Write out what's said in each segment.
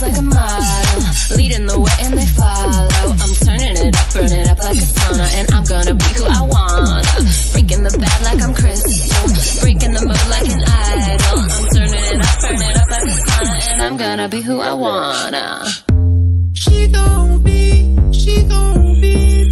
like a model, leading the way and they follow. I'm turning it up, burn it up like a sauna, and I'm gonna be who I wanna. Freaking the bad like I'm Crystal, freaking the mood like an idol. I'm turning it up, burn it up like a sauna, and I'm gonna be who I wanna. She gon' be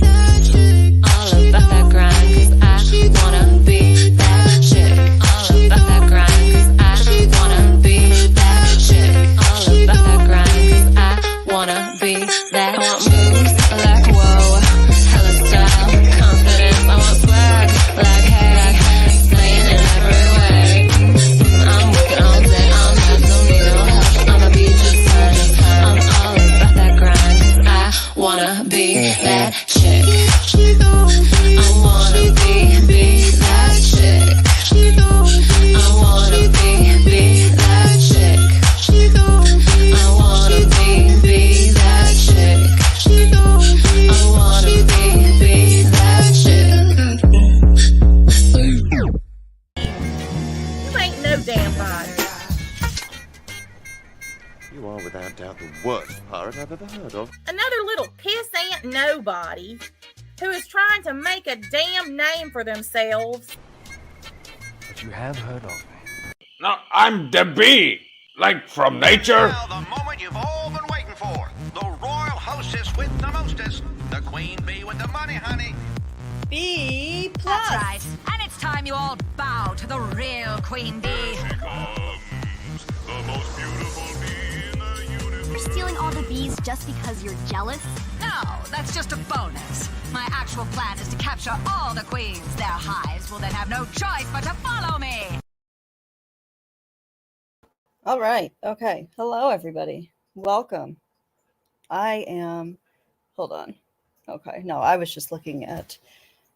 that chick. All about that grind, cause I wanna be that chick. All about that grind, cause I wanna be that chick. All about that grind, cause I wanna be that. I want moves like whoa, hella style, confidence. I want swag like hey, slaying in every way. I'm working all day, I'm not no need no help. I'ma be just fine. I'm all about that grind, cause I wanna be that chick. I wanna be that chick. I wanna be that chick. I wanna be that chick. I wanna be that chick. You ain't no damn body. You are without doubt the worst pirate I've ever heard of. Another little pissant nobody who is trying to make a damn name for themselves. But you have heard of me. No, I'm the bee, like from nature. Now the moment you've all been waiting for. The royal hostess with the mostest. The queen bee with the money, honey. BeePlus. That's right. And it's time you all bow to the real queen bee. Comes the most beautiful bee in the universe. You're stealing all the bees just because you're jealous? No, that's just a bonus. My actual plan is to capture all the queens. Their hives will then have no choice but to follow me. All right. Okay. Hello, everybody. Welcome. I am... Hold on. Okay. No, I was just looking at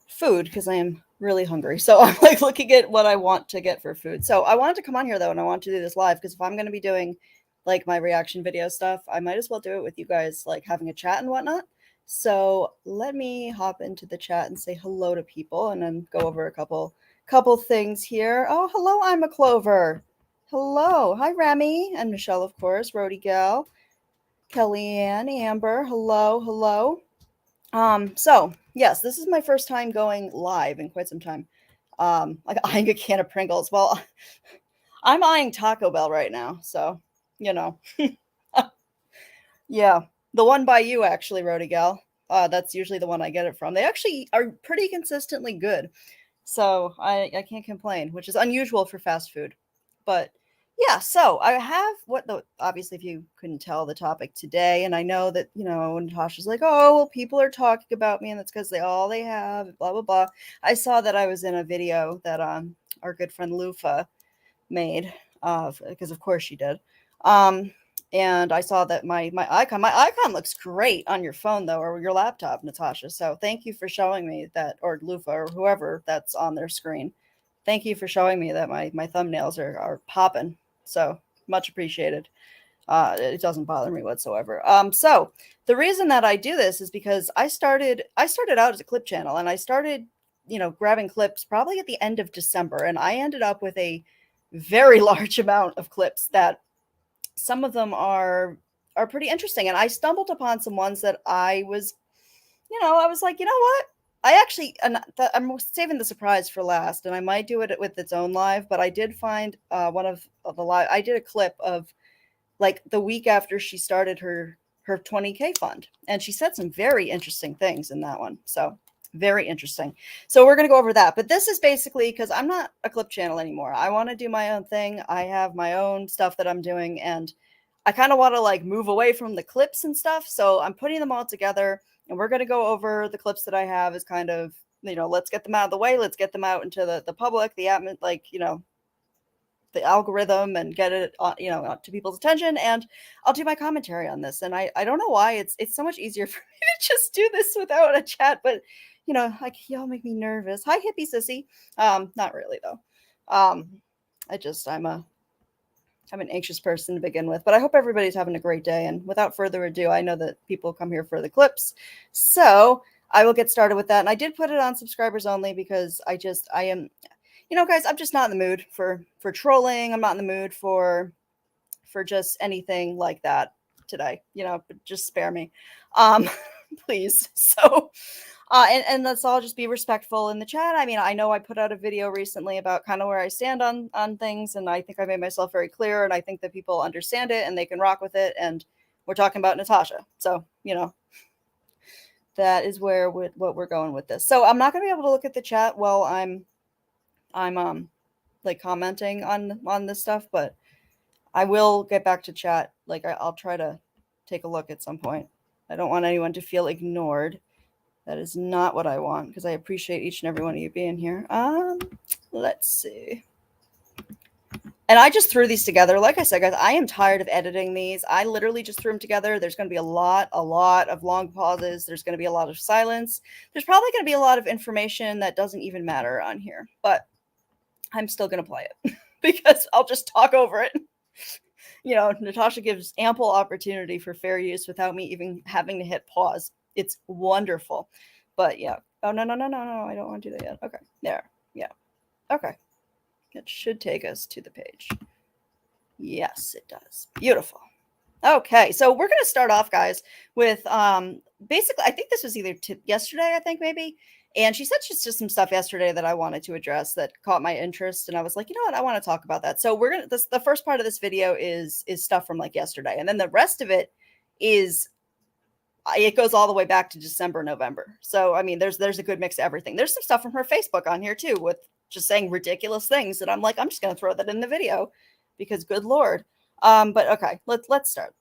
food because I am really hungry. So I'm like looking at what I want to get for food. So I wanted to come on here, though, and I want to do this live because if I'm going to be doing like my reaction video stuff, I might as well do it with you guys, like having a chat and whatnot. So let me hop into the chat and say hello to people and then go over a couple things here. Oh, hello, I'm a Clover. Hello. Hi, Remy and Michelle, of course. Rhodey Gal, Kellyanne, Amber. Hello. So yes, this is my first time going live in quite some time. Like eyeing a can of Pringles. Well, I'm eyeing Taco Bell right now, so you know. Yeah. The one by you, actually, Rhodey Gal. That's usually the one I get it from. They actually are pretty consistently good. So I can't complain, which is unusual for fast food. But yeah, so I have obviously, if you couldn't tell, the topic today. And I know that, Natasha's like, oh, well, people are talking about me and that's because they have, blah, blah, blah. I saw that I was in a video that our good friend Lufa made, because of course she did. And I saw that my icon looks great on your phone, though, or your laptop, Natasha. So thank you for showing me that, or Lufa, or whoever that's on their screen. Thank you for showing me that my thumbnails are popping. So much appreciated. It doesn't bother me whatsoever. So the reason that I do this is because I started out as a clip channel, and I started, grabbing clips probably at the end of December, and I ended up with a very large amount of clips that some of them are pretty interesting. And I stumbled upon some ones that I was like, you know what? I'm saving the surprise for last, and I might do it with its own live, but I did find one of the live. I did a clip of like the week after she started her 20K fund, and she said some very interesting things in that one. So very interesting. So we're going to go over that. But this is basically because I'm not a clip channel anymore. I want to do my own thing. I have my own stuff that I'm doing, and I kind of want to like move away from the clips and stuff. So I'm putting them all together, and we're going to go over the clips that I have as kind of, let's get them out of the way. Let's get them out into the public, the algorithm, and get it, to people's attention. And I'll do my commentary on this. And I don't know why it's so much easier for me to just do this without a chat, but y'all make me nervous. Hi, hippie sissy. Not really though. I'm an anxious person to begin with, but I hope everybody's having a great day. And without further ado, I know that people come here for the clips, so I will get started with that. And I did put it on subscribers only because I am, guys, I'm just not in the mood for trolling. I'm not in the mood for just anything like that. today, but just spare me. Please. So, and let's all just be respectful in the chat. I mean, I know I put out a video recently about kind of where I stand on things, and I think I made myself very clear, and I think that people understand it and they can rock with it. And we're talking about Natasha. So, that is what we're going with this. So I'm not going to be able to look at the chat while I'm like commenting on this stuff, but I will get back to chat. Like I'll try to take a look at some point. I don't want anyone to feel ignored. That is not what I want, because I appreciate each and every one of you being here. Let's see. And I just threw these together. Like I said, guys, I am tired of editing these. I literally just threw them together. There's going to be a lot of long pauses. There's going to be a lot of silence. There's probably going to be a lot of information that doesn't even matter on here, but I'm still going to play it because I'll just talk over it. Natasha gives ample opportunity for fair use without me even having to hit pause. It's wonderful. But yeah. Oh, no. I don't want to do that yet. Okay. There. Yeah. Okay. It should take us to the page. Yes, it does. Beautiful. Okay. So we're going to start off, guys, with basically, I think this was either yesterday, I think maybe. And she said just some stuff yesterday that I wanted to address that caught my interest. And I was like, you know what? I want to talk about that. So the first part of this video is stuff from like yesterday. And then the rest of it goes all the way back to December, November. So, I mean, there's a good mix of everything. There's some stuff from her Facebook on here too, with just saying ridiculous things. And I'm like, I'm just going to throw that in the video because good Lord. But okay, let's start.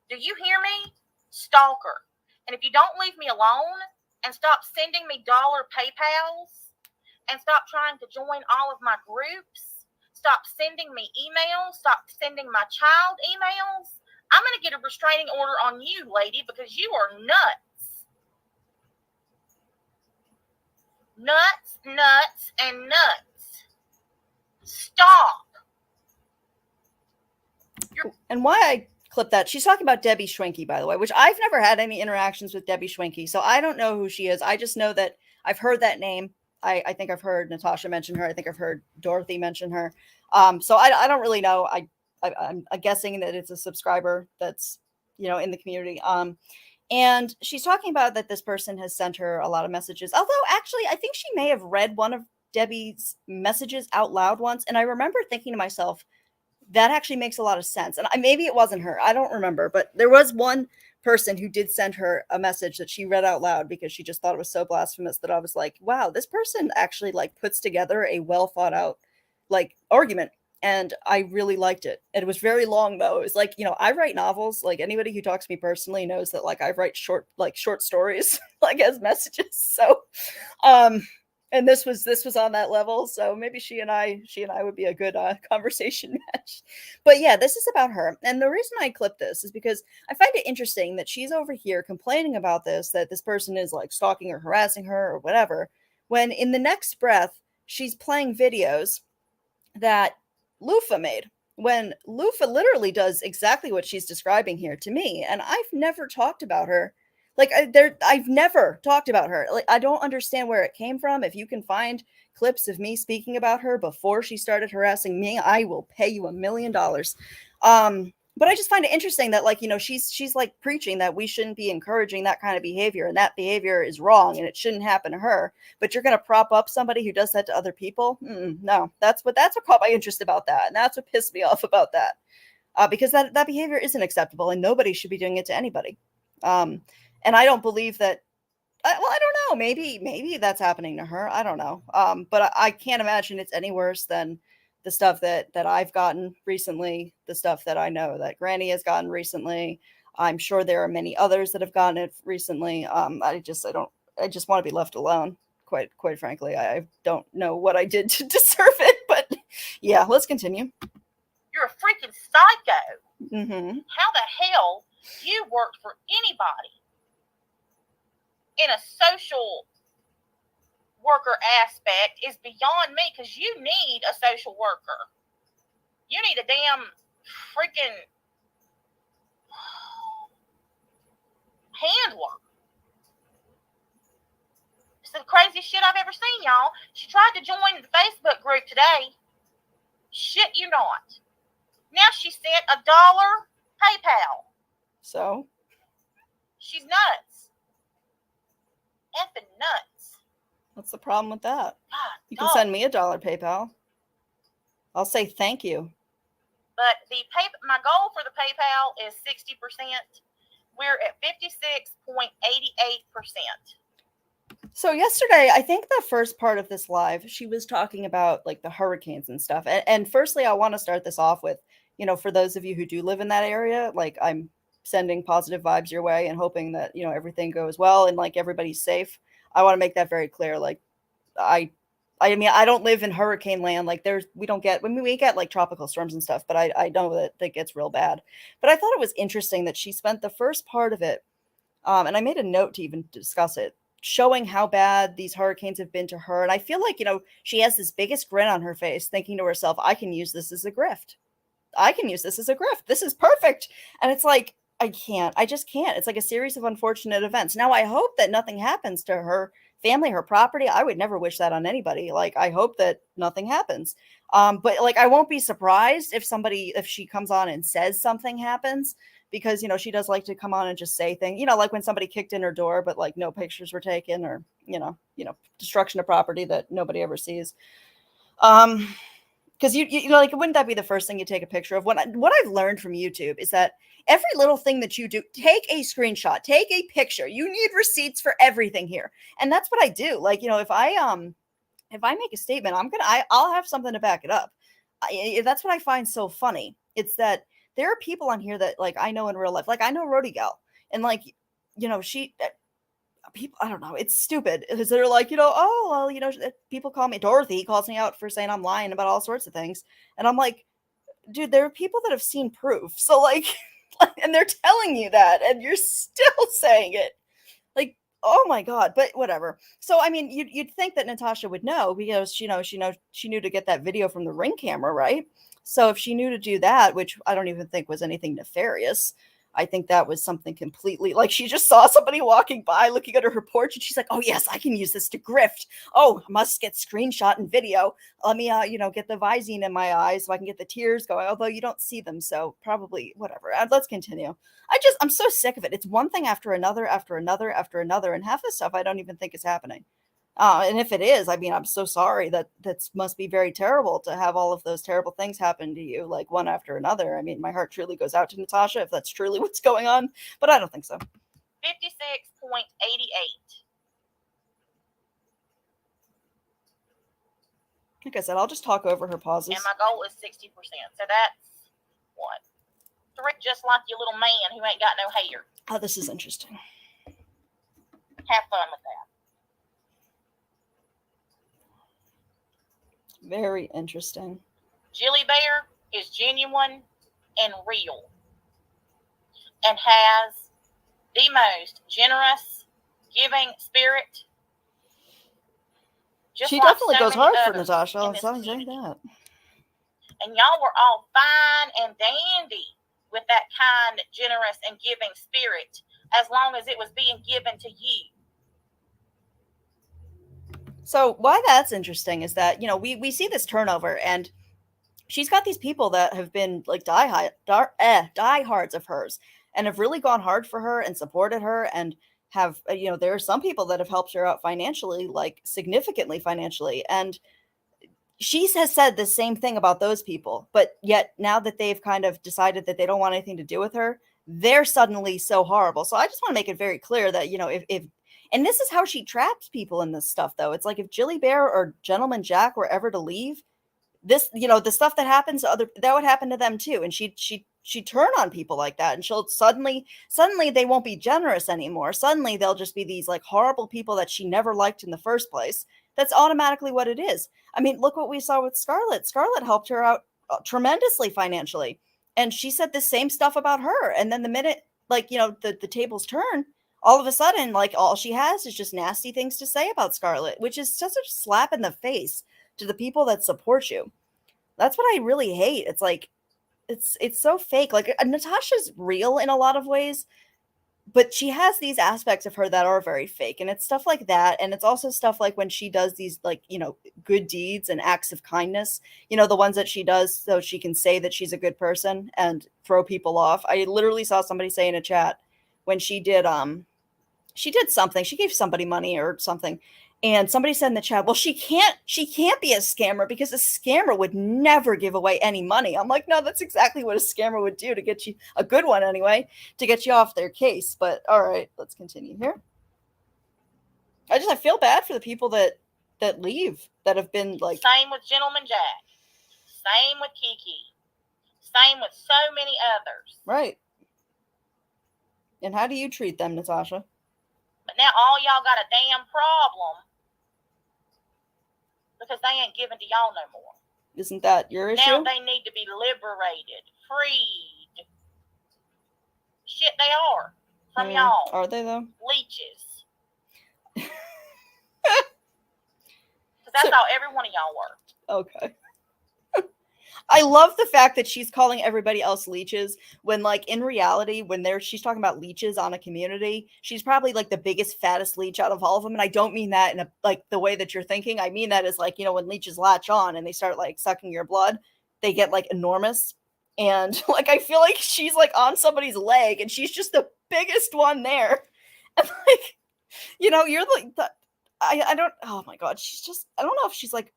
Do you hear me? Stalker. And if you don't leave me alone and stop sending me dollar PayPals and stop trying to join all of my groups, stop sending me emails, stop sending my child emails, I'm going to get a restraining order on you, lady, because you are nuts. Nuts, and nuts. Stop. And why I clip that, she's talking about Debbie Schwenke, by the way, which I've never had any interactions with Debbie Schwenke, so I don't know who she is. I just know that I've heard that name. I think I've heard Natasha mention her. I think I've heard Dorothy mention her. So I don't really know. I'm guessing that it's a subscriber that's, in the community. And she's talking about that this person has sent her a lot of messages. Although actually, I think she may have read one of Debbie's messages out loud once. And I remember thinking to myself, that actually makes a lot of sense. And maybe it wasn't her. I don't remember. But there was one person who did send her a message that she read out loud because she just thought it was so blasphemous that I was like, wow, this person actually like puts together a well thought out like argument. And I really liked it. And it was very long though. It was like, I write novels. Like anybody who talks to me personally knows that like I write short stories like as messages. So, and this was on that level. So maybe she and I would be a good conversation match. But yeah, this is about her. And the reason I clipped this is because I find it interesting that she's over here complaining about this, that this person is like stalking or harassing her or whatever, when in the next breath, she's playing videos that Lufa made, when Lufa literally does exactly what she's describing here to me. And I've never talked about her. Like I've never talked about her. Like, I don't understand where it came from. If you can find clips of me speaking about her before she started harassing me, I will pay you $1 million. But I just find it interesting that like, she's like preaching that we shouldn't be encouraging that kind of behavior, and that behavior is wrong and it shouldn't happen to her. But you're going to prop up somebody who does that to other people? No, that's what caught my interest about that. And that's what pissed me off about that. Because that behavior isn't acceptable and nobody should be doing it to anybody. And I don't believe that. I don't know. Maybe that's happening to her. I don't know. But I can't imagine it's any worse than the stuff that I've gotten recently, the stuff that I know that Granny has gotten recently. I'm sure there are many others that have gotten it recently. I just want to be left alone. Quite frankly, I don't know what I did to deserve it, but yeah, let's continue. You're a freaking psycho. Mm-hmm. How the hell you worked for anybody in a social worker aspect is beyond me, because you need a social worker. You need a damn freaking handler. It's the craziest shit I've ever seen, y'all. She tried to join the Facebook group today. Shit you not. Now she sent $1 PayPal. So? She's nuts. Effing nuts. What's the problem with that? God, You can send me $1 PayPal. I'll say thank you. But my goal for the PayPal is 60%. We're at 56.88%. So yesterday, I think the first part of this live, she was talking about like the hurricanes and stuff. And firstly, I want to start this off with, for those of you who do live in that area, like I'm sending positive vibes your way and hoping that, everything goes well and like everybody's safe. I want to make that very clear. Like I mean, I don't live in hurricane land. Like we get like tropical storms and stuff, but I know that it gets real bad. But I thought it was interesting that she spent the first part of it, and I made a note to even discuss it, showing how bad these hurricanes have been to her. And I feel like, she has this biggest grin on her face, thinking to herself, I can use this as a grift. I can use this as a grift. This is perfect. And it's like, I just can't. It's like a series of unfortunate events. Now, I hope that nothing happens to her family, her property. I would never wish that on anybody. Like, I hope that nothing happens. But like, I won't be surprised if she comes on and says something happens, because, she does like to come on and just say things, like when somebody kicked in her door, but like no pictures were taken, or, destruction of property that nobody ever sees. Because like, wouldn't that be the first thing you take a picture of? What I've learned from YouTube is that every little thing that you do, take a screenshot, take a picture. You need receipts for everything here, and that's what I do. Like, if I make a statement, I'll have something to back it up. That's what I find so funny. It's that there are people on here that like I know in real life. Like I know Rody Gal, and like people, I don't know, it's stupid because they're like, oh well, people call me Dorothy, calls me out for saying I'm lying about all sorts of things, and I'm like, dude, there are people that have seen proof. So like, and they're telling you that, and you're still saying it. Like, oh my God, but whatever. So I mean, you'd think that Natasha would know, because she knew to get that video from the Ring camera, right? So if she knew to do that, which I don't even think was anything nefarious, I think that was something completely, like, she just saw somebody walking by looking under her porch, and she's like, oh yes, I can use this to grift. Oh, I must get screenshot and video. Let me get the Visine in my eyes so I can get the tears going, although you don't see them, so probably whatever. Let's continue. I'm so sick of it. It's one thing after another, after another, after another, and half the stuff I don't even think is happening. And if it is, I mean, I'm so sorry. That must be very terrible to have all of those terrible things happen to you, like one after another. I mean, my heart truly goes out to Natasha if that's truly what's going on, but I don't think so. 56.88. Like I said, I'll just talk over her pauses. And my goal is 60%. So that's what? 3, just like your little man who ain't got no hair. Oh, this is interesting. Have fun with that. Very interesting. Jilly Bear is genuine and real, and has the most generous, giving spirit. She definitely goes hard for Natasha. I'm sorry saying that. And y'all were all fine and dandy with that kind, generous, and giving spirit, as long as it was being given to you. So why that's interesting is that, we see this turnover, and she's got these people that have been like diehards of hers and have really gone hard for her and supported her, and have, there are some people that have helped her out financially, like significantly financially. And she has said the same thing about those people, but yet now that they've kind of decided that they don't want anything to do with her, they're suddenly so horrible. So I just want to make it very clear that, if and this is how she traps people in this stuff, though. It's like if Jilly Bear or Gentleman Jack were ever to leave, this, the stuff that happens to that would happen to them too. And she'd turn on people like that, and she'll suddenly they won't be generous anymore. Suddenly they'll just be these like horrible people that she never liked in the first place. That's automatically what it is. I mean, look what we saw with Scarlett. Scarlett helped her out tremendously financially, and she said the same stuff about her. And then the minute, like, the tables turn, all of a sudden, like, all she has is just nasty things to say about Scarlett, which is such a slap in the face to the people that support you. That's what I really hate. It's like, it's so fake. Like, Natasha's real in a lot of ways, but she has these aspects of her that are very fake, and it's stuff like that, and it's also stuff like when she does these, like, you know, good deeds and acts of kindness, you know, the ones that she does so she can say that she's a good person and throw people off. I literally saw somebody say in a chat when she did something, she gave somebody money or something, and somebody said in the chat, well, she can't be a scammer because a scammer would never give away any money. I'm like, no, that's exactly what a scammer would do to get you, a good one anyway, to get you off their case. But all right, let's continue here. I feel bad for the people that leave, that have been like. Same with Gentleman Jack. Same with Kiki. Same with so many others. Right. And how do you treat them, Natasha? But now all y'all got a damn problem because they ain't giving to y'all no more. Isn't that your issue? Now they need to be liberated, freed. Shit, they are from y'all. Are they though? Leeches. Because that's how every one of y'all work. Okay. I love the fact that she's calling everybody else leeches when, like, in reality, when she's talking about leeches on a community, she's probably like the biggest, fattest leech out of all of them. And I don't mean that in a, like, the way that you're thinking. I mean that as, like, you know, when leeches latch on and they start like sucking your blood, they get like enormous. And like, I feel like she's like on somebody's leg and she's just the biggest one there. And like, you know, you're like, I don't, oh my God, she's just, I don't know if she's like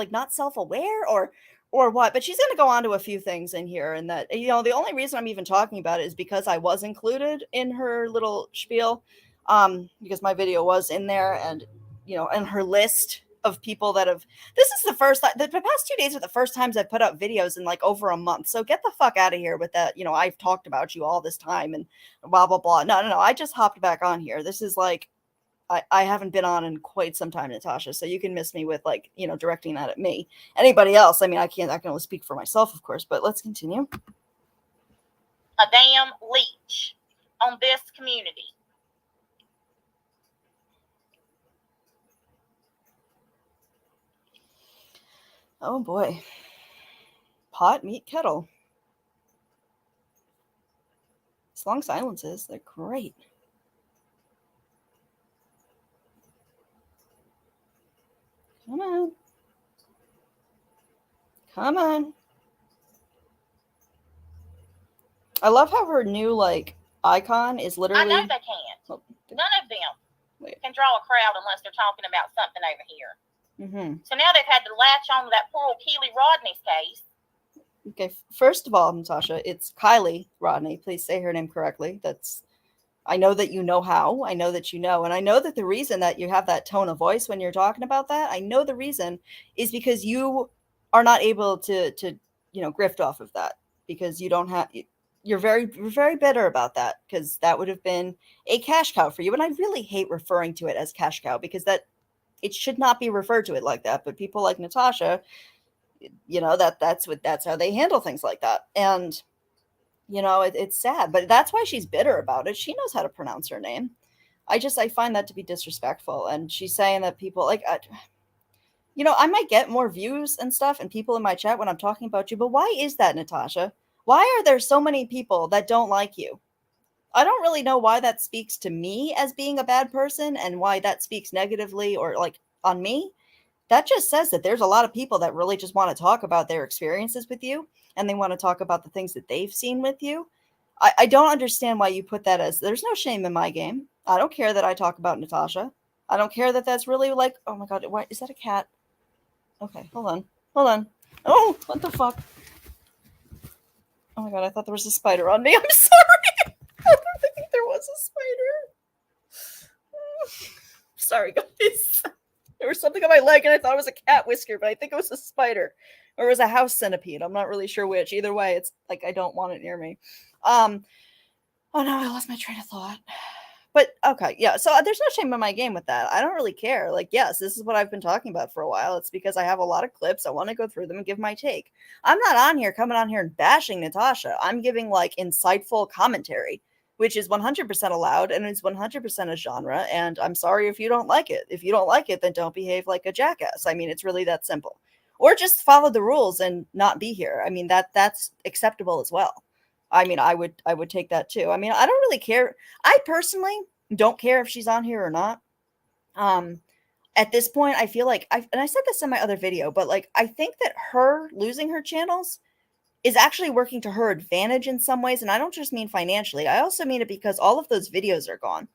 not self-aware or what, but she's going to go on to a few things in here, and that, you know, the only reason I'm even talking about it is because I was included in her little spiel, because my video was in there, and, you know, and her list of people that have, this is the first, the past 2 days are the first times I've put up videos in like over a month, so get the fuck out of here with that, you know, I've talked about you all this time, and blah, blah, blah. No, I just hopped back on here. This is like, I haven't been on in quite some time, Natasha, so you can miss me with, like, you know, directing that at me. Anybody else, I mean, I can only speak for myself, of course, but let's continue. A damn leech on this community. Oh boy. Pot, meat, kettle. These long silences, they're great. Come on. Come on. I love how her new, like, icon is literally. I know they can't. Oh, None of them can draw a crowd unless they're talking about something over here. Mm-hmm. So now they've had to latch on to that poor old Keely Rodney's case. Okay, first of all, Natasha, it's Kylie Rodney. Please say her name correctly. I know that you know how. I know that you know. And I know that the reason that you have that tone of voice when you're talking about that, I know the reason is because you are not able to you know, grift off of that, because you don't have, you're very bitter about that, because that would have been a cash cow for you. And I really hate referring to it as cash cow, because that it should not be referred to it like that. But people like Natasha, you know, that's how they handle things like that. And you know, it's sad, but that's why she's bitter about it. She knows how to pronounce her name. I find that to be disrespectful. And she's saying that people like, you know, I might get more views and stuff and people in my chat when I'm talking about you, but why is that, Natasha? Why are there so many people that don't like you? I don't really know why that speaks to me as being a bad person and why that speaks negatively or like on me. That just says that there's a lot of people that really just want to talk about their experiences with you, and they want to talk about the things that they've seen with you. I don't understand why you put that as, there's no shame in my game. I don't care that I talk about Natasha. I don't care that that's really like, oh my God, why is that a cat? Okay, hold on. Oh, what the fuck? Oh my God, I thought there was a spider on me. I'm sorry. I don't think there was a spider. Sorry, guys. There was something on my leg and I thought it was a cat whisker, but I think it was a spider. Or it was a house centipede. I'm not really sure which. Either way, it's like I don't want it near me. Oh no, I lost my train of thought. But okay, yeah. So there's no shame in my game with that. I don't really care. Like, yes, this is what I've been talking about for a while. It's because I have a lot of clips. I want to go through them and give my take. I'm not coming on here and bashing Natasha. I'm giving like insightful commentary, which is 100% allowed and it's 100% a genre. And I'm sorry if you don't like it. If you don't like it, then don't behave like a jackass. I mean, it's really that simple. Or just follow the rules and not be here. I mean, that's acceptable as well. I mean, I would take that too. I mean, I don't really care. I personally don't care if she's on here or not. At this point, I feel like and I said this in my other video, but like I think that her losing her channels is actually working to her advantage in some ways, and I don't just mean financially. I also mean it because all of those videos are gone.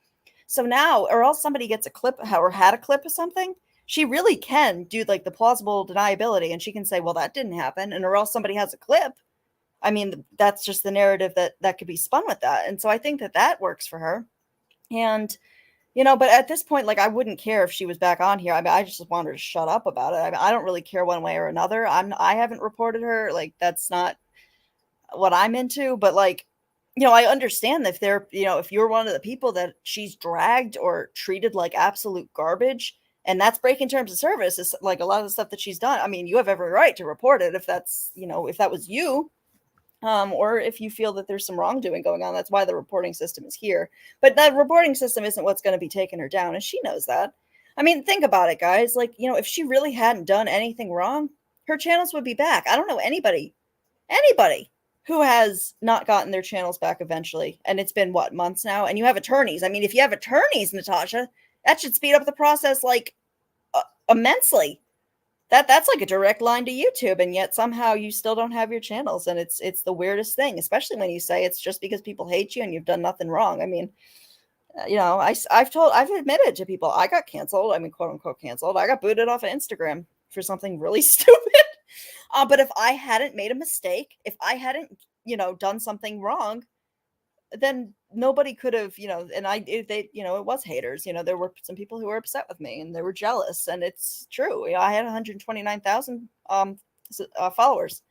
So now, or else somebody gets a clip or had a clip of something, she really can do like the plausible deniability, and she can say, well, that didn't happen, and or else somebody has a clip. I mean, that's just the narrative that could be spun with that. And so I think that works for her. And, but at this point, like, I wouldn't care if she was back on here. I mean, I just want her to shut up about it. I mean, I don't really care one way or another. I haven't reported her. Like, that's not what I'm into. But like, I understand if if you're one of the people that she's dragged or treated like absolute garbage, and that's breaking terms of service, is like a lot of the stuff that she's done. I mean, you have every right to report it if that's, if that was you. Or if you feel that there's some wrongdoing going on. That's why the reporting system is here. But that reporting system isn't what's going to be taking her down, and she knows that. I mean, think about it, guys. Like, if she really hadn't done anything wrong, her channels would be back. I don't know anybody who has not gotten their channels back eventually. And it's been, what, months now? And you have attorneys. I mean, if you have attorneys, Natasha, that should speed up the process, like, immensely. That's like a direct line to YouTube, and yet somehow you still don't have your channels, and it's the weirdest thing, especially when you say it's just because people hate you and you've done nothing wrong. I mean, I've admitted to people I got canceled. I mean, quote unquote canceled. I got booted off of Instagram for something really stupid. But if I hadn't made a mistake, if I hadn't done something wrong, then nobody could have, and it was haters. There were some people who were upset with me and they were jealous, and it's true. I had 129,000 followers,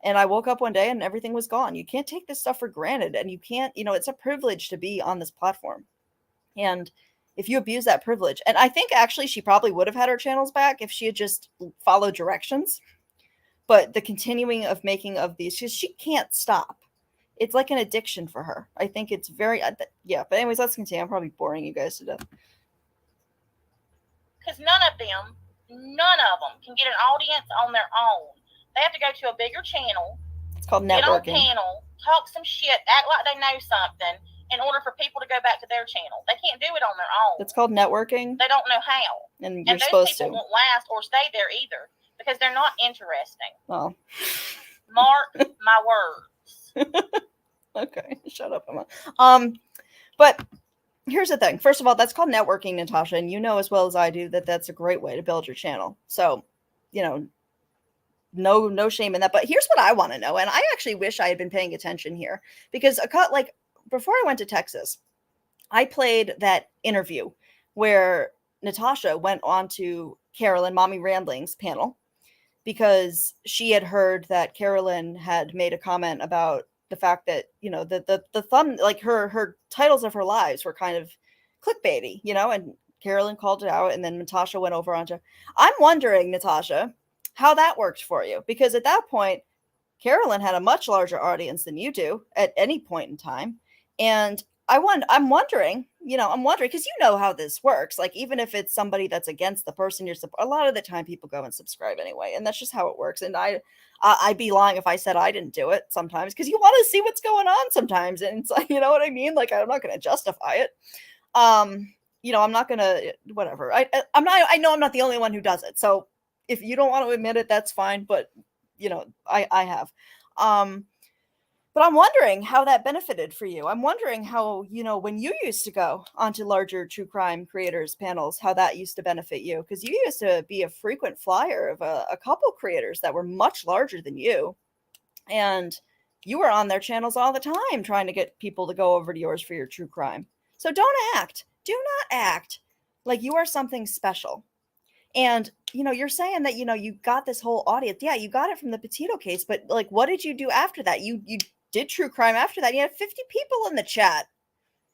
and I woke up one day and everything was gone. You can't take this stuff for granted, and you can't, it's a privilege to be on this platform. And if you abuse that privilege, and I think actually she probably would have had her channels back if she had just followed directions, but the continuing of making of these, she can't stop. It's like an addiction for her. I think it's very, yeah. But anyways, let's continue. I'm probably boring you guys to death. Because none of them can get an audience on their own. They have to go to a bigger channel. It's called networking. Get on panel, talk some shit, act like they know something in order for people to go back to their channel. They can't do it on their own. It's called networking. They don't know how. And you're supposed to. Those people won't last or stay there either because they're not interesting. Oh. Mark my words. Okay, shut up, Emma. But here's the thing. First of all, that's called networking, Natasha, and you know as well as I do that that's a great way to build your channel. So, no shame in that. But here's what I want to know, and I actually wish I had been paying attention here, because before I went to Texas, I played that interview where Natasha went on to Carolyn, Mommy Randling's panel, because she had heard that Carolyn had made a comment about the fact that, the thumb, like her titles of her lives were kind of clickbaity, and Carolyn called it out, and then Natasha went over onto. I'm wondering, Natasha, how that worked for you, because at that point, Carolyn had a much larger audience than you do at any point in time. And I'm wondering, because you know how this works. Like, even if it's somebody that's against the person you're a lot of the time people go and subscribe anyway. And that's just how it works. And I'd be lying if I said I didn't do it sometimes, because you want to see what's going on sometimes. And it's like, you know what I mean? Like, I'm not going to justify it. I'm not going to, whatever. I know I'm not the only one who does it. So if you don't want to admit it, that's fine. But, I have. But I'm wondering how that benefited for you. I'm wondering how, when you used to go onto larger true crime creators panels, how that used to benefit you. Because you used to be a frequent flyer of a couple creators that were much larger than you. And you were on their channels all the time trying to get people to go over to yours for your true crime. So do not act like you are something special. And, you're saying that, you got this whole audience. Yeah, you got it from the Petito case. But, like, what did you do after that? You did true crime after that. You had 50 people in the chat.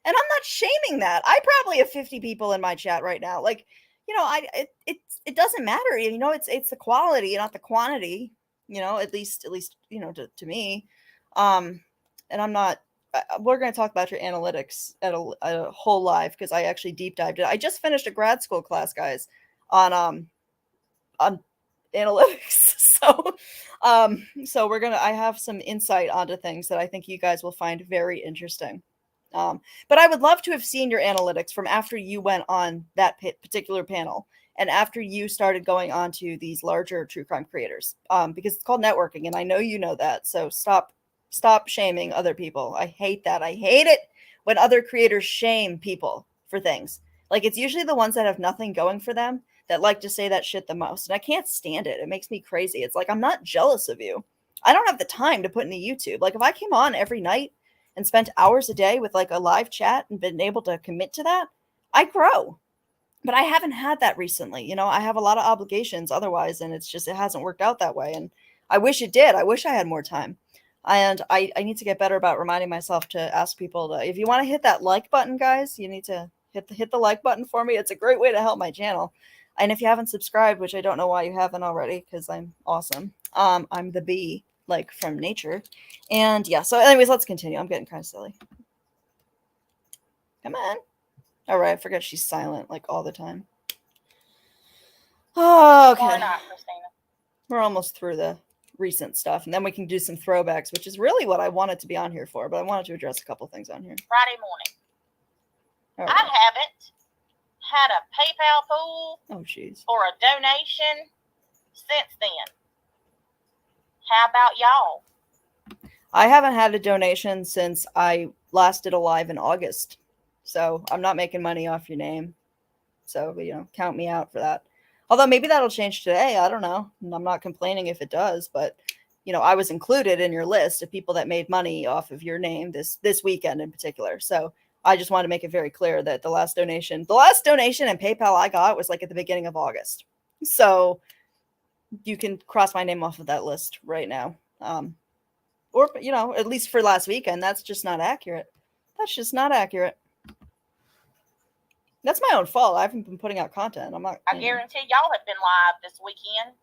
And I'm not shaming that. I probably have 50 people in my chat right now. Like, it doesn't matter. It's the quality, not the quantity, at least, to me. And I'm not, we're going to talk about your analytics at a whole live, because I actually deep dived it. I just finished a grad school class, guys, on analytics. So So I have some insight onto things that I think you guys will find very interesting. But I would love to have seen your analytics from after you went on that particular panel and after you started going on to these larger true crime creators, because it's called networking, and I know you know that. So stop shaming other people. I hate that. I hate it when other creators shame people for things. Like, it's usually the ones that have nothing going for them that like to say that shit the most, and I can't stand it. It makes me crazy. It's like, I'm not jealous of you. I don't have the time to put into YouTube. Like, if I came on every night and spent hours a day with like a live chat and been able to commit to that, I grow. But I haven't had that recently. You know, I have a lot of obligations otherwise, and it hasn't worked out that way. And I wish it did. I wish I had more time. And I need to get better about reminding myself to ask people to, if you want to hit that like button, guys, you need to hit the like button for me. It's a great way to help my channel. And if you haven't subscribed, which I don't know why you haven't already, because I'm awesome. I'm the bee, like from nature. And yeah, so anyways, let's continue. I'm getting kind of silly. Come on. All right, I forget she's silent like all the time. Oh, okay. Why not, Christina? We're almost through the recent stuff, and then we can do some throwbacks, which is really what I wanted to be on here for, but I wanted to address a couple things on here. Friday morning. Right. I haven't had a PayPal pool or a donation since then. How about y'all? I haven't had a donation since I last did a live in August. So I'm not making money off your name. So, you know, count me out for that. Although maybe that'll change today. I don't know. I'm not complaining if it does, but you know, I was included in your list of people that made money off of your name this weekend in particular. So I just want to make it very clear that the last donation in PayPal I got was like at the beginning of August. So you can cross my name off of that list right now. Or, you know, at least for last weekend, that's just not accurate. That's just not accurate. That's my own fault. I haven't been putting out content. I guarantee y'all have been live this weekend.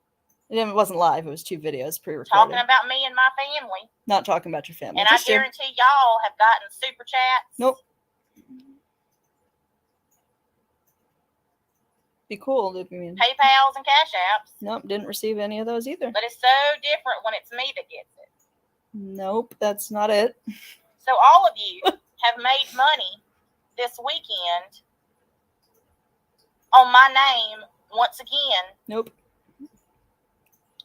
It wasn't live. It was 2 videos pre-recorded. Talking about me and my family. Not talking about your family. And I guarantee y'all have gotten super chats. Nope. Be cool if you mean PayPals and Cash Apps. Nope, didn't receive any of those either. But it's so different when it's me that gets it. Nope, that's not it. So all of you have made money this weekend on my name once again. Nope.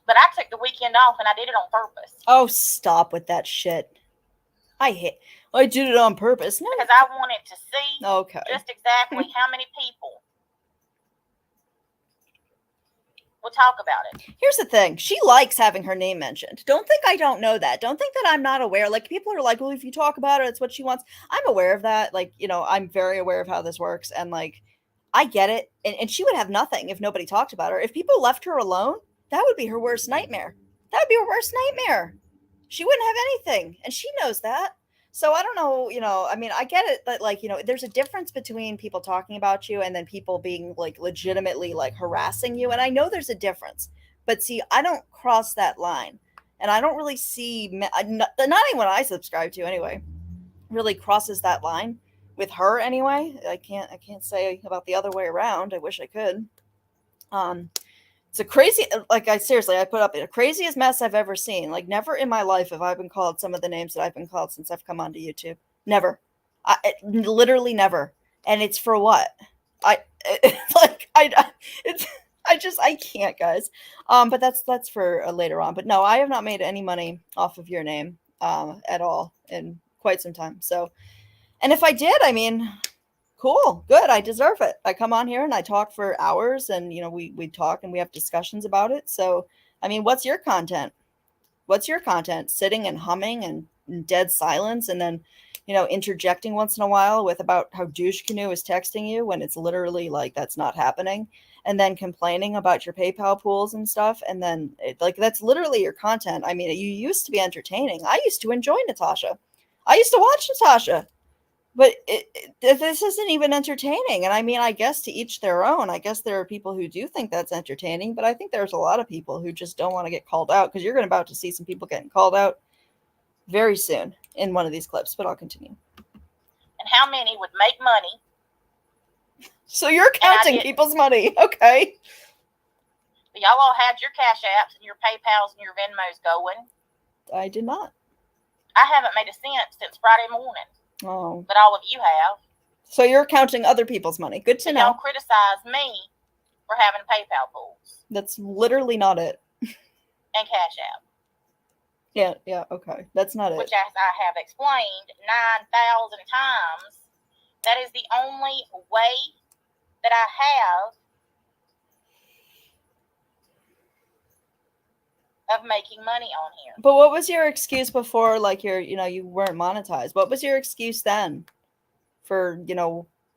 But I took the weekend off and I did it on purpose. Oh, stop with that shit. I did it on purpose. No. Because I wanted to see just exactly how many people will talk about it. Here's the thing. She likes having her name mentioned. Don't think I don't know that. Don't think that I'm not aware. Like, people are like, well, if you talk about it, it's what she wants. I'm aware of that. Like, you know, I'm very aware of how this works. And, like, I get it. And she would have nothing if nobody talked about her. If people left her alone, that would be her worst nightmare. That would be her worst nightmare. She wouldn't have anything. And she knows that. So I don't know, you know, I mean, I get it that, like, you know, there's a difference between people talking about you and then people being, like, legitimately, like, harassing you. And I know there's a difference. But, see, I don't cross that line. And I don't really see, not anyone I subscribe to anyway, really crosses that line. With her anyway. I can't say about the other way around. I wish I could. It's a crazy, like, I put up the craziest mess I've ever seen. Like, never in my life have I been called some of the names that I've been called since I've come onto YouTube. Never. Literally never. And it's for what? I can't, guys. But that's for later on. But no, I have not made any money off of your name at all in quite some time. So, and if I did, I mean, cool, good. I deserve it. I come on here and I talk for hours, and, you know, we talk and we have discussions about it. So, I mean, what's your content? What's your content? Sitting and humming and in dead silence, and then, you know, interjecting once in a while with about how Douche Canoe is texting you when it's literally like that's not happening, and then complaining about your PayPal pools and stuff, and then like that's literally your content. I mean, you used to be entertaining. I used to enjoy Natasha. I used to watch Natasha. But this isn't even entertaining. And I mean, I guess to each their own. I guess there are people who do think that's entertaining, but I think there's a lot of people who just don't want to get called out, because you're about to see some people getting called out very soon in one of these clips, but I'll continue. And how many would make money? So you're counting people's money. Okay. But y'all all had your Cash Apps and your PayPals and your Venmos going. I did not. I haven't made a cent since Friday morning. Oh. But all of you have. So you're counting other people's money. Good to know. Y'all criticize me for having PayPal pools. That's literally not it. And Cash App. Yeah, okay. That's not it. Which, as I have explained 9,000 times, that is the only way that I have of making money on here. But what was your excuse before, like, you weren't monetized? What was your excuse then for,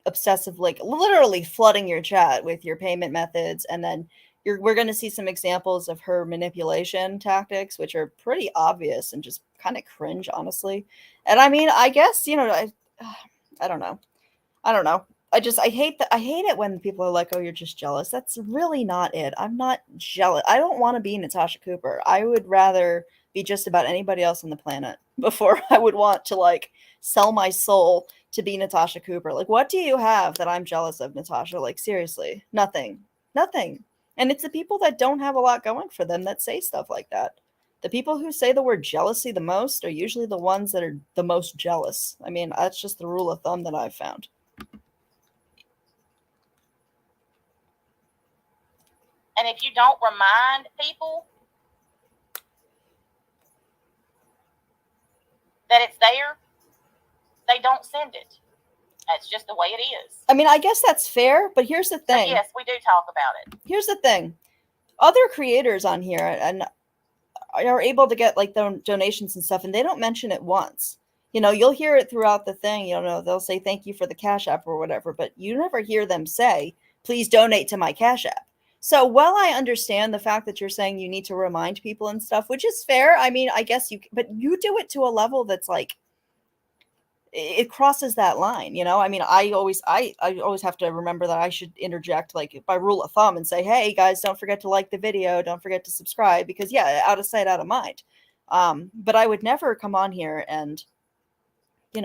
obsessive, like, literally flooding your chat with your payment methods? And then we're going to see some examples of her manipulation tactics, which are pretty obvious and just kind of cringe, honestly. And I mean, I guess, I don't know. I hate it when people are like, oh, you're just jealous. That's really not it. I'm not jealous. I don't want to be Natasha Cooper. I would rather be just about anybody else on the planet before I would want to, like, sell my soul to be Natasha Cooper. Like, what do you have that I'm jealous of, Natasha? Like, seriously, nothing. And it's the people that don't have a lot going for them that say stuff like that. The people who say the word jealousy the most are usually the ones that are the most jealous. I mean, that's just the rule of thumb that I've found. And if you don't remind people that it's there, they don't send it. That's just the way it is. I mean, I guess that's fair, but here's the thing. So yes, we do talk about it. Here's the thing. Other creators on here and are able to get, like, donations and stuff, and they don't mention it once. You'll hear it throughout the thing. They'll say thank you for the Cash App or whatever, but you never hear them say, please donate to my Cash App. So while I understand the fact that you're saying you need to remind people and stuff, which is fair, I mean, I guess but you do it to a level that's like, it crosses that line, I mean, I always have to remember that I should interject, like, by rule of thumb and say, hey guys, don't forget to like the video, don't forget to subscribe, because out of sight, out of mind. But I would never come on here and,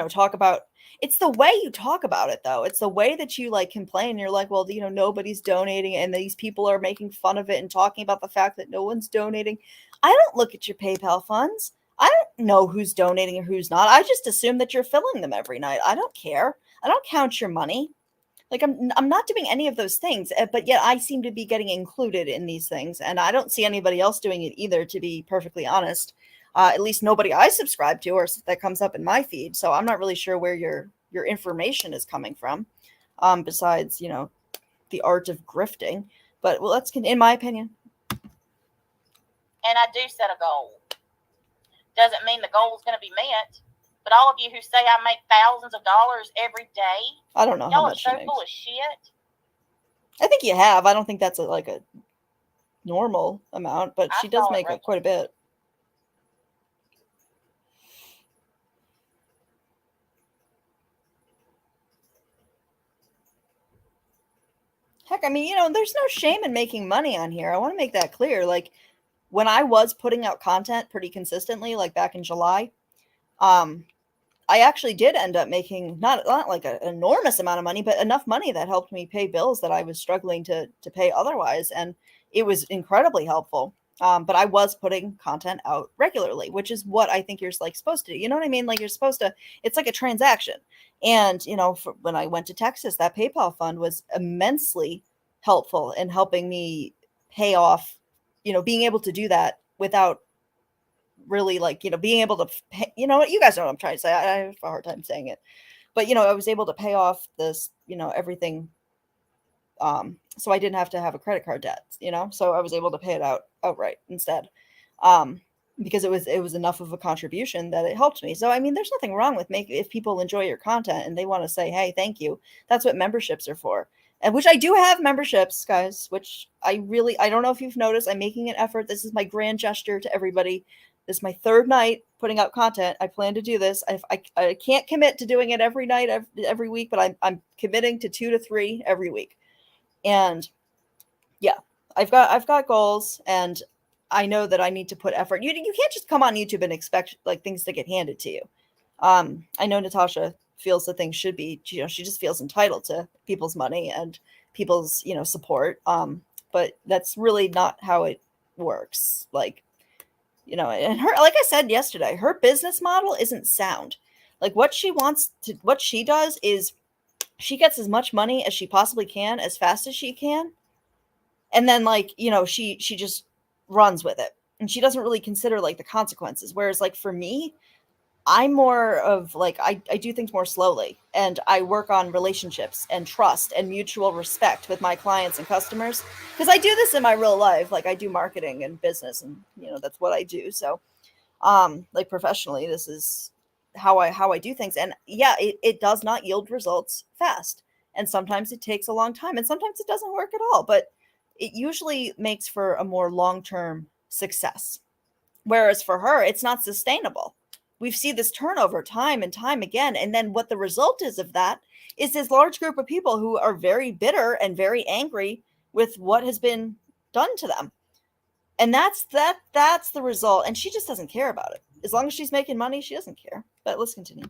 talk about, it's the way you talk about it, though. It's the way that you, like, complain. You're like, well, nobody's donating, and these people are making fun of it and talking about the fact that no one's donating. I don't look at your PayPal funds. I don't know who's donating or who's not. I just assume that you're filling them every night. I don't care. I don't count your money. Like, I'm not doing any of those things, but yet I seem to be getting included in these things, and I don't see anybody else doing it either, to be perfectly honest. At least nobody I subscribe to or that comes up in my feed. So I'm not really sure where your information is coming from, besides, the art of grifting. But in my opinion. And I do set a goal. Doesn't mean the goal is going to be met. But all of you who say I make thousands of dollars every day, I don't know how much y'all are so full of shit. I think you have. I don't think that's a normal amount, but she does make quite a bit. Heck, I mean, there's no shame in making money on here. I want to make that clear. Like, when I was putting out content pretty consistently, like back in July, I actually did end up making not like an enormous amount of money, but enough money that helped me pay bills that I was struggling to pay otherwise. And it was incredibly helpful. But I was putting content out regularly, which is what I think you're, like, supposed to do. You know what I mean? Like, you're supposed to, it's like a transaction. And, when I went to Texas, that PayPal fund was immensely helpful in helping me pay off, being able to do that without really, like, being able to pay, you guys know what I'm trying to say. I have a hard time saying it, but, I was able to pay off this, everything. So I didn't have to have a credit card debt, so I was able to pay it out outright instead. Because it was enough of a contribution that it helped me. So, I mean, there's nothing wrong with if people enjoy your content and they want to say, hey, thank you. That's what memberships are for. And which I do have memberships, guys, which I don't know if you've noticed, I'm making an effort. This is my grand gesture to everybody. This is my third night putting out content. I plan to do this. I can't commit to doing it every night, every week, but I'm committing to 2 to 3 every week. And yeah, I've got goals, and I know that I need to put effort. You can't just come on YouTube and expect, like, things to get handed to you. I know Natasha feels that things should be, she just feels entitled to people's money and people's, support. but that's really not how it works. Like, you know, and her, like I said yesterday, her business model isn't sound. Like what she does is she gets as much money as she possibly can, as fast as she can. And then like, you know, she just runs with it. And she doesn't really consider like the consequences. Whereas like for me, I'm more of like, I do things more slowly, and I work on relationships and trust and mutual respect with my clients and customers. Because I do this in my real life. Like I do marketing and business, and you know, that's what I do. So like professionally, this is how I do things. And yeah, it does not yield results fast. And sometimes it takes a long time, and sometimes it doesn't work at all, but it usually makes for a more long-term success. Whereas for her, it's not sustainable. We've seen this turnover time and time again. And then what the result is of that is this large group of people who are very bitter and very angry with what has been done to them. And that's the result. And she just doesn't care about it. As long as she's making money, she doesn't care. But let's continue.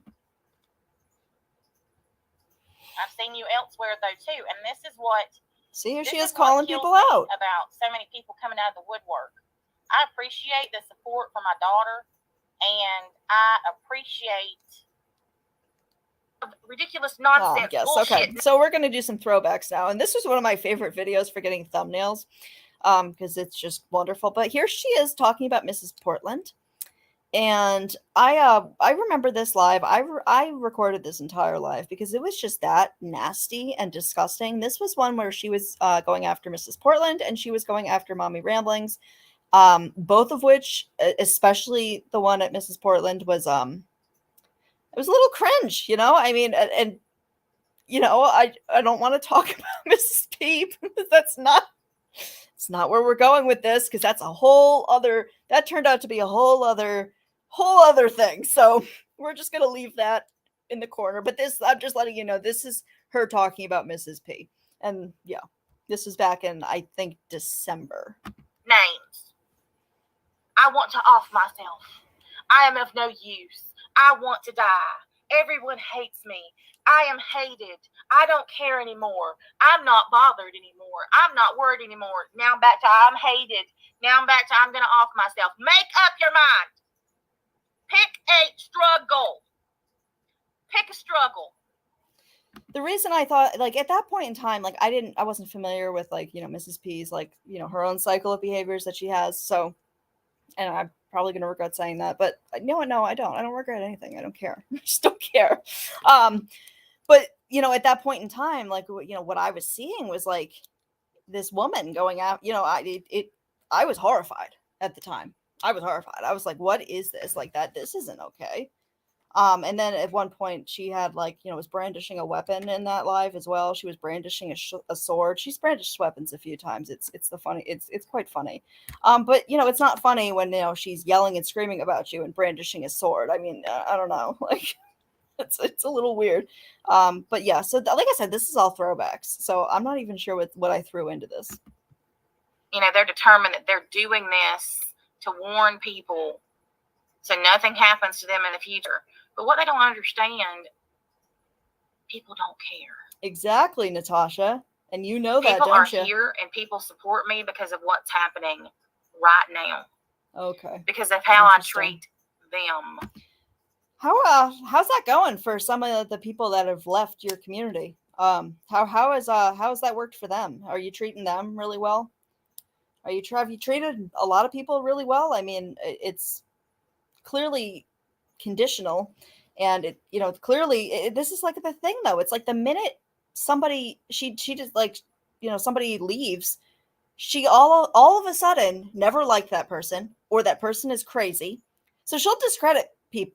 I've seen you elsewhere though too, and this is what. See, here she this is calling what kills people me out about so many people coming out of the woodwork. I appreciate the support for my daughter, and I appreciate ridiculous nonsense yes. bullshit. Okay, so we're going to do some throwbacks now. And this was one of my favorite videos for getting thumbnails because it's just wonderful. But here she is talking about Mrs. Portland. And I remember this live. I recorded this entire live because it was just that nasty and disgusting. This was one where she was going after Mrs. Portland, and she was going after Mommy Ramblings. Both of which, especially the one at Mrs. Portland, was it was a little cringe, you know. I mean, and you know, I don't want to talk about Mrs. P. It's not where we're going with this, because that's a whole other. That turned out to be a whole other thing. So we're just gonna leave that in the corner. But this, I'm just letting you know, this is her talking about Mrs. P. And yeah, this was back in, I think, December. Names. I want to off myself. I am of no use. I want to die. Everyone hates me. I am hated. I don't care anymore. I'm not bothered anymore. I'm not worried anymore. Now I'm back to I'm hated. Now I'm back to I'm going to off myself. Make up your mind. Pick a struggle. Pick a struggle. The reason I thought, like, at that point in time, like, I wasn't familiar with, like, you know, Mrs. P's, like, you know, her own cycle of behaviors that she has. So, and I'm probably going to regret saying that, but no, I don't regret anything. I don't care. I just don't care. But, you know, at that point in time, like, you know, what I was seeing was like this woman going out, you know, I was horrified at the time. I was horrified. I was like, what is this? Like that, this isn't okay. And then at one point she had, like, you know, was brandishing a weapon in that live as well. She was brandishing a sword. She's brandished weapons a few times. It's quite funny. But you know, it's not funny when, you know, she's yelling and screaming about you and brandishing a sword. I mean, I don't know, like it's a little weird. But yeah, so like I said, this is all throwbacks. So I'm not even sure what I threw into this. You know, they're determined that they're doing this to warn people so nothing happens to them in the future. But what they don't understand, people don't care. Exactly, Natasha. And you know that, people don't you? People are here and people support me because of what's happening right now. Okay. Because of how I treat them. How's that going for some of the people that have left your community? How has that worked for them? Are you treating them really well? Have you treated a lot of people really well? I mean, it's clearly conditional, and it, you know, clearly this is like the thing though. It's like the minute somebody she just, like, you know, somebody leaves, she all of a sudden never liked that person, or that person is crazy, so she'll discredit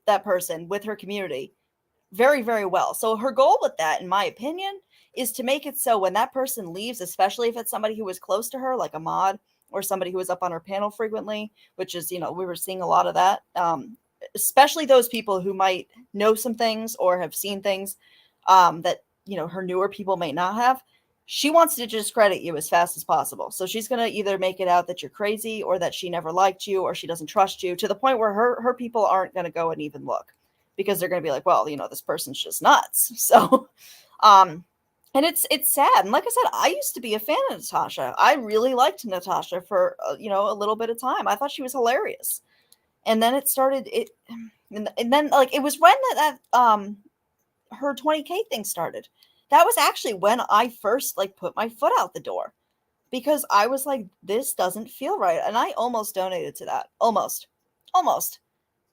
that person with her community very, very well. So her goal with that, in my opinion, is to make it so when that person leaves, especially if it's somebody who was close to her, like a mod or somebody who was up on her panel frequently, which is, you know, we were seeing a lot of that, especially those people who might know some things or have seen things that, you know, her newer people may not have. She wants to discredit you as fast as possible. So she's going to either make it out that you're crazy, or that she never liked you, or she doesn't trust you, to the point where her people aren't going to go and even look, because they're going to be like, well, you know, this person's just nuts. So, and And it's sad. And like I said, I used to be a fan of Natasha. I really liked Natasha for a little bit of time. I thought she was hilarious. And then it started and then like it was when that her 20K thing started. That was actually when I first like put my foot out the door, because I was like, this doesn't feel right. And I almost donated to that. Almost.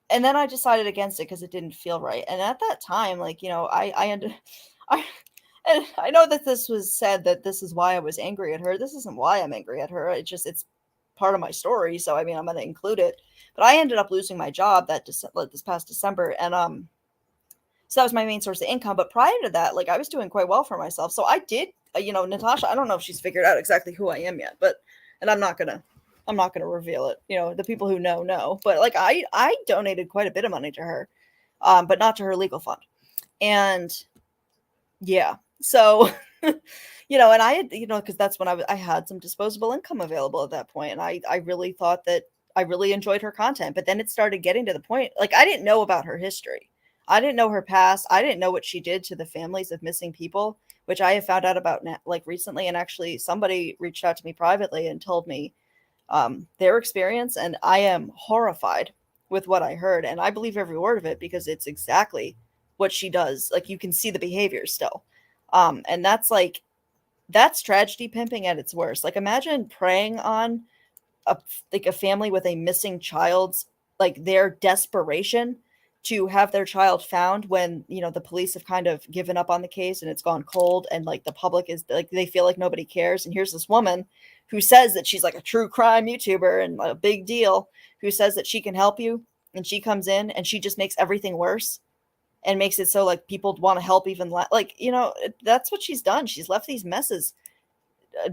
And then I decided against it because it didn't feel right. And at that time, like, I ended and I know that this was said that this is why I was angry at her. This isn't why I'm angry at her. It's part of my story. So, I mean, I'm going to include it. But I ended up losing my job this past December. And so that was my main source of income. But prior to that, like, I was doing quite well for myself. So I did, Natasha, I don't know if she's figured out exactly who I am yet. And I'm not going to reveal it. The people who know. But, like, I donated quite a bit of money to her, but not to her legal fund. And, yeah. So, and I had, because that's when I had some disposable income available at that point. And I really thought that I really enjoyed her content. But then it started getting to the point, like, I didn't know about her history. I didn't know her past. I didn't know what she did to the families of missing people, which I have found out about like recently. And actually somebody reached out to me privately and told me their experience. And I am horrified with what I heard. And I believe every word of it because it's exactly what she does. Like, you can see the behavior still. And that's tragedy pimping at its worst. Like, imagine preying on a family with a missing child's, like, their desperation to have their child found when, the police have kind of given up on the case and it's gone cold, and like the public is like, they feel like nobody cares. And here's this woman who says that she's like a true crime YouTuber and a big deal, who says that she can help you, and she comes in and she just makes everything worse. And makes it so like people want to help even that's what she's done. She's left these messes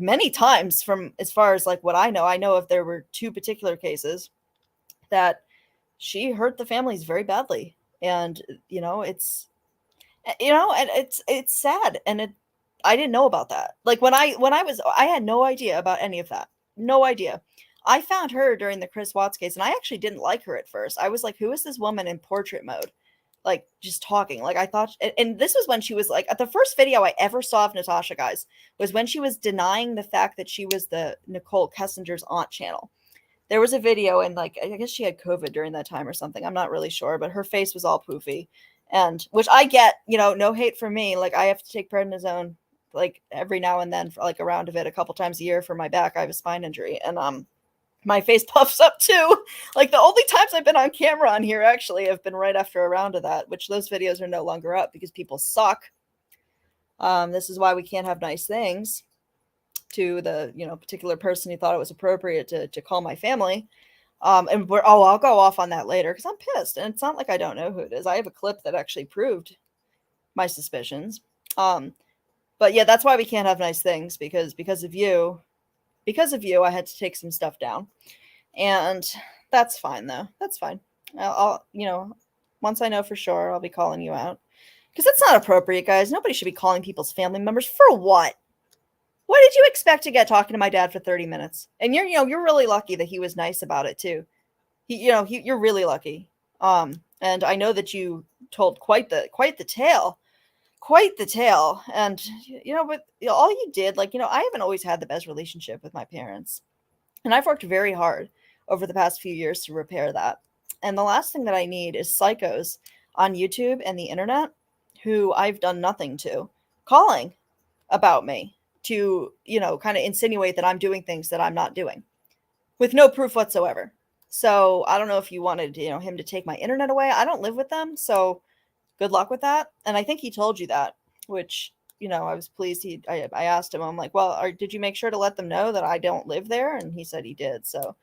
many times. From as far as like what I know if there were 2 particular cases that she hurt the families very badly. And it's and it's sad. And I didn't know about that. Like I had no idea about any of that. No idea. I found her during the Chris Watts case, and I actually didn't like her at first. I was like, who is this woman in portrait mode? Like, just talking. Like, I thought, and this was when she was like, the first video I ever saw of Natasha, guys, was when she was denying the fact that she was the Nicole Kessinger's aunt channel. There was a video, and like, I guess she had COVID during that time or something. I'm not really sure, but her face was all poofy. And which I get, no hate for me. Like, I have to take prednisone like every now and then for like a round of it a couple times a year for my back. I have a spine injury, and my face puffs up too. Like, the only times I've been on camera on here actually have been right after a round of that, which those videos are no longer up because people suck. This is why we can't have nice things to the, particular person who thought it was appropriate to call my family. And I'll go off on that later because I'm pissed. And it's not like I don't know who it is. I have a clip that actually proved my suspicions. But yeah, that's why we can't have nice things, because of you, I had to take some stuff down. And that's fine though. That's fine. I'll once I know for sure, I'll be calling you out, because that's not appropriate, guys. Nobody should be calling people's family members for what? What did you expect to get talking to my dad for 30 minutes? And you're really lucky that he was nice about it too. You're really lucky. And I know that you told quite the tale. And but all you did, like, I haven't always had the best relationship with my parents, and I've worked very hard over the past few years to repair that. And the last thing that I need is psychos on YouTube and the internet who I've done nothing to calling about me to, kind of insinuate that I'm doing things that I'm not doing with no proof whatsoever. So I don't know if you wanted, him to take my internet away. I don't live with them, so good luck with that. And I think he told you that, which, I was pleased. I asked him, I'm like, well, did you make sure to let them know that I don't live there? And he said he did. So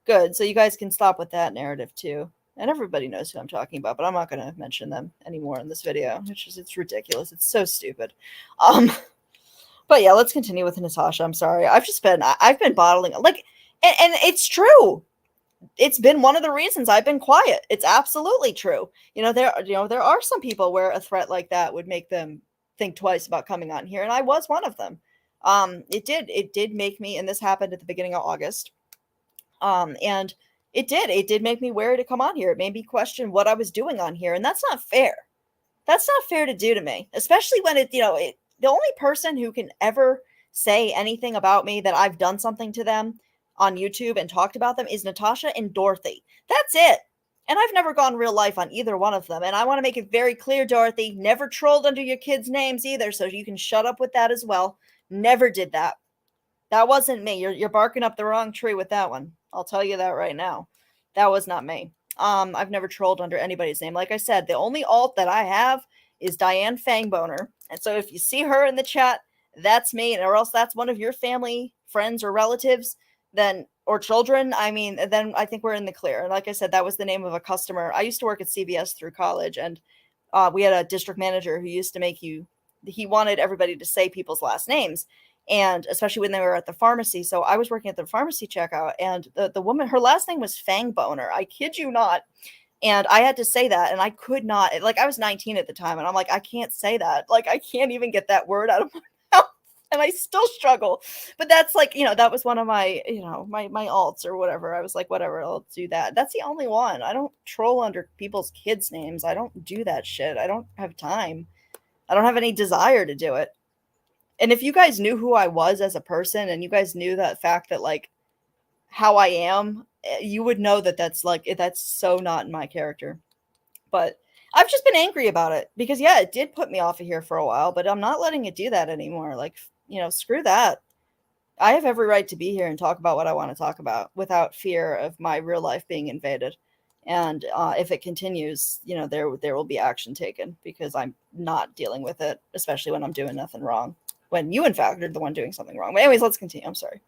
good. So you guys can stop with that narrative too. And everybody knows who I'm talking about, but I'm not going to mention them anymore in this video. It's ridiculous. It's so stupid. But yeah, let's continue with Natasha. I'm sorry. I've been bottling, like, and it's true. It's been one of the reasons I've been quiet. It's absolutely true. There are some people where a threat like that would make them think twice about coming on here, and I was one of them. It did make me, and this happened at the beginning of August. And it did make me wary to come on here. It made me question what I was doing on here, and that's not fair. That's not fair to do to me, especially when the only person who can ever say anything about me that I've done something to them on YouTube and talked about them is Natasha and Dorothy. That's it. And I've never gone real life on either one of them. And I want to make it very clear, Dorothy, never trolled under your kids' names either, so you can shut up with that as well. Never did that. That wasn't me. You're barking up the wrong tree with that one. I'll tell you that right now. That was not me. I've never trolled under anybody's name. Like I said, the only alt that I have is Diane Fangboner. And so if you see her in the chat, that's me, or else that's one of your family, friends, or relatives, then or children, I mean, then I think we're in the clear. And like I said, that was the name of a customer. I used to work at CVS through college, and we had a district manager who used to he wanted everybody to say people's last names, and especially when they were at the pharmacy. So I was working at the pharmacy checkout, and the woman, her last name was Fangboner. I kid you not. And I had to say that, and I could not, like, I was 19 at the time, and I'm like, I can't say that. Like, I can't even get that word out of my mouth. And I still struggle. But that's like, that was one of my, my alts or whatever. I was like, whatever, I'll do that. That's the only one. I don't troll under people's kids' names. I don't do that shit. I don't have time. I don't have any desire to do it. And if you guys knew who I was as a person, and you guys knew that fact that, like, how I am, you would know that that's so not in my character. But I've just been angry about it because, yeah, it did put me off of here for a while, but I'm not letting it do that anymore. Like, screw that. I have every right to be here and talk about what I want to talk about without fear of my real life being invaded. And if it continues, there will be action taken because I'm not dealing with it, especially when I'm doing nothing wrong. When you, in fact, are the one doing something wrong. But anyways, let's continue. I'm sorry.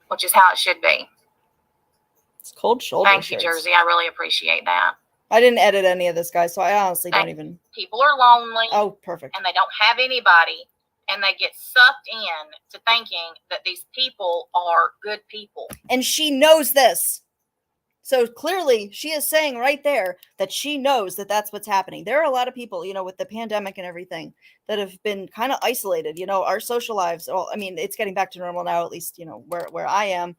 Which is how it should be. It's cold shoulder Thank you, shirts. Jersey. I really appreciate that. I didn't edit any of this, guys, so I honestly don't even... People are lonely. Oh, perfect. And they don't have anybody, and they get sucked in to thinking that these people are good people. And she knows this. So clearly, she is saying right there that she knows that that's what's happening. There are a lot of people, with the pandemic and everything, that have been kind of isolated. Our social lives, well, I mean, it's getting back to normal now, at least, where I am.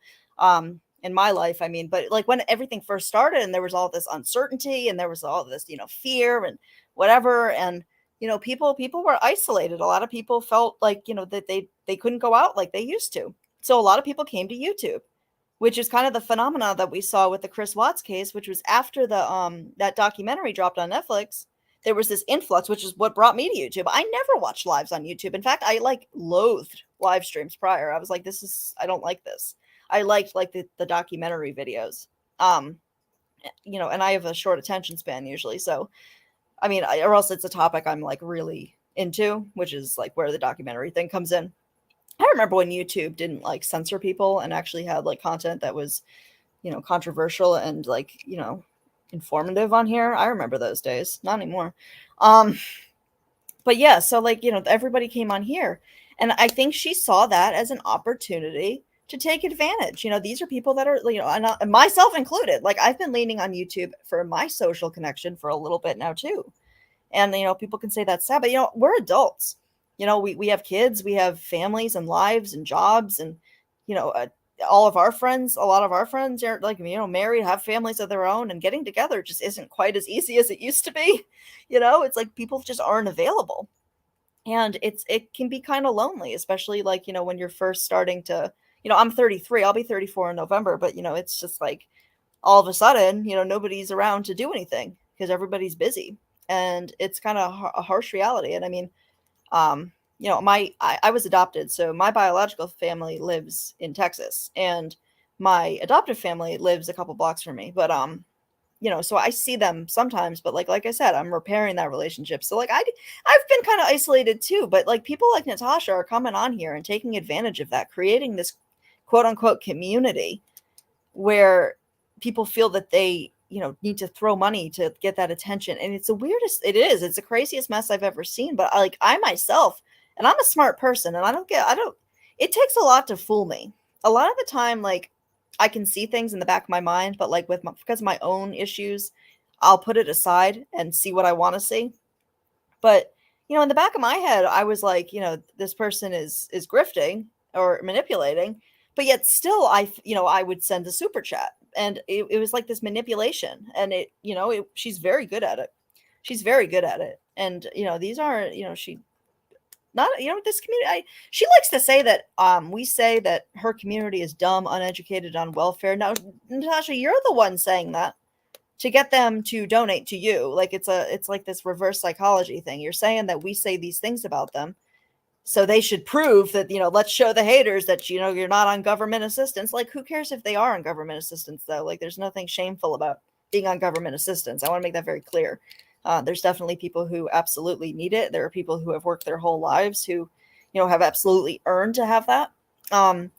In my life, I mean, but like when everything first started and there was all this uncertainty and there was all this, fear and whatever. And, people were isolated. A lot of people felt like, that they couldn't go out like they used to. So a lot of people came to YouTube, which is kind of the phenomena that we saw with the Chris Watts case, which was after that documentary dropped on Netflix. There was this influx, which is what brought me to YouTube. I never watched lives on YouTube. In fact, I loathed live streams prior. I was like, I don't like this. I liked the documentary videos, and I have a short attention span usually. So, I mean, or else it's a topic I'm like really into, which is like where the documentary thing comes in. I remember when YouTube didn't like censor people and actually had like content that was, controversial and like, informative on here. I remember those days, not anymore. But yeah, so like, everybody came on here, and I think she saw that as an opportunity to take advantage. These are people that are, and myself included. Like, I've been leaning on YouTube for my social connection for a little bit now too. And, people can say that's sad, but, we're adults. We have kids, we have families and lives and jobs. And, all of our friends, a lot of our friends are like, married, have families of their own, and getting together just isn't quite as easy as it used to be. It's like people just aren't available. And it can be kind of lonely, especially like, when you're first starting to, I'm 33, I'll be 34 in November, but it's just like all of a sudden, nobody's around to do anything because everybody's busy, and it's kind of a harsh reality. And I mean, I was adopted, so my biological family lives in Texas, and my adoptive family lives a couple blocks from me. But so I see them sometimes, but like I said, I'm repairing that relationship. So like I've been kind of isolated too, but like people like Natasha are coming on here and taking advantage of that, creating this quote unquote community where people feel that they, need to throw money to get that attention. And it's it's the craziest mess I've ever seen. But I myself, and I'm a smart person, and it takes a lot to fool me. A lot of the time, like, I can see things in the back of my mind, but like because of my own issues, I'll put it aside and see what I want to see. But, in the back of my head, I was like, this person is grifting or manipulating, but yet still I would send a super chat, and it was like this manipulation, and she's very good at it. She's very good at it. And, these aren't, she not, this community, she likes to say that we say that her community is dumb, uneducated, on welfare. Now, Natasha, you're the one saying that to get them to donate to you. Like it's like this reverse psychology thing. You're saying that we say these things about them, so they should prove that, let's show the haters that, you're not on government assistance. Like, who cares if they are on government assistance, though? Like, there's nothing shameful about being on government assistance. I want to make that very clear. There's definitely people who absolutely need it. There are people who have worked their whole lives who, have absolutely earned to have that. You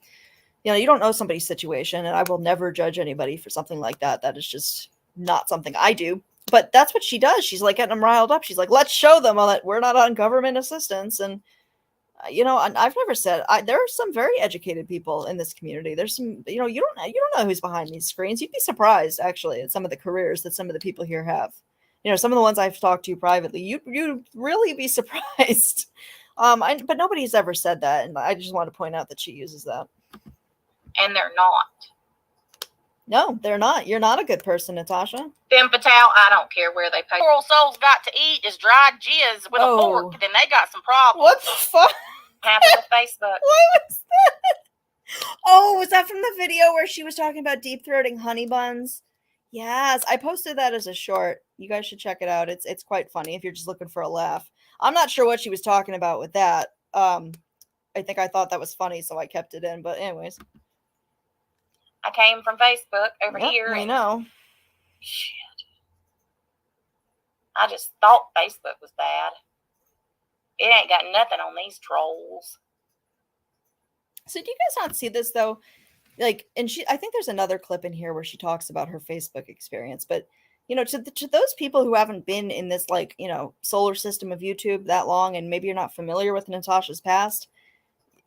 don't know somebody's situation, and I will never judge anybody for something like that. That is just not something I do. But that's what she does. She's like getting them riled up. She's like, let's show them that we're not on government assistance. And I've never said there are some very educated people in this community. There's some, you don't know who's behind these screens. You'd be surprised actually at some of the careers that some of the people here have. Some of the ones I've talked to privately, you'd really be surprised. But nobody's ever said that, and I just want to point out that she uses that. And they're not. No, they're not. You're not a good person, Natasha. Femme fatale, I don't care where they pay. Poor souls got to eat is dried jizz with a fork, then they got some problems. What the fuck? Happened with Facebook. What was that? Oh, was that from the video where she was talking about deep throating honey buns? Yes, I posted that as a short. You guys should check it out. It's quite funny if you're just looking for a laugh. I'm not sure what she was talking about with that. I think I thought that was funny, so I kept it in. But anyways. I came from Facebook over here. I know. Shit. I just thought Facebook was bad. It ain't got nothing on these trolls. So do you guys not see this though? Like, and I think there's another clip in here where she talks about her Facebook experience, but to those people who haven't been in this solar system of YouTube that long, and maybe you're not familiar with Natasha's past,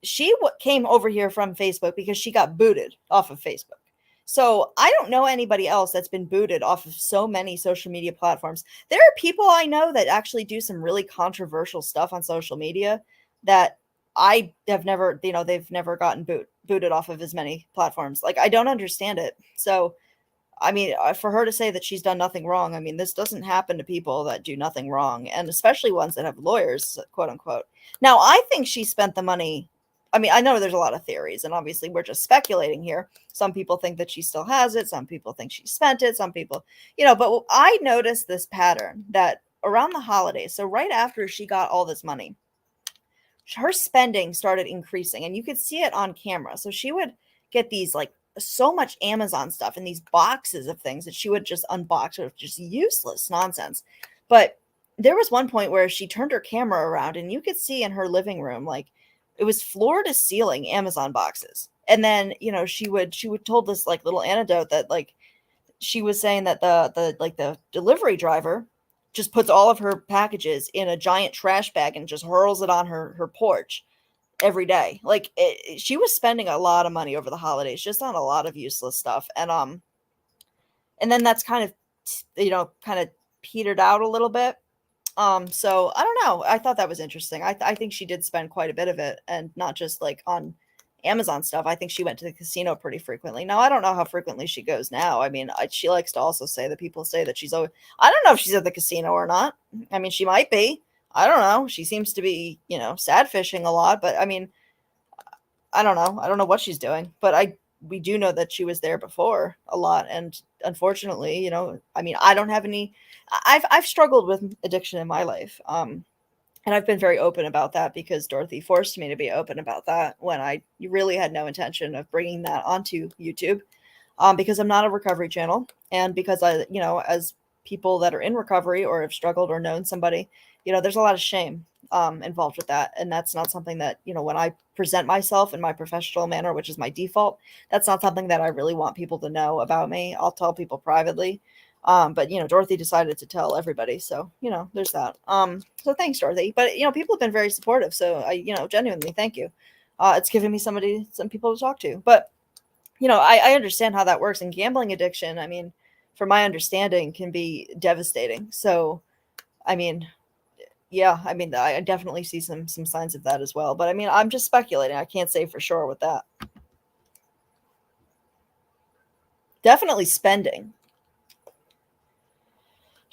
she came over here from Facebook because she got booted off of Facebook. So I don't know anybody else that's been booted off of so many social media platforms. There are people I know that actually do some really controversial stuff on social media that I have never, they've never gotten booted off of as many platforms. Like, I don't understand it. So, I mean, for her to say that she's done nothing wrong, I mean, this doesn't happen to people that do nothing wrong, and especially ones that have lawyers, quote unquote. Now, I think she spent the money. I mean, I know there's a lot of theories, and obviously we're just speculating here. Some people think that she still has it. Some people think she spent it. Some people, but I noticed this pattern that around the holidays, so right after she got all this money, her spending started increasing, and you could see it on camera. So she would get these so much Amazon stuff and these boxes of things that she would just unbox with just useless nonsense. But there was one point where she turned her camera around, and you could see in her living room, it was floor to ceiling Amazon boxes. And then, she would told this little anecdote that she was saying that the delivery driver just puts all of her packages in a giant trash bag and just hurls it on her porch every day. She was spending a lot of money over the holidays just on a lot of useless stuff. And then that's kind of petered out a little bit. So I don't know. I thought that was interesting. I think she did spend quite a bit of it, and not just on Amazon stuff. I think she went to the casino pretty frequently. Now, I don't know how frequently she goes now. I mean, she likes to also say that people say that she's always, I don't know if she's at the casino or not. I mean, she might be. I don't know. She seems to be, sad fishing a lot, but I mean, I don't know. I don't know what she's doing, but we do know that she was there before a lot. And unfortunately, I mean, I don't have any, I've struggled with addiction in my life. And I've been very open about that because Dorothy forced me to be open about that when I really had no intention of bringing that onto YouTube, because I'm not a recovery channel. And because as people that are in recovery or have struggled or known somebody, there's a lot of shame involved with that. And that's not something that, when I present myself in my professional manner, which is my default, that's not something that I really want people to know about me. I'll tell people privately. But Dorothy decided to tell everybody. So, there's that. So thanks, Dorothy. But, people have been very supportive. So I, genuinely thank you. It's given me some people to talk to. But, I understand how that works. And gambling addiction, I mean, from my understanding, can be devastating. So, I mean, yeah, I mean, I definitely see some signs of that as well. But I mean, I'm just speculating. I can't say for sure with that. Definitely spending.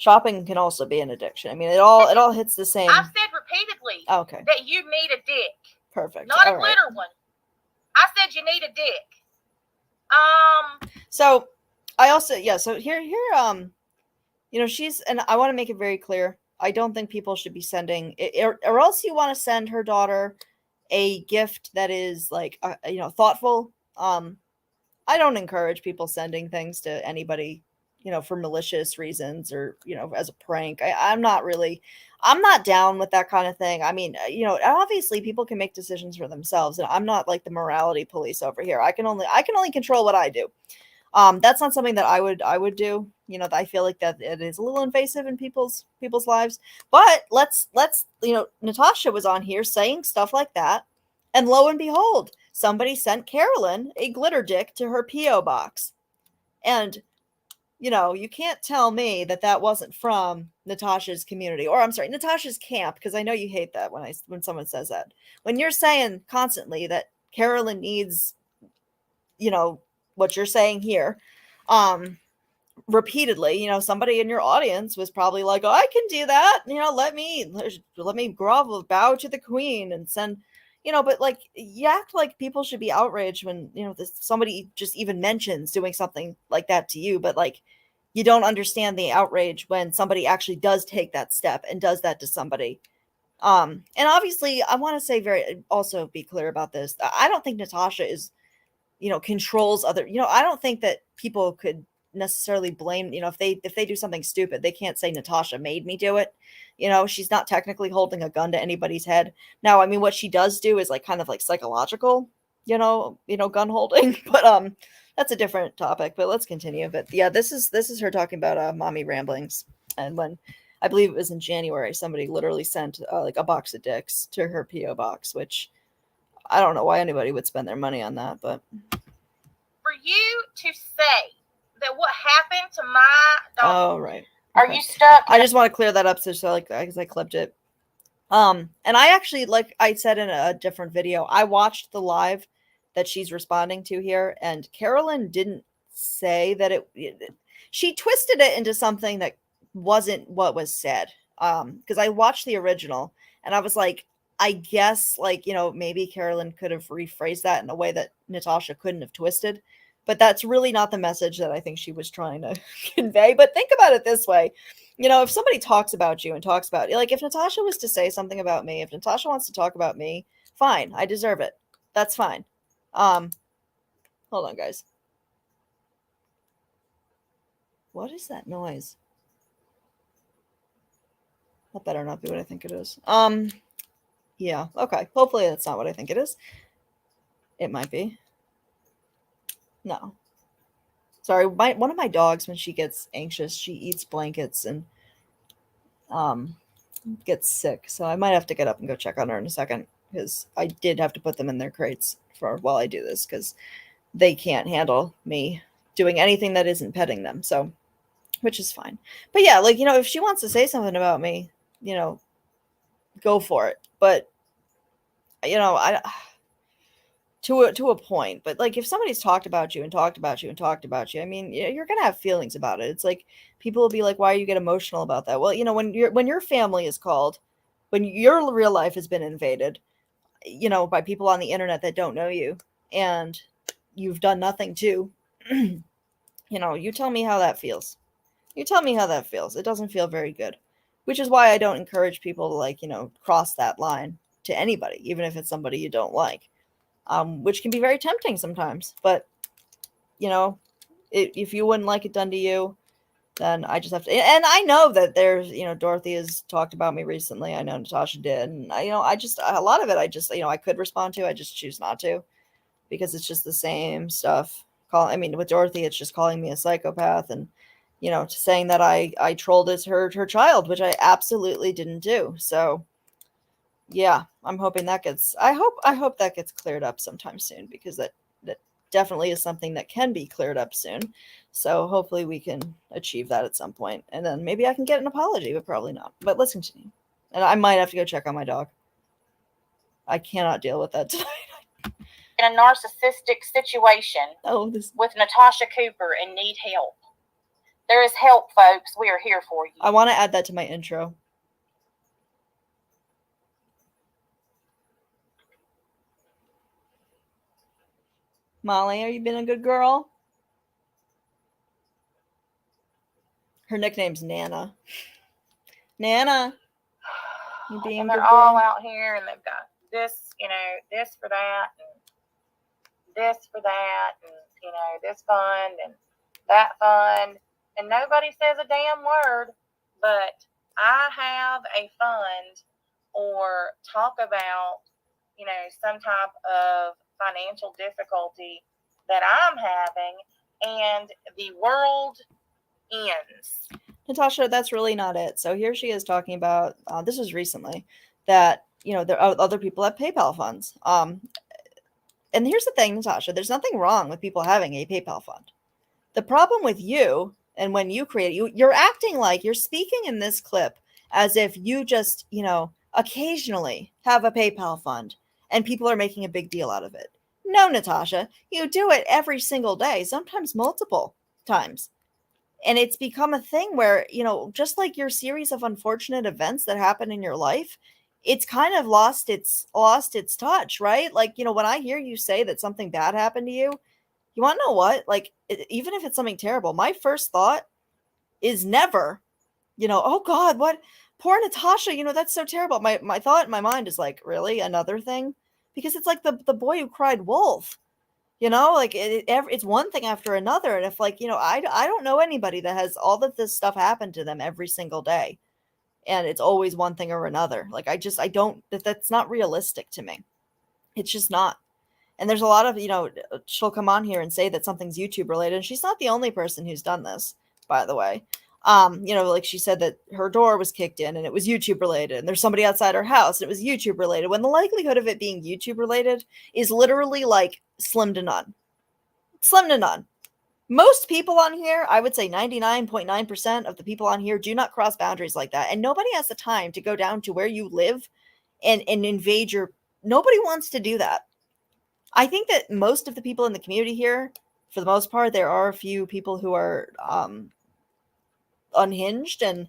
shopping can also be an addiction. I mean, it all hits the same. I've said repeatedly Okay. that you need a dick. Perfect. Not all a right. glitter one. I said you need a dick. So I also so here she's, and I want to make it very clear, I don't think people should be sending or else you want to send her daughter a gift that is like thoughtful. I don't encourage people sending things to anybody for malicious reasons or as a prank. I'm not down with that kind of thing. I mean, obviously people can make decisions for themselves, and I'm not like the morality police over here. I can only control what I do. That's not something that I would do. I feel like that it is a little invasive in people's lives. But let's Natasha was on here saying stuff like that, and lo and behold, somebody sent Carolyn a glitter dick to her PO box, and you can't tell me that wasn't from Natasha's community, or I'm sorry, Natasha's camp, because I know you hate that when someone says that. When you're saying constantly that Carolyn needs, what you're saying here, repeatedly, somebody in your audience was probably like, oh, I can do that. Let me grovel, bow to the queen, and send, but like, you act like people should be outraged when, somebody just even mentions doing something like that to you, but like, you don't understand the outrage when somebody actually does take that step and does that to somebody. And obviously I want to say also be clear about this. I don't think Natasha is, controls other, I don't think that people could necessarily blame, if they do something stupid, they can't say Natasha made me do it. She's not technically holding a gun to anybody's head. Now, I mean, what she does do is like kind of like psychological, gun holding, but that's a different topic, but let's continue. But yeah, this is her talking about mommy ramblings. And when I believe it was in January, somebody literally sent like a box of dicks to her PO box, which I don't know why anybody would spend their money on that, but for you to say that what happened to my dog. Oh, right. Are Okay. you stuck? I just want to clear that up so like because I clipped it. And I actually, like I said in a different video, I watched the live that she's responding to here, and Carolyn didn't say that she twisted it into something that wasn't what was said. Because I watched the original and I was like, I guess like, maybe Carolyn could have rephrased that in a way that Natasha couldn't have twisted. But that's really not the message that I think she was trying to convey. But think about it this way. If somebody talks about you and talks about, like, if Natasha was to say something about me, if Natasha wants to talk about me, fine, I deserve it. That's fine. Hold on, guys. What is that noise? That better not be what I think it is. Yeah, okay. Hopefully that's not what I think it is. It might be. No. Sorry, one of my dogs, when she gets anxious, she eats blankets and gets sick. So I might have to get up and go check on her in a second, because I did have to put them in their crates while I do this, because they can't handle me doing anything that isn't petting them. So, which is fine. But yeah, like, if she wants to say something about me, go for it. But I to a point. But like, if somebody's talked about you and talked about you and talked about you, I mean, you're gonna have feelings about it. It's like people will be like, why you get emotional about that? Well, when your family is called, when your real life has been invaded, by people on the internet that don't know you, and you've done nothing to, you tell me how that feels. You tell me how that feels. It doesn't feel very good, which is why I don't encourage people to like, cross that line to anybody, even if it's somebody you don't like, which can be very tempting sometimes. But, if you wouldn't like it done to you, then I just have to. And I know that there's, Dorothy has talked about me recently. I know Natasha did. And I just, a lot of it, I just, I could respond to, I just choose not to, because it's just the same stuff. With Dorothy, it's just calling me a psychopath and, saying that I trolled her child, which I absolutely didn't do. So yeah, I'm hoping that I hope that gets cleared up sometime soon, because that definitely is something that can be cleared up soon. So hopefully we can achieve that at some point, and then maybe I can get an apology, but probably not. But let's continue. And I might have to go check on my dog. I cannot deal with that tonight. In a narcissistic situation with Natasha Cooper and need help. There is help, folks. We are here for you. I want to add that to my intro. Molly, are you being a good girl? Her nickname's Nana. Nana, you being And a they're good all girl? out here, and they've got this, this for that, and this for that, and this fund and that fund, and nobody says a damn word. But I have a fund or talk about, some type of financial difficulty that I'm having, and the world ends. Natasha, that's really not it. So here she is talking about, this was recently, that, there are other people have PayPal funds. And here's the thing, Natasha, there's nothing wrong with people having a PayPal fund. The problem with you, and when you create it, you're acting like you're speaking in this clip as if you just, occasionally have a PayPal fund and people are making a big deal out of it. No, Natasha, you do it every single day, sometimes multiple times. And it's become a thing where, just like your series of unfortunate events that happen in your life, it's kind of lost its touch, right? Like, when I hear you say that something bad happened to you, you want to know what? Like, even if it's something terrible, my first thought is never, oh God, what? Poor Natasha, that's so terrible. My thought in my mind is like, really? Another thing? Because it's like the boy who cried wolf. Like it's one thing after another. And if I don't know anybody that has all of this stuff happen to them every single day. And it's always one thing or another. Like I don't, that's not realistic to me. It's just not. And there's a lot of, she'll come on here and say that something's YouTube related. And she's not the only person who's done this, by the way. Like she said that her door was kicked in and it was YouTube related, and there's somebody outside her house and it was YouTube related, when the likelihood of it being YouTube related is literally like slim to none. Slim to none. Most people on here, I would say 99.9% of the people on here do not cross boundaries like that. And nobody has the time to go down to where you live and invade nobody wants to do that. I think that most of the people in the community here, for the most part, there are a few people who are unhinged, and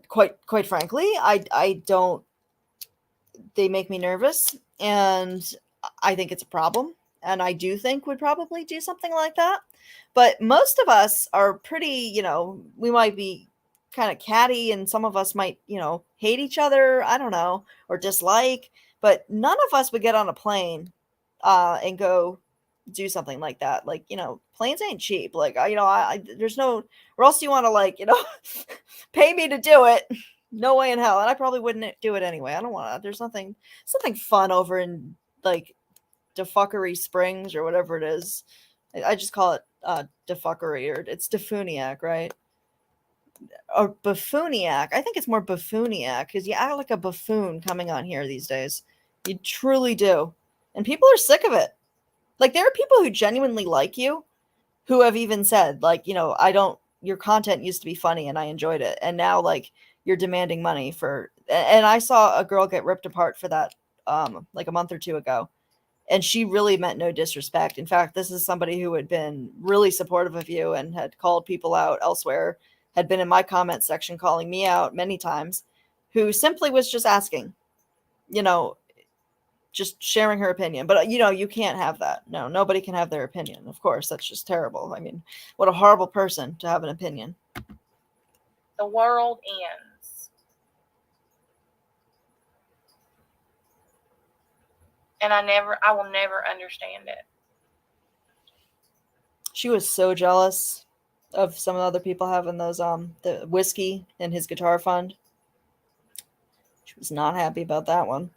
quite frankly, I don't, they make me nervous, and I think it's a problem, and I do think we'd probably do something like that. But most of us are pretty, we might be kind of catty, and some of us might, hate each other, I don't know, or dislike, but none of us would get on a plane and go do something like that. Like, planes ain't cheap. Like, there's no, or else you want to pay me to do it. No way in hell. And I probably wouldn't do it anyway. I don't want to, there's something fun over in DeFuckery Springs or whatever it is. I just call it DeFuckery, or it's Defuniac, right? Or Buffooniac. I think it's more Buffooniac because you act like a buffoon coming on here these days. You truly do. And people are sick of it. Like, there are people who genuinely like you who have even said, your content used to be funny and I enjoyed it. And now, you're demanding money for, and I saw a girl get ripped apart for that, a month or two ago. And she really meant no disrespect. In fact, this is somebody who had been really supportive of you and had called people out elsewhere, had been in my comment section calling me out many times, who simply was just asking, just sharing her opinion. But, you can't have that. No, nobody can have their opinion. Of course, that's just terrible. I mean, what a horrible person to have an opinion. The world ends. And I will never understand it. She was so jealous of some of the other people having those, the whiskey in his guitar fund. She was not happy about that one.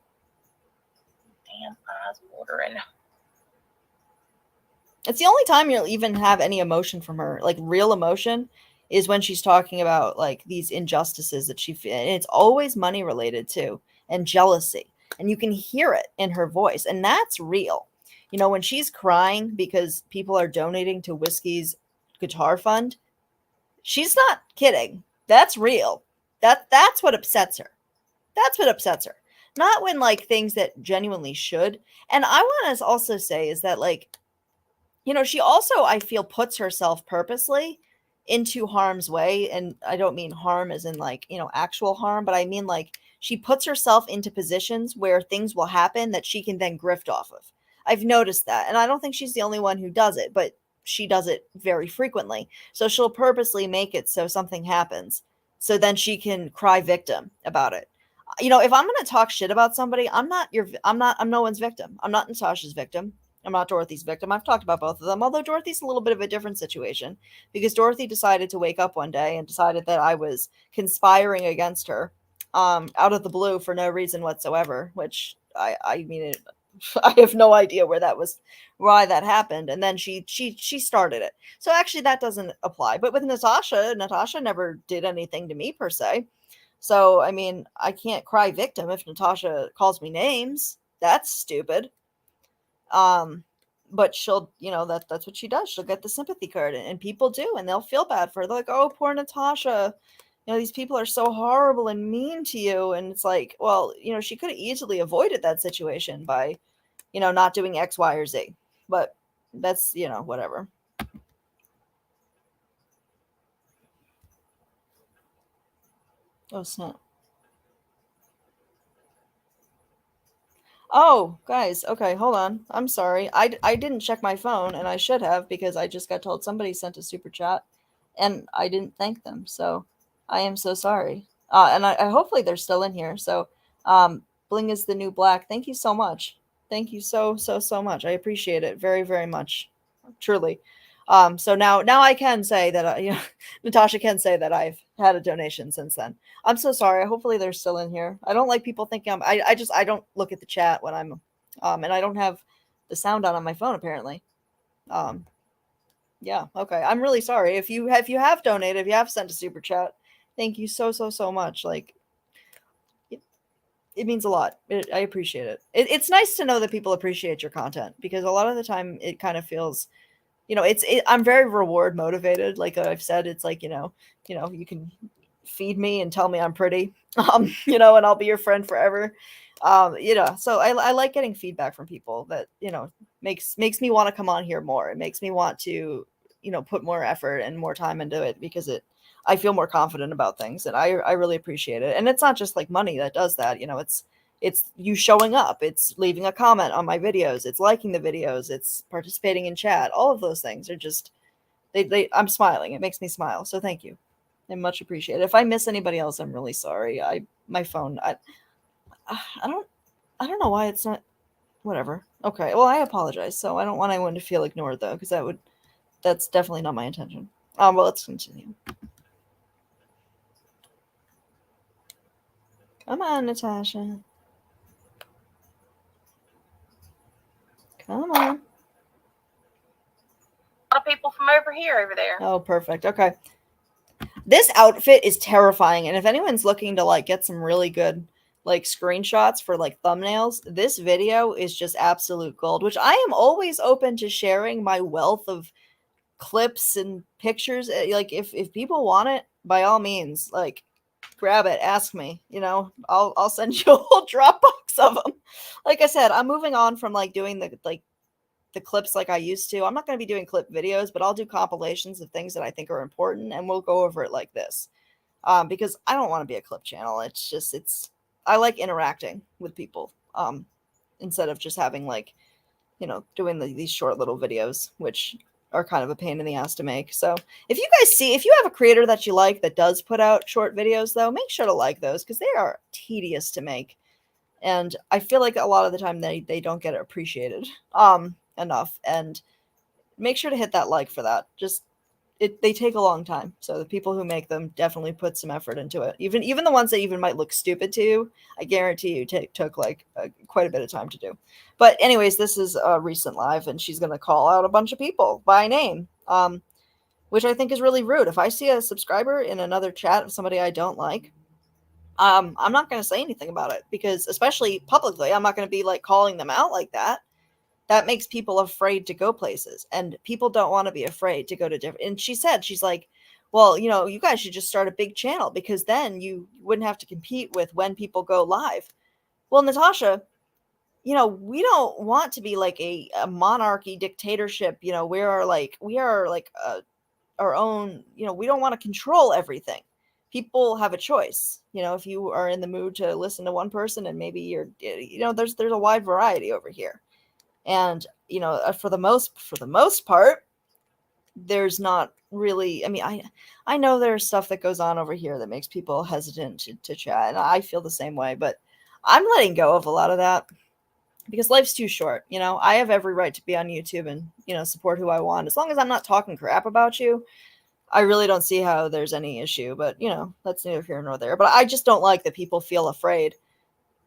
Damn eyes watering. It's the only time you'll even have any emotion from her, like real emotion, is when she's talking about these injustices that she feels. And it's always money related too, and jealousy. And you can hear it in her voice, and that's real. When she's crying because people are donating to Whiskey's guitar fund, she's not kidding. That's real. That's what upsets her. That's what upsets her. Not when things that genuinely should. And I want to also say is that she also, I feel, puts herself purposely into harm's way, and I don't mean harm as in like, actual harm, but I mean like she puts herself into positions where things will happen that she can then grift off of. I've noticed that, and I don't think she's the only one who does it, but she does it very frequently. So she'll purposely make it so something happens, so then she can cry victim about it. If I'm going to talk shit about somebody, I'm no one's victim. I'm not Natasha's victim. I'm not Dorothy's victim. I've talked about both of them, although Dorothy's a little bit of a different situation because Dorothy decided to wake up one day and decided that I was conspiring against her out of the blue for no reason whatsoever, which I mean, I have no idea why that happened. And then she started it. So actually that doesn't apply. But with Natasha never did anything to me per se. So, I mean, I can't cry victim if Natasha calls me names. That's stupid. But she'll, that's what she does. She'll get the sympathy card, and people do, and they'll feel bad for her. They're like, oh, poor Natasha. These people are so horrible and mean to you. And it's like, well, she could have easily avoided that situation by, not doing X, Y, or Z. But that's, whatever. Oh, snap. Oh, guys, okay, hold on. I'm sorry. I didn't check my phone, and I should have because I just got told somebody sent a super chat, and I didn't thank them. So I am so sorry. And I hopefully they're still in here. So Bling is the new black. Thank you so much. Thank you so much. I appreciate it very, very much. Truly. So now I can say that Natasha can say that I've had a donation since then. I'm so sorry. Hopefully they're still in here. I don't like people thinking I don't look at the chat when I'm and I don't have the sound on my phone apparently. Yeah, okay. I'm really sorry. If you have donated, if you have sent a super chat, thank you so much. Like it means a lot. I appreciate it. It's nice to know that people appreciate your content because a lot of the time it kind of feels I'm very reward motivated. Like I've said, it's like, you can feed me and tell me I'm pretty, and I'll be your friend forever. So I like getting feedback from people that, makes me want to come on here more. It makes me want to, put more effort and more time into it because I feel more confident about things and I really appreciate it. And it's not just like money that does that, it's you showing up, it's leaving a comment on my videos, it's liking the videos, it's participating in chat. All of those things are just, I'm smiling. It makes me smile. So thank you. I much appreciate it. If I miss anybody else, I'm really sorry. My phone, I don't know why it's not, whatever. Okay. Well, I apologize. So I don't want anyone to feel ignored though, because that's definitely not my intention. Well, let's continue. Come on, Natasha. Come on. A lot of people from over there. Oh, perfect. Okay. This outfit is terrifying. And if anyone's looking to like get some really good like screenshots for like thumbnails, this video is just absolute gold, which I am always open to sharing my wealth of clips and pictures. Like if people want it, by all means, like grab it, ask me, I'll send you a whole Dropbox of them. Like I said, I'm moving on from like doing the clips like I used to. I'm not going to be doing clip videos, but I'll do compilations of things that I think are important and we'll go over it like this. Because I don't want to be a clip channel. It's just, I like interacting with people. Instead of just having like, doing these short little videos, which are kind of a pain in the ass to make. So if you have a creator that you like that does put out short videos though, make sure to like those because they are tedious to make. And I feel like a lot of the time they don't get appreciated enough. And make sure to hit that like for that. Just they take a long time. So the people who make them definitely put some effort into it. Even the ones that even might look stupid to you, I guarantee you took like quite a bit of time to do. But anyways, this is a recent live and she's going to call out a bunch of people by name, which I think is really rude. If I see a subscriber in another chat of somebody I don't like, I'm not going to say anything about it because especially publicly, I'm not going to be like calling them out like that. That makes people afraid to go places and people don't want to be afraid to go to different. And she's like, well, you guys should just start a big channel because then you wouldn't have to compete with when people go live. Well, Natasha, we don't want to be like a monarchy dictatorship. We are like a our own, we don't want to control everything. People have a choice. If you are in the mood to listen to one person and maybe there's a wide variety over here. And, for the most part, there's not really, I know there's stuff that goes on over here that makes people hesitant to chat. And I feel the same way, but I'm letting go of a lot of that because life's too short. I have every right to be on YouTube and, support who I want. As long as I'm not talking crap about you, I really don't see how there's any issue, but that's neither here nor there. But I just don't like that people feel afraid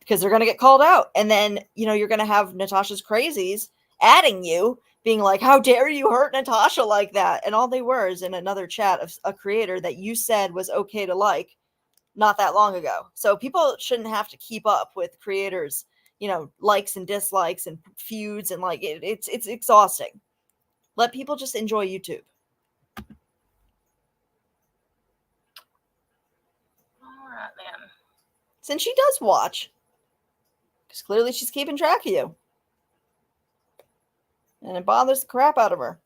because they're going to get called out. And then, you're going to have Natasha's crazies adding you, being like, how dare you hurt Natasha like that? And all they were is in another chat of a creator that you said was okay to like not that long ago. So people shouldn't have to keep up with creators, likes and dislikes and feuds and it's exhausting. Let people just enjoy YouTube. All right, then. Since she does watch. Because clearly she's keeping track of you. And it bothers the crap out of her.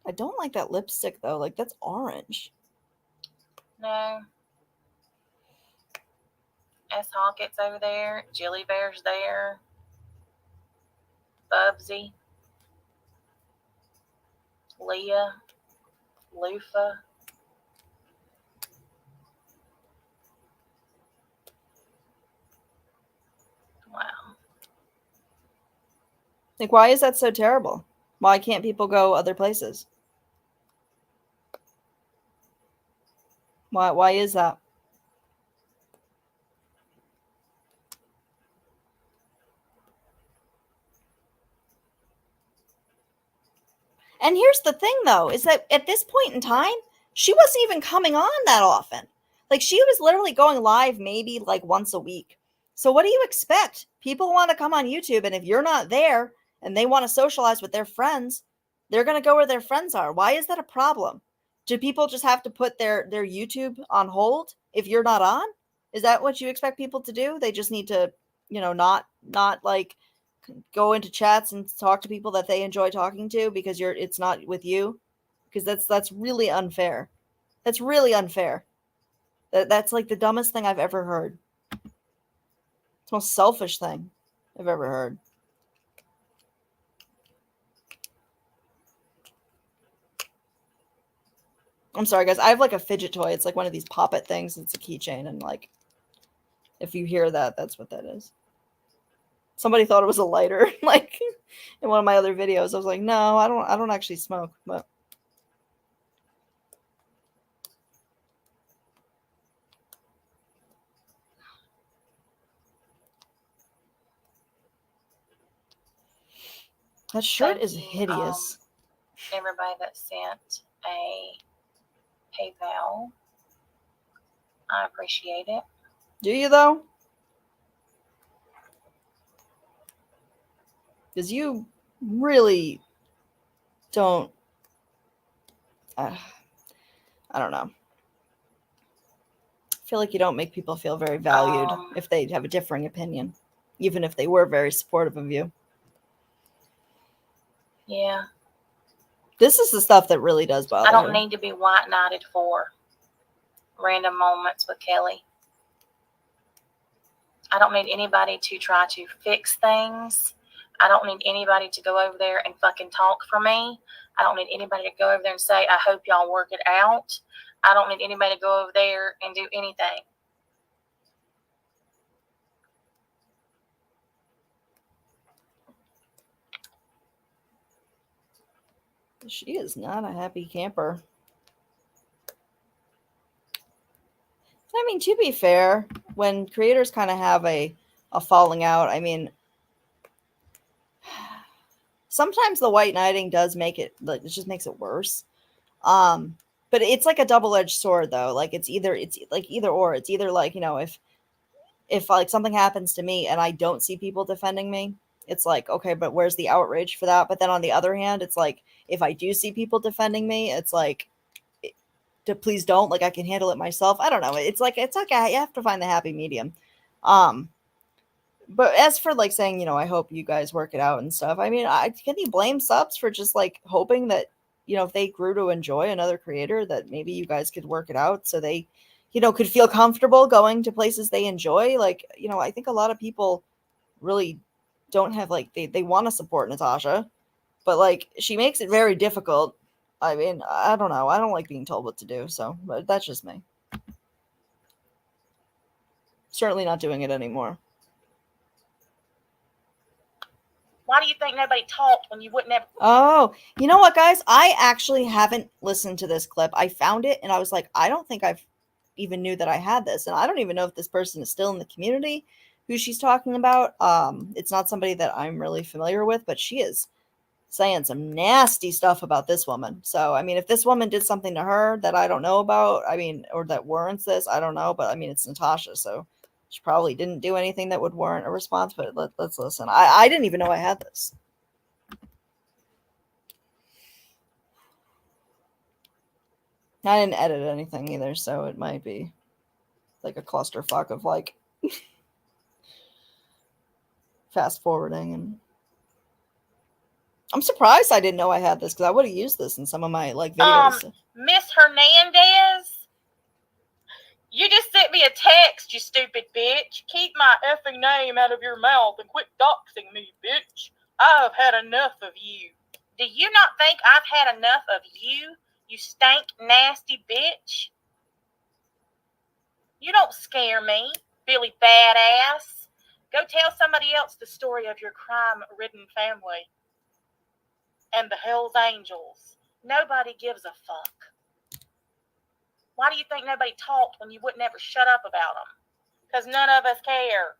I don't like that lipstick, though. That's orange. No. S. Hawkett's over there. Jilly Bear's there. Bubsy. Leah. Lufa. Wow. Why is that so terrible? Why can't people go other places? Why is that? And here's the thing, though, is that at this point in time, she wasn't even coming on that often. She was literally going live maybe once a week. So what do you expect? People want to come on YouTube, and if you're not there and they want to socialize with their friends, they're going to go where their friends are. Why is that a problem? Do people just have to put their YouTube on hold if you're not on? Is that what you expect people to do? They just need to, not go into chats and talk to people that they enjoy talking to because it's not with you? Because that's really unfair. That's really unfair. That's the dumbest thing I've ever heard. It's the most selfish thing I've ever heard. I'm sorry, guys. I have a fidget toy. It's one of these pop-it things. It's a keychain, and if you hear that, that's what that is. Somebody thought it was a lighter, in one of my other videos. I was like, no, I don't actually smoke, but. That shirt is hideous. Everybody that sent a PayPal, I appreciate it. Do you, though? Because you really don't. I don't know. I feel like you don't make people feel very valued if they have a differing opinion, even if they were very supportive of you. Yeah. This is the stuff that really does bother I don't her. need to be white-knighted for random moments with Kelly. I don't need anybody to try to fix things. I don't need anybody to go over there and fucking talk for me. I don't need anybody to go over there and say, I hope y'all work it out. I don't need anybody to go over there and do anything. She is not a happy camper. I mean, to be fair, when creators kind of have a falling out, sometimes the white knighting does make it, it just makes it worse. But it's a double-edged sword, though. It's either or. It's either if something happens to me and I don't see people defending me, it's okay, but where's the outrage for that? But then on the other hand, it's if I do see people defending me, it's please don't, I can handle it myself. I don't know. It's I have to find the happy medium. But as for like saying, you know, I hope you guys work it out and stuff. I mean, can you blame subs for just like hoping that, you know, if they grew to enjoy another creator, that maybe you guys could work it out so they, you know, could feel comfortable going to places they enjoy. Like, you know, I think a lot of people really don't have like they want to support Natasha, but like she makes it very difficult. I mean, I don't know. I don't like being told what to do, so but that's just me. Certainly not doing it anymore. Why do you think nobody talked when you wouldn't have? Oh, you know what, guys? I actually haven't listened to this clip. I found it and I was like, I don't think I've even knew that I had this. And I don't even know if this person is still in the community who she's talking about. It's not somebody that I'm really familiar with, but she is saying some nasty stuff about this woman. So, I mean, if this woman did something to her that I don't know about, I mean, or that warrants this, I don't know. But I mean, it's Natasha, so she probably didn't do anything that would warrant a response. But let's listen. I didn't even know I had this. I didn't edit anything either, so it might be like a clusterfuck of like fast forwarding. And I'm surprised I didn't know I had this because I would have used this in some of my like videos. Miss Hernandez, you just sent me a text, you stupid bitch. Keep my effing name out of your mouth and quit doxing me, bitch. I've had enough of you. Do you not think I've had enough of you, you stank, nasty bitch? You don't scare me, Billy Badass. Go tell somebody else the story of your crime-ridden family and the Hells Angels. Nobody gives a fuck. Why do you think nobody talked when you would never shut up about them? Because none of us care.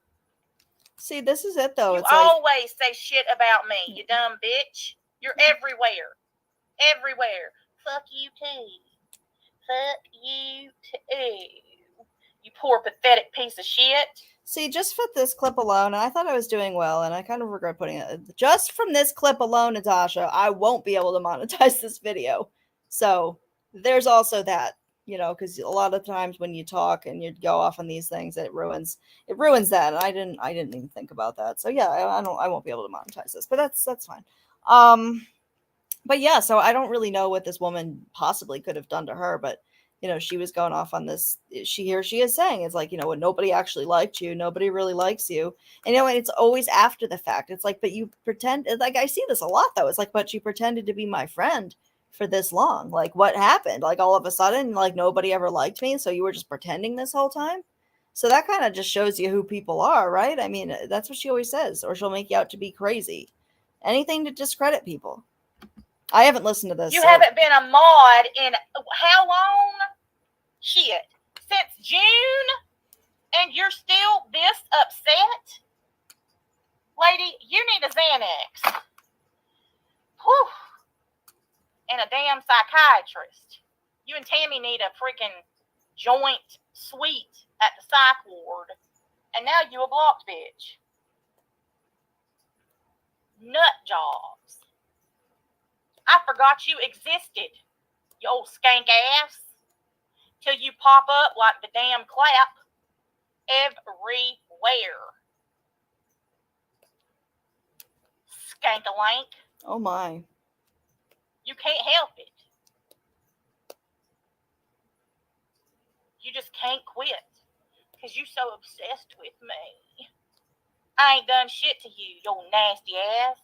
See, this is it though. You it's always say shit about me, you dumb bitch. You're everywhere. Everywhere. Fuck you too. Fuck you too. You poor pathetic piece of shit. See, just for this clip alone, and I thought I was doing well, and I kind of regret putting it. Just from this clip alone, Natasha, I won't be able to monetize this video. So there's also that, you know, because a lot of times when you talk and you go off on these things, it ruins that. And I didn't even think about that. So yeah, I won't be able to monetize this, but that's fine. But yeah, so I don't really know what this woman possibly could have done to her, but you know, she was going off on this. She is saying, it's like, you know, nobody actually liked you. Nobody really likes you. And, you know, it's always after the fact. It's like, but you pretend, like, I see this a lot, though. It's like, but you pretended to be my friend for this long. Like, what happened? Like, all of a sudden, like, nobody ever liked me. So you were just pretending this whole time. So that kind of just shows you who people are, right? I mean, that's what she always says. Or she'll make you out to be crazy. Anything to discredit people. I haven't listened to this. You haven't been a mod in how long? Shit. Since June? And you're still this upset? Lady, you need a Xanax. Whew. And a damn psychiatrist. You and Tammy need a freaking joint suite at the psych ward. And now you a blocked bitch. Nut jobs. I forgot you existed, you old skank ass. Till you pop up like the damn clap everywhere. Skank-a-lank. Oh my. You can't help it. You just can't quit. Because you so obsessed with me. I ain't done shit to you, you old nasty ass.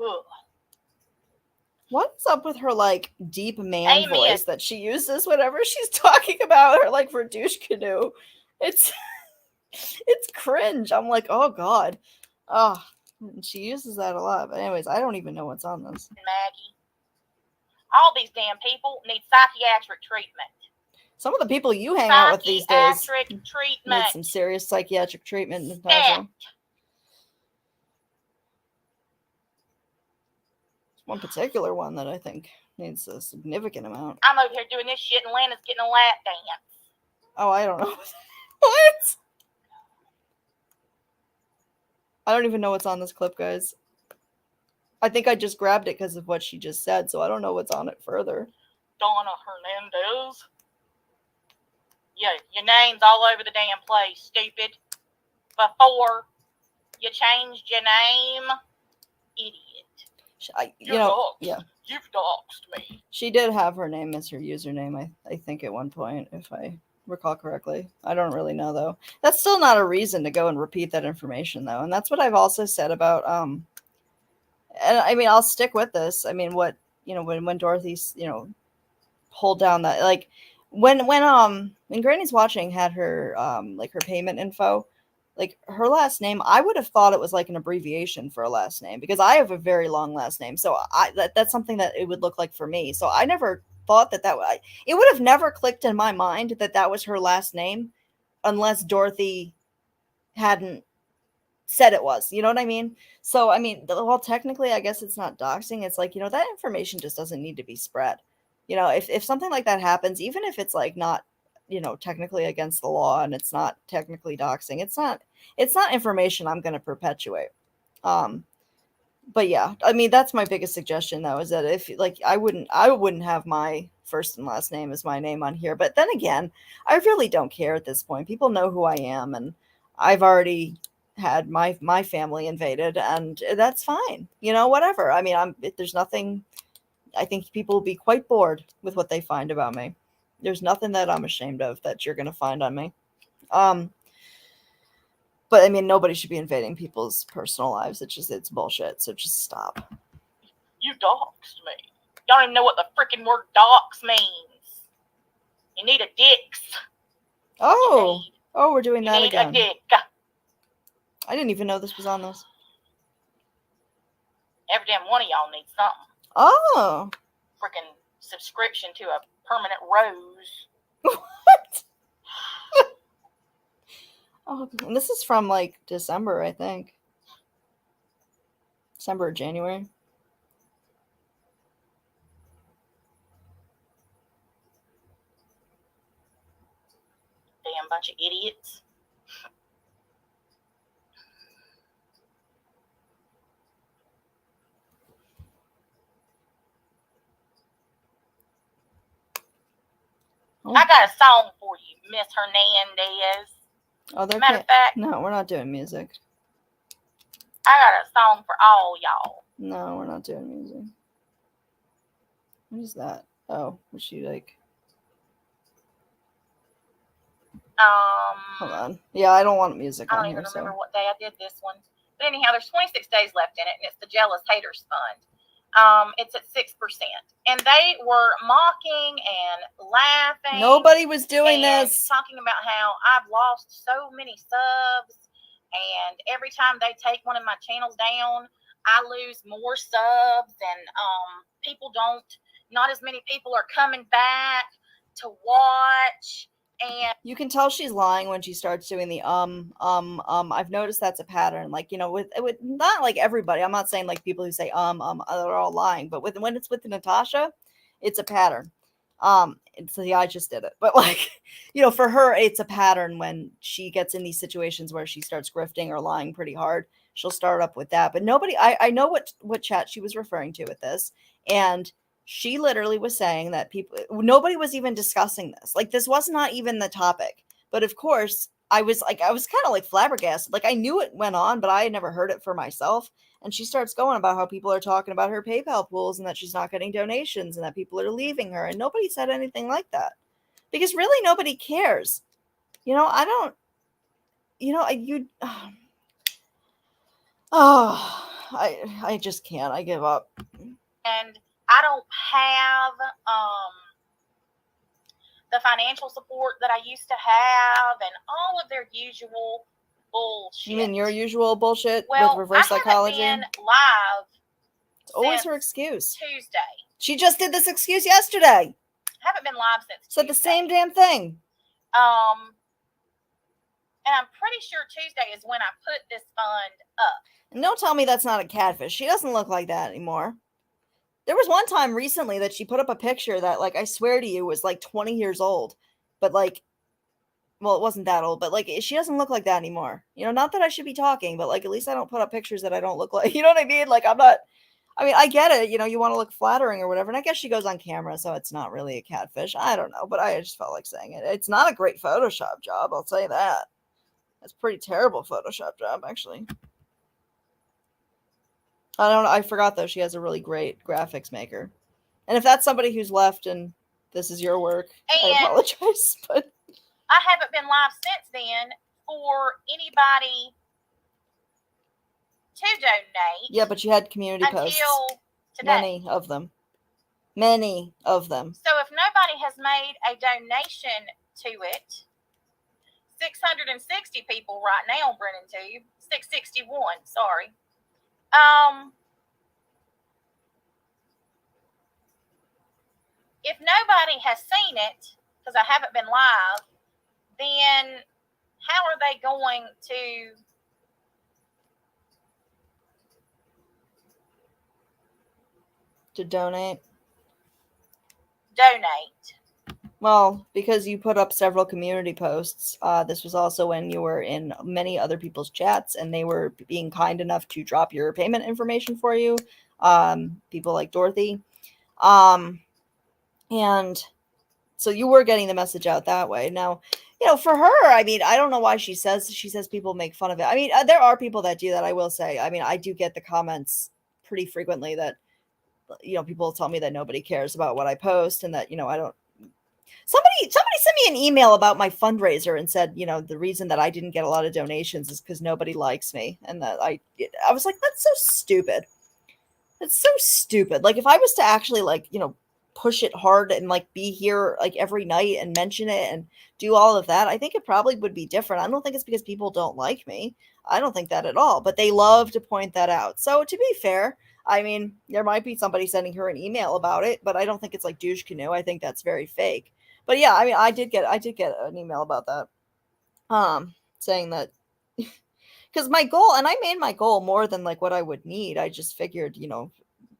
Ugh. What's up with her, like, deep man voice that she uses whenever she's talking about her, like, for douche canoe? It's cringe. I'm like, oh, God. Oh, she uses that a lot. But anyways, I don't even know what's on this. Maggie. All these damn people need psychiatric treatment. Some of the people you hang out with these days treatment. need some serious psychiatric treatment, Natasha. One particular one that I think needs a significant amount. I'm over here doing this shit and Lana's getting a lap dance. Oh, I don't know. What? I don't even know what's on this clip, guys. I think I just grabbed it because of what she just said, so I don't know what's on it further. Donna Hernandez. Yeah, your name's all over the damn place, stupid. before you changed your name, idiot. Yeah. You've doxed me. She did have her name as her username, I think, at one point, if I recall correctly. I don't really know, though. That's still not a reason to go and repeat that information, though. And that's what I've also said about, and I mean, I'll stick with this. I mean, when Dorothy's, pulled down that, like, when Granny's Watching had her, like, her payment info, like, her last name, I would have thought it was like an abbreviation for a last name, because I have a very long last name. So that's something that it would look like for me. So I never thought it would have never clicked in my mind that was her last name unless Dorothy hadn't said it was. You know what I mean? So, I mean, well, technically, I guess it's not doxing. It's like, that information just doesn't need to be spread. If something like that happens, even if it's like not, technically against the law and it's not technically doxing, it's not information I'm going to perpetuate. But yeah, I mean, that's my biggest suggestion, though, is that if, like, I wouldn't have my first and last name as my name on here. But then again, I really don't care at this point. People know who I am, and I've already had my family invaded, and that's fine. Whatever. I mean, there's nothing. I think people will be quite bored with what they find about me. There's nothing that I'm ashamed of that you're going to find on me. But I mean, nobody should be invading people's personal lives. It's bullshit. So just stop. You doxed me. Y'all don't even know what the freaking word dox means. You need a dix. Oh, we're doing that again. You need a dick. I didn't even know this was on this. Every damn one of y'all needs something. Oh. Freaking subscription to a permanent rose. What? Oh, and this is from like December, I think. December or January. Damn bunch of idiots. Oh. I got a song for you, Miss Hernandez. Oh, matter of fact, no, we're not doing music. I got a song for all y'all. No, we're not doing music. What is that? Oh, was she like? Hold on. Yeah, I don't want music on here. I don't even remember what day I did this one. But anyhow, there's 26 days left in it, and it's the Jealous Haters Fund. It's at 6%. And they were mocking and laughing. Nobody was doing this. Talking about how I've lost so many subs, and every time they take one of my channels down, I lose more subs, and not as many people are coming back to watch. And you can tell she's lying when she starts doing the I've noticed that's a pattern. Like, with not like everybody. I'm not saying like people who say they're all lying, but when it's with Natasha, it's a pattern. I just did it. But like, for her, it's a pattern when she gets in these situations where she starts grifting or lying pretty hard. She'll start up with that. But nobody, I know what chat she was referring to with this, and she literally was saying that nobody was even discussing this. Like, this was not even the topic. But of course, I was kind of like flabbergasted. Like, I knew it went on, but I had never heard it for myself. And she starts going about how people are talking about her PayPal pools and that she's not getting donations and that people are leaving her. And nobody said anything like that. Because really nobody cares. I just can't. I give up. And I don't have the financial support that I used to have and all of their usual bullshit. You mean your usual bullshit with reverse psychology? I haven't been live. It's always her excuse. Tuesday. She just did this excuse yesterday. I haven't been live since Said Tuesday. the same damn thing. And I'm pretty sure Tuesday is when I put this fund up. And don't tell me that's not a catfish. She doesn't look like that anymore. There was one time recently that she put up a picture that, like, I swear to you, was like 20 years old. But, like, well, it wasn't that old, but, like, she doesn't look like that anymore. Not that I should be talking, but, like, at least I don't put up pictures that I don't look like. You know what I mean? Like, I get it. You want to look flattering or whatever. And I guess she goes on camera, so it's not really a catfish. I don't know, but I just felt like saying it. It's not a great Photoshop job, I'll say that. That's a pretty terrible Photoshop job, actually. I don't know. I forgot, though, she has a really great graphics maker. And if that's somebody who's left and this is your work, I And apologize. But I haven't been live since then for anybody to donate. yeah, but you had community posts. Until today. Many of them. Many of them. So if nobody has made a donation to it, 660 people right now, Brennan Tube. 661, sorry. If nobody has seen it, because I haven't been live, then how are they going to donate? Well, because you put up several community posts. This was also when you were in many other people's chats, and they were being kind enough to drop your payment information for you. People like Dorothy. And so you were getting the message out that way. Now, for her, I mean, I don't know why she says people make fun of it. I mean, there are people that do that, I will say. I mean, I do get the comments pretty frequently that, people tell me that nobody cares about what I post and that, I don't. Somebody sent me an email about my fundraiser and said, the reason that I didn't get a lot of donations is because nobody likes me. And that I was like, that's so stupid. That's so stupid. Like, if I was to actually, like, push it hard and, like, be here, like, every night and mention it and do all of that, I think it probably would be different. I don't think it's because people don't like me. I don't think that at all. But they love to point that out. So, to be fair, I mean, there might be somebody sending her an email about it, but I don't think it's like douche canoe. I think that's very fake. But yeah, I mean, I did get an email about that, saying that because my goal, and I made my goal more than like what I would need. I just figured,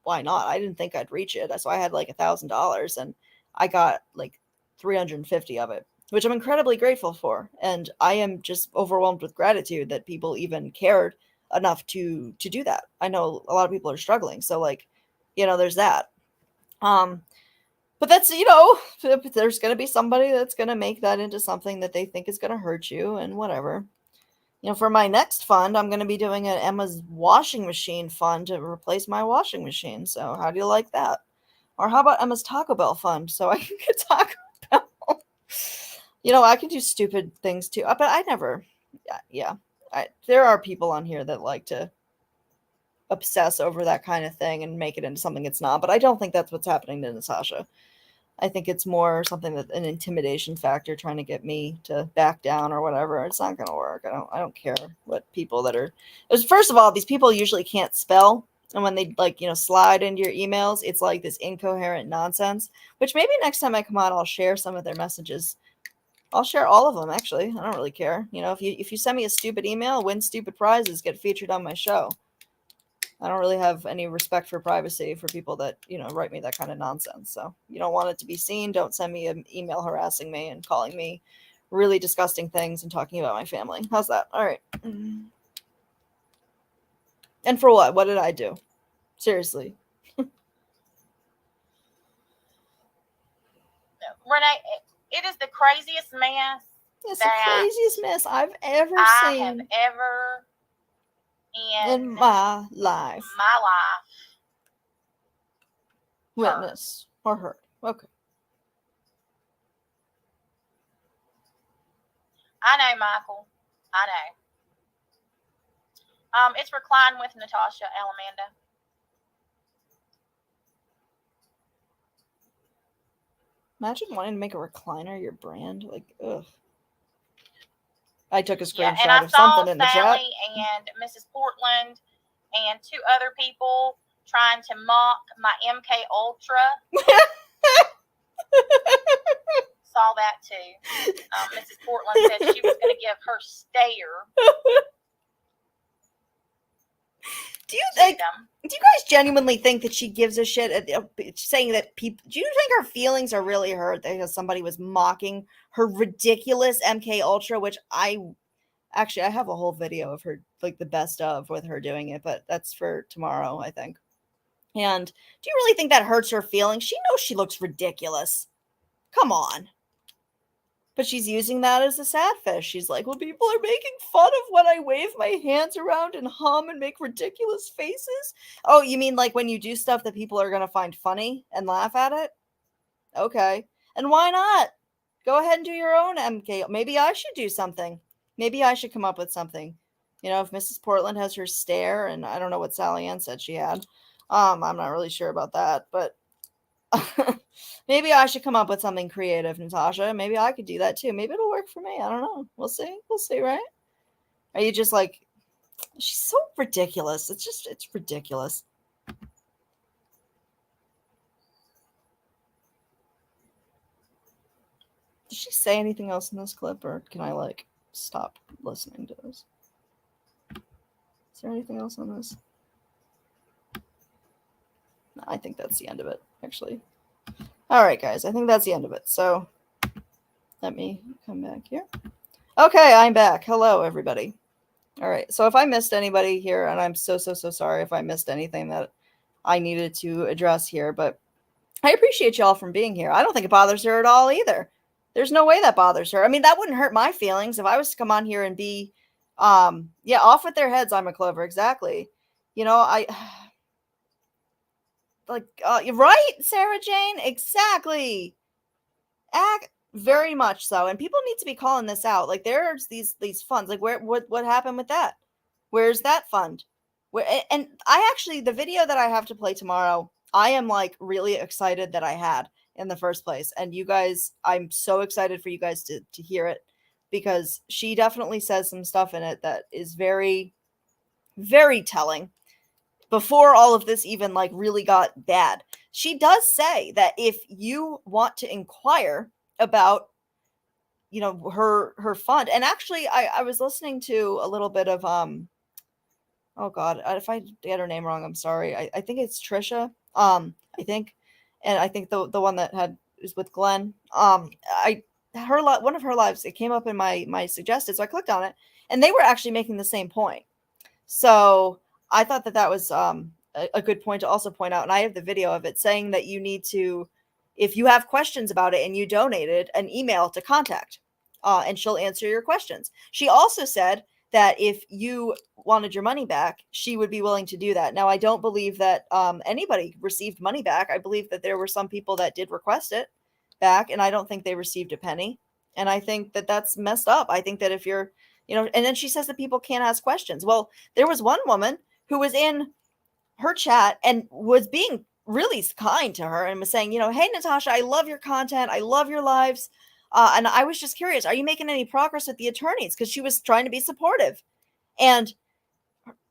why not? I didn't think I'd reach it, so I had like $1,000, and I got like 350 of it, which I'm incredibly grateful for, and I am just overwhelmed with gratitude that people even cared enough to do that. I know a lot of people are struggling, so like, there's that. But that's, there's going to be somebody that's going to make that into something that they think is going to hurt you and whatever. For my next fund, I'm going to be doing an Emma's washing machine fund to replace my washing machine. So how do you like that? Or how about Emma's Taco Bell fund so I can get Taco Bell? I can do stupid things too. But I never, there are people on here that like to obsess over that kind of thing and make it into something it's not. But I don't think that's what's happening to Natasha. I think it's more something that an intimidation factor trying to get me to back down or whatever. It's not going to work. I don't care what people that are. First of all, these people usually can't spell, and when they slide into your emails, it's like this incoherent nonsense. Which maybe next time I come on, I'll share some of their messages. I'll share all of them. Actually, I don't really care. If you send me a stupid email, win stupid prizes, get featured on my show. I don't really have any respect for privacy for people that, write me that kind of nonsense. So you don't want it to be seen. Don't send me an email harassing me and calling me really disgusting things and talking about my family. How's that? All right. And for what? What did I do? Seriously. Renee, it is the craziest mess. It's the craziest mess I've ever seen. I have ever in my life. Witness or heard. Okay. I know, Michael. I know. It's Recline with Natasha Alamanda. Imagine wanting to make a recliner your brand. Like, ugh. I took a screenshot and I of saw something in the chat. Sally and Mrs. Portland and 2 other people trying to mock my MK Ultra. Saw that too. Mrs. Portland said she was going to give her stare. Do you guys genuinely think that she gives a shit at saying that people? Do you think her feelings are really hurt because somebody was mocking her ridiculous MK Ultra? Which I have a whole video of her, like the best of with her doing it, but that's for tomorrow, I think. And do you really think that hurts her feelings? She knows she looks ridiculous. Come on. But she's using that as a sad fish. She's like, well, people are making fun of when I wave my hands around and hum and make ridiculous faces. Oh, you mean like when you do stuff that people are going to find funny and laugh at it? Okay. And why not? Go ahead and do your own MK. Maybe I should do something. Maybe I should come up with something. You know, if Mrs. Portland has her stare, and I don't know what Sally Ann said she had. I'm not really sure about that, but maybe I should come up with something creative, Natasha. Maybe I could do that too. Maybe it'll work for me. I don't know. We'll see. We'll see, right? Are you just like, she's so ridiculous. It's ridiculous. Did she say anything else in this clip, or can I like stop listening to this? Is there anything else on this? No, I think that's the end of it, actually. All right, guys, I think that's the end of it. So let me come back here. Okay, I'm back. Hello, everybody. All right, so if I missed anybody here, and I'm so sorry if I missed anything that I needed to address here, but I appreciate y'all from being here. I don't think it bothers her at all either. There's no way that bothers her. I mean, that wouldn't hurt my feelings if I was to come on here and be, yeah, off with their heads. I'm a Clover, exactly. You know, you're right, Sarah Jane, exactly. Very much so, and people need to be calling this out. Like, there's these funds. Like, what happened with that? Where's that fund? And I actually, the video that I have to play tomorrow, I am like really excited that I had in the first place. And you guys, I'm so excited for you guys to hear it, because she definitely says some stuff in it that is very, very telling. Before all of this even like really got bad, she does say that if you want to inquire about, you know, her fund, and actually I was listening to a little bit of oh god, if I get her name wrong, I'm sorry. I think it's Trisha. I think, and I think the one that is with Glenn. One of her lives, it came up in my suggested, so I clicked on it, and they were actually making the same point. So I thought that was a good point to also point out, and I have the video of it saying that you need to, if you have questions about it and you donated, an email to contact, and she'll answer your questions. She also said that if you wanted your money back, she would be willing to do that. Now, I don't believe that anybody received money back. I believe that there were some people that did request it back, and I don't think they received a penny. And I think that that's messed up. I think that if you're, you know, and then she says that people can't ask questions. Well, there was one woman who was in her chat and was being really kind to her and was saying, you know, hey, Natasha, I love your content. I love your lives. And I was just curious, are you making any progress with the attorneys? Because she was trying to be supportive. And,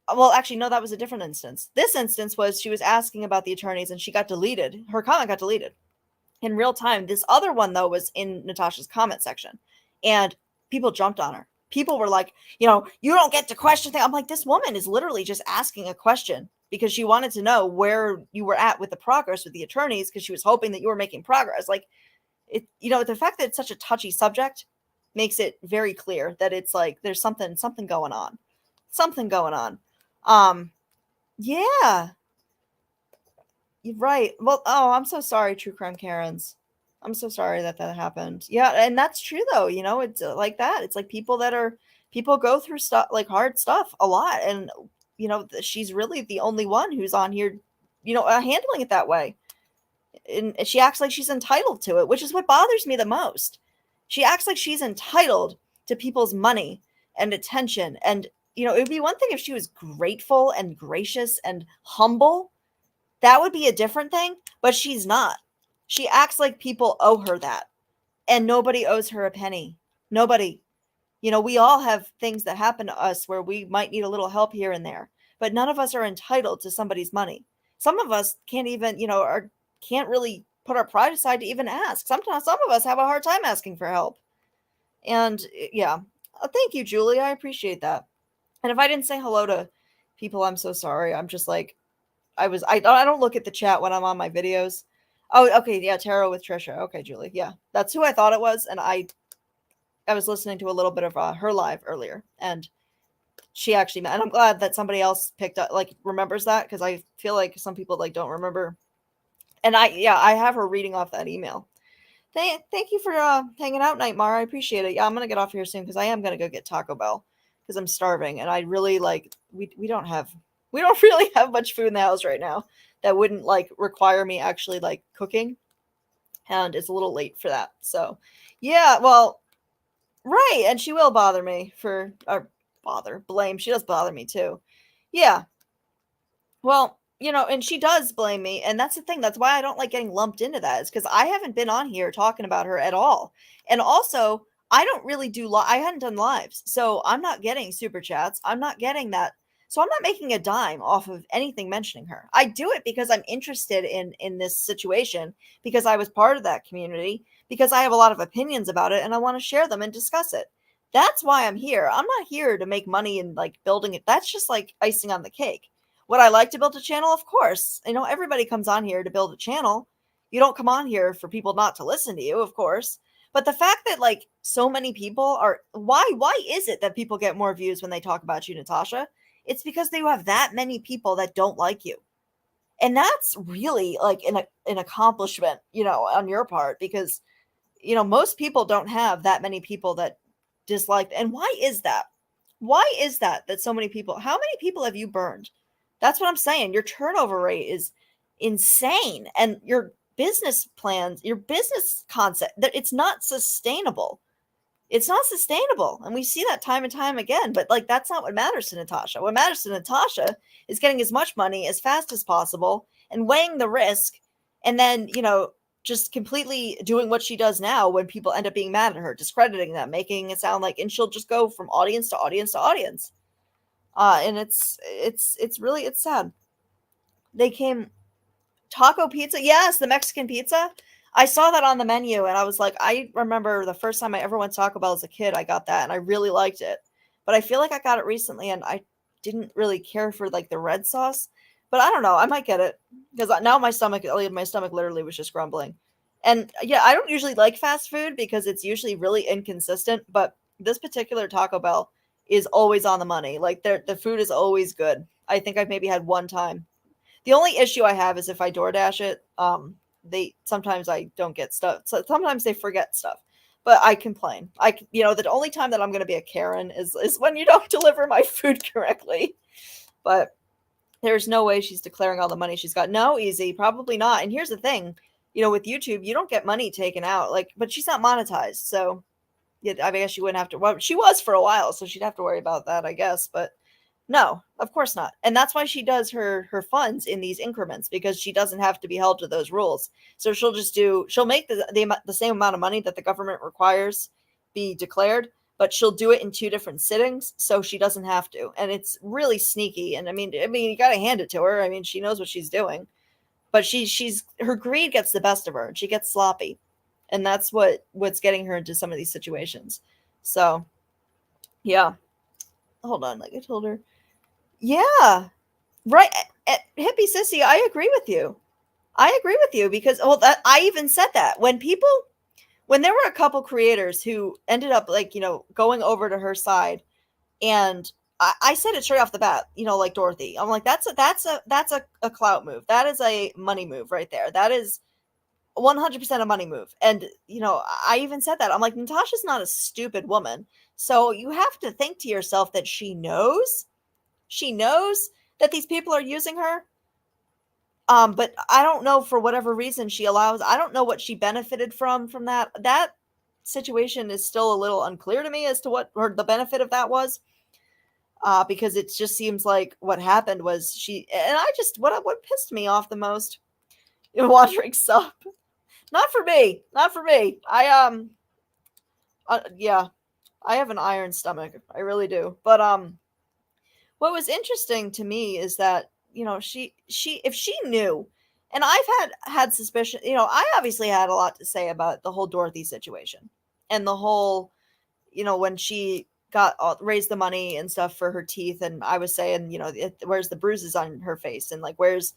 well, actually, no, that was a different instance. This instance was she was asking about the attorneys and she got deleted. Her comment got deleted in real time. This other one, though, was in Natasha's comment section. And people jumped on her. People were like, you know, you don't get to question things. I'm like, this woman is literally just asking a question because she wanted to know where you were at with the progress with the attorneys, because she was hoping that you were making progress. Like, it, you know, the fact that it's such a touchy subject makes it very clear that it's like there's something going on. Something going on. Yeah. You're right. Well, oh, I'm so sorry, True Crime Karens. I'm so sorry that happened. Yeah, and that's true though. You know, it's like that. It's like people go through stuff, like hard stuff a lot, and you know, she's really the only one who's on here, you know, handling it that way. And she acts like she's entitled to it, which is what bothers me the most. She acts like she's entitled to people's money and attention. And, you know, it would be one thing if she was grateful and gracious and humble. That would be a different thing, but she's not. She acts like people owe her that, and nobody owes her a penny. Nobody. You know, we all have things that happen to us where we might need a little help here and there, but none of us are entitled to somebody's money. Some of us can't even, you know, can't really put our pride aside to even ask. Sometimes some of us have a hard time asking for help. And yeah, thank you, Julie. I appreciate that. And if I didn't say hello to people, I'm so sorry. I'm just like, I don't look at the chat when I'm on my videos. Oh, okay. Yeah. Tarot with Trisha. Okay, Julie. Yeah. That's who I thought it was. And I was listening to a little bit of her live earlier, and she actually, and I'm glad that somebody else picked up, like, remembers that, because I feel like some people like don't remember. And I have her reading off that email. Thank you for hanging out, Nightmare. I appreciate it. Yeah, I'm gonna get off here soon because I am gonna go get Taco Bell because I'm starving and I really like we don't really have much food in the house right now that wouldn't like require me actually like cooking, and it's a little late for that. So, yeah, well, right, and she will bother me for or blame. She does bother me too. Yeah, well, and she does blame me, and that's the thing. That's why I don't like getting lumped into that. Is because I haven't been on here talking about her at all, and also I don't really do. I hadn't done lives, so I'm not getting super chats. I'm not getting that. So I'm not making a dime off of anything mentioning her. I do it because I'm interested in this situation because I was part of that community because I have a lot of opinions about it and I want to share them and discuss it. That's why I'm here. I'm not here to make money and like building it. That's just like icing on the cake. Would I like to build a channel? Of course. Everybody comes on here to build a channel. You don't come on here for people not to listen to you, of course. But the fact that like so many people are why is it that people get more views when they talk about you, Natasha? It's because they have that many people that don't like you. And that's really like an accomplishment, on your part because most people don't have that many people that dislike. And why is that? Why is that so many people? How many people have you burned? That's what I'm saying. Your turnover rate is insane. And your business plans, your business concept, that it's not sustainable. It's not sustainable. And we see that time and time again. But like that's not what matters to Natasha. What matters to Natasha is getting as much money as fast as possible and weighing the risk. And then, just completely doing what she does now when people end up being mad at her, discrediting them, making it sound like, and she'll just go from audience to audience to audience. And it's sad. They came taco pizza. Yes, the Mexican pizza. I saw that on the menu and I was like, I remember the first time I ever went to Taco Bell as a kid, I got that and I really liked it. But I feel like I got it recently and I didn't really care for like the red sauce. But I don't know. I might get it because now my stomach literally was just grumbling. And yeah, I don't usually like fast food because it's usually really inconsistent. But this particular Taco Bell is always on the money. Like the food is always good. I think I've maybe had one time. The only issue I have is if I DoorDash it, sometimes I don't get stuff. So sometimes they forget stuff. But I complain. The only time that I'm going to be a Karen is when you don't deliver my food correctly. But there's no way she's declaring all the money she's got. No, easy, probably not. And here's the thing, with YouTube, you don't get money taken out. But she's not monetized, so yeah, I guess she wouldn't have to. Well, she was for a while, so she'd have to worry about that, I guess. But no, of course not. And that's why she does her funds in these increments because she doesn't have to be held to those rules. So she'll make the same amount of money that the government requires be declared, but she'll do it in 2 different sittings so she doesn't have to. And it's really sneaky. And I mean you got to hand it to her. I mean, she knows what she's doing. But her greed gets the best of her and she gets sloppy. And that's what's getting her into some of these situations. So, yeah. Hold on, like I told her. Yeah. Right. Hippie Sissy, I agree with you. Because that I even said that when there were a couple creators who ended up going over to her side, and I said it straight off the bat, like Dorothy. I'm like, that's a clout move. That is a money move right there. That is 100% a money move. And I even said that. I'm like, Natasha's not a stupid woman. So you have to think to yourself that she knows that these people are using her. But I don't know, for whatever reason I don't know what she benefited from that. That situation is still a little unclear to me as to what the benefit of that was. Because it just seems like what happened was what pissed me off the most, wandering sub. Not for me. Yeah, I have an iron stomach. I really do. But what was interesting to me is that, she if she knew, and I've had suspicion, I obviously had a lot to say about the whole Dorothy situation and the whole, when she raised the money and stuff for her teeth. And I was saying, where's the bruises on her face and like, where's,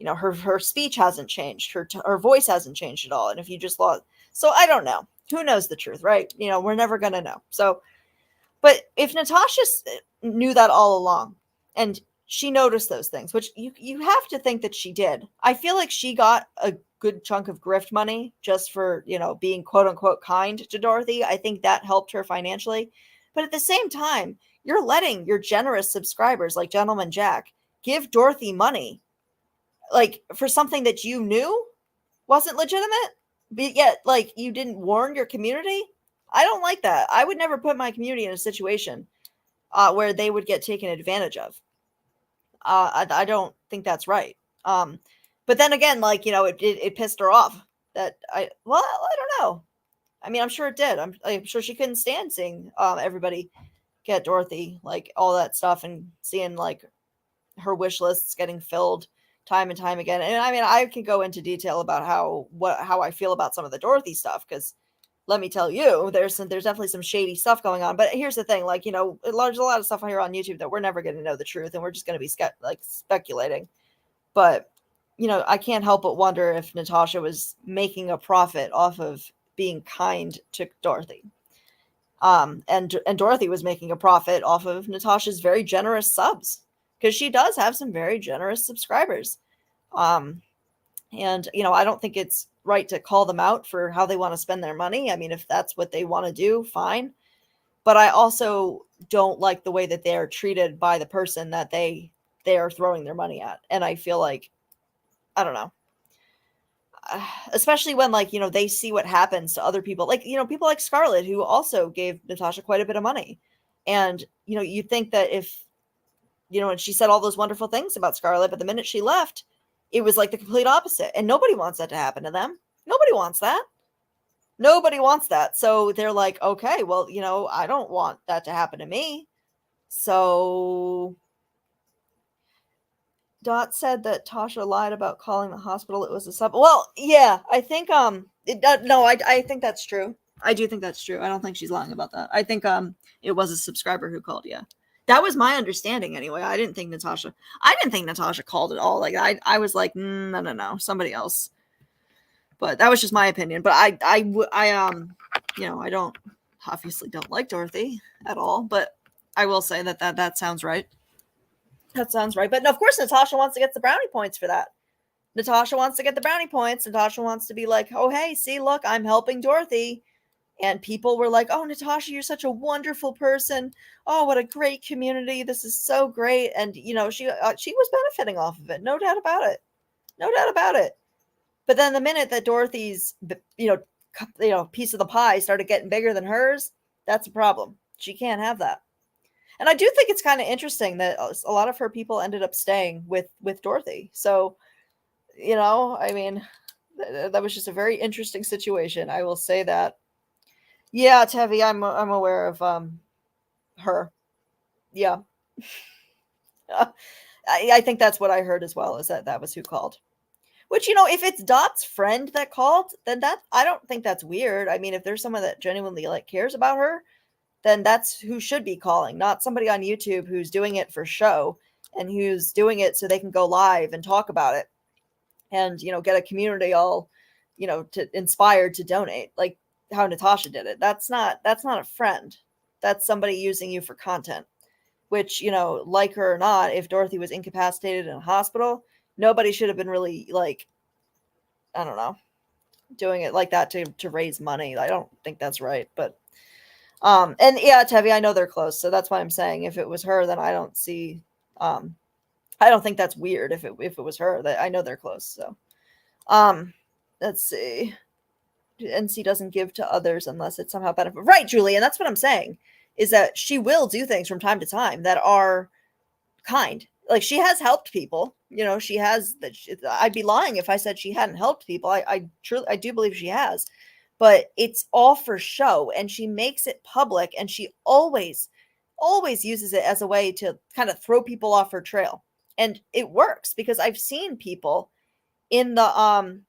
her speech hasn't changed. Her voice hasn't changed at all. And if you just lost, so I don't know, who knows the truth, right? We're never going to know. So, but if Natasha knew that all along and she noticed those things, which you have to think that she did. I feel like she got a good chunk of grift money just for, being quote unquote kind to Dorothy. I think that helped her financially. But at the same time, you're letting your generous subscribers like Gentleman Jack give Dorothy money like for something that you knew wasn't legitimate, but yet like you didn't warn your community. I don't like that. I would never put my community in a situation where they would get taken advantage of. I don't think that's right. But then again, like, it pissed her off that I don't know. I mean, I'm sure it did. I'm sure she couldn't stand seeing everybody get Dorothy, like all that stuff, and seeing like her wish lists getting filled time and time again. And I mean, I can go into detail about how I feel about some of the Dorothy stuff, because let me tell you, there's definitely some shady stuff going on. But here's the thing, like, there's a lot of stuff here on YouTube that we're never going to know the truth, and we're just going to be speculating. But I can't help but wonder if Natasha was making a profit off of being kind to Dorothy. And Dorothy was making a profit off of Natasha's very generous subs, because she does have some very generous subscribers. And I don't think it's right to call them out for how they want to spend their money. I mean, if that's what they want to do, fine. But I also don't like the way that they're treated by the person that they are throwing their money at. And I feel like, I don't know, especially when, like, they see what happens to other people, like, people like Scarlett, who also gave Natasha quite a bit of money. And, you'd think that if, and she said all those wonderful things about Scarlett, but the minute she left, it was like the complete opposite. And nobody wants that to happen to them. Nobody wants that. Nobody wants that. So they're like, okay, well, I don't want that to happen to me. So Dot said that Tasha lied about calling the hospital. It was a sub. Well, yeah, I think, I think that's true. I do think that's true. I don't think she's lying about that. I think, it was a subscriber who called. Yeah. That was my understanding anyway. I didn't think Natasha called at all. Like, I was like, no, somebody else. But that was just my opinion. But I don't obviously don't like Dorothy at all, but I will say that sounds right. That sounds right. But of course, Natasha wants to get the brownie points for that. Natasha wants to get the brownie points. Natasha wants to be like, oh, hey, see, look, I'm helping Dorothy. And people were like, oh, Natasha, you're such a wonderful person. Oh, what a great community. This is so great. And, she was benefiting off of it. No doubt about it. No doubt about it. But then the minute that Dorothy's, piece of the pie started getting bigger than hers, that's a problem. She can't have that. And I do think it's kind of interesting that a lot of her people ended up staying with Dorothy. So, I mean, that was just a very interesting situation. I will say that. Yeah, Tevi, I'm aware of her. Yeah. I think that's what I heard as well, is that was who called. Which, if it's Dot's friend that called, then I don't think that's weird. I mean, if there's someone that genuinely cares about her, then that's who should be calling, not somebody on YouTube who's doing it for show and who's doing it so they can go live and talk about it and, get a community all, inspired to donate, like how Natasha did it. That's not a friend. That's somebody using you for content, which, like her or not, if Dorothy was incapacitated in a hospital, nobody should have been really I don't know, doing it like that to raise money. I don't think that's right. But and yeah, Tevi, I know they're close, so that's why I'm saying if it was her, then I don't see I don't think that's weird if it was her. That I know they're close. So let's see. NC doesn't give to others unless it's somehow benefit. Right, Julie, and that's what I'm saying, is that she will do things from time to time that are kind. Like, she has helped people. She has. I'd be lying if I said she hadn't helped people. I do believe she has. But it's all for show, and she makes it public, and she always uses it as a way to kind of throw people off her trail. And it works, because I've seen people in the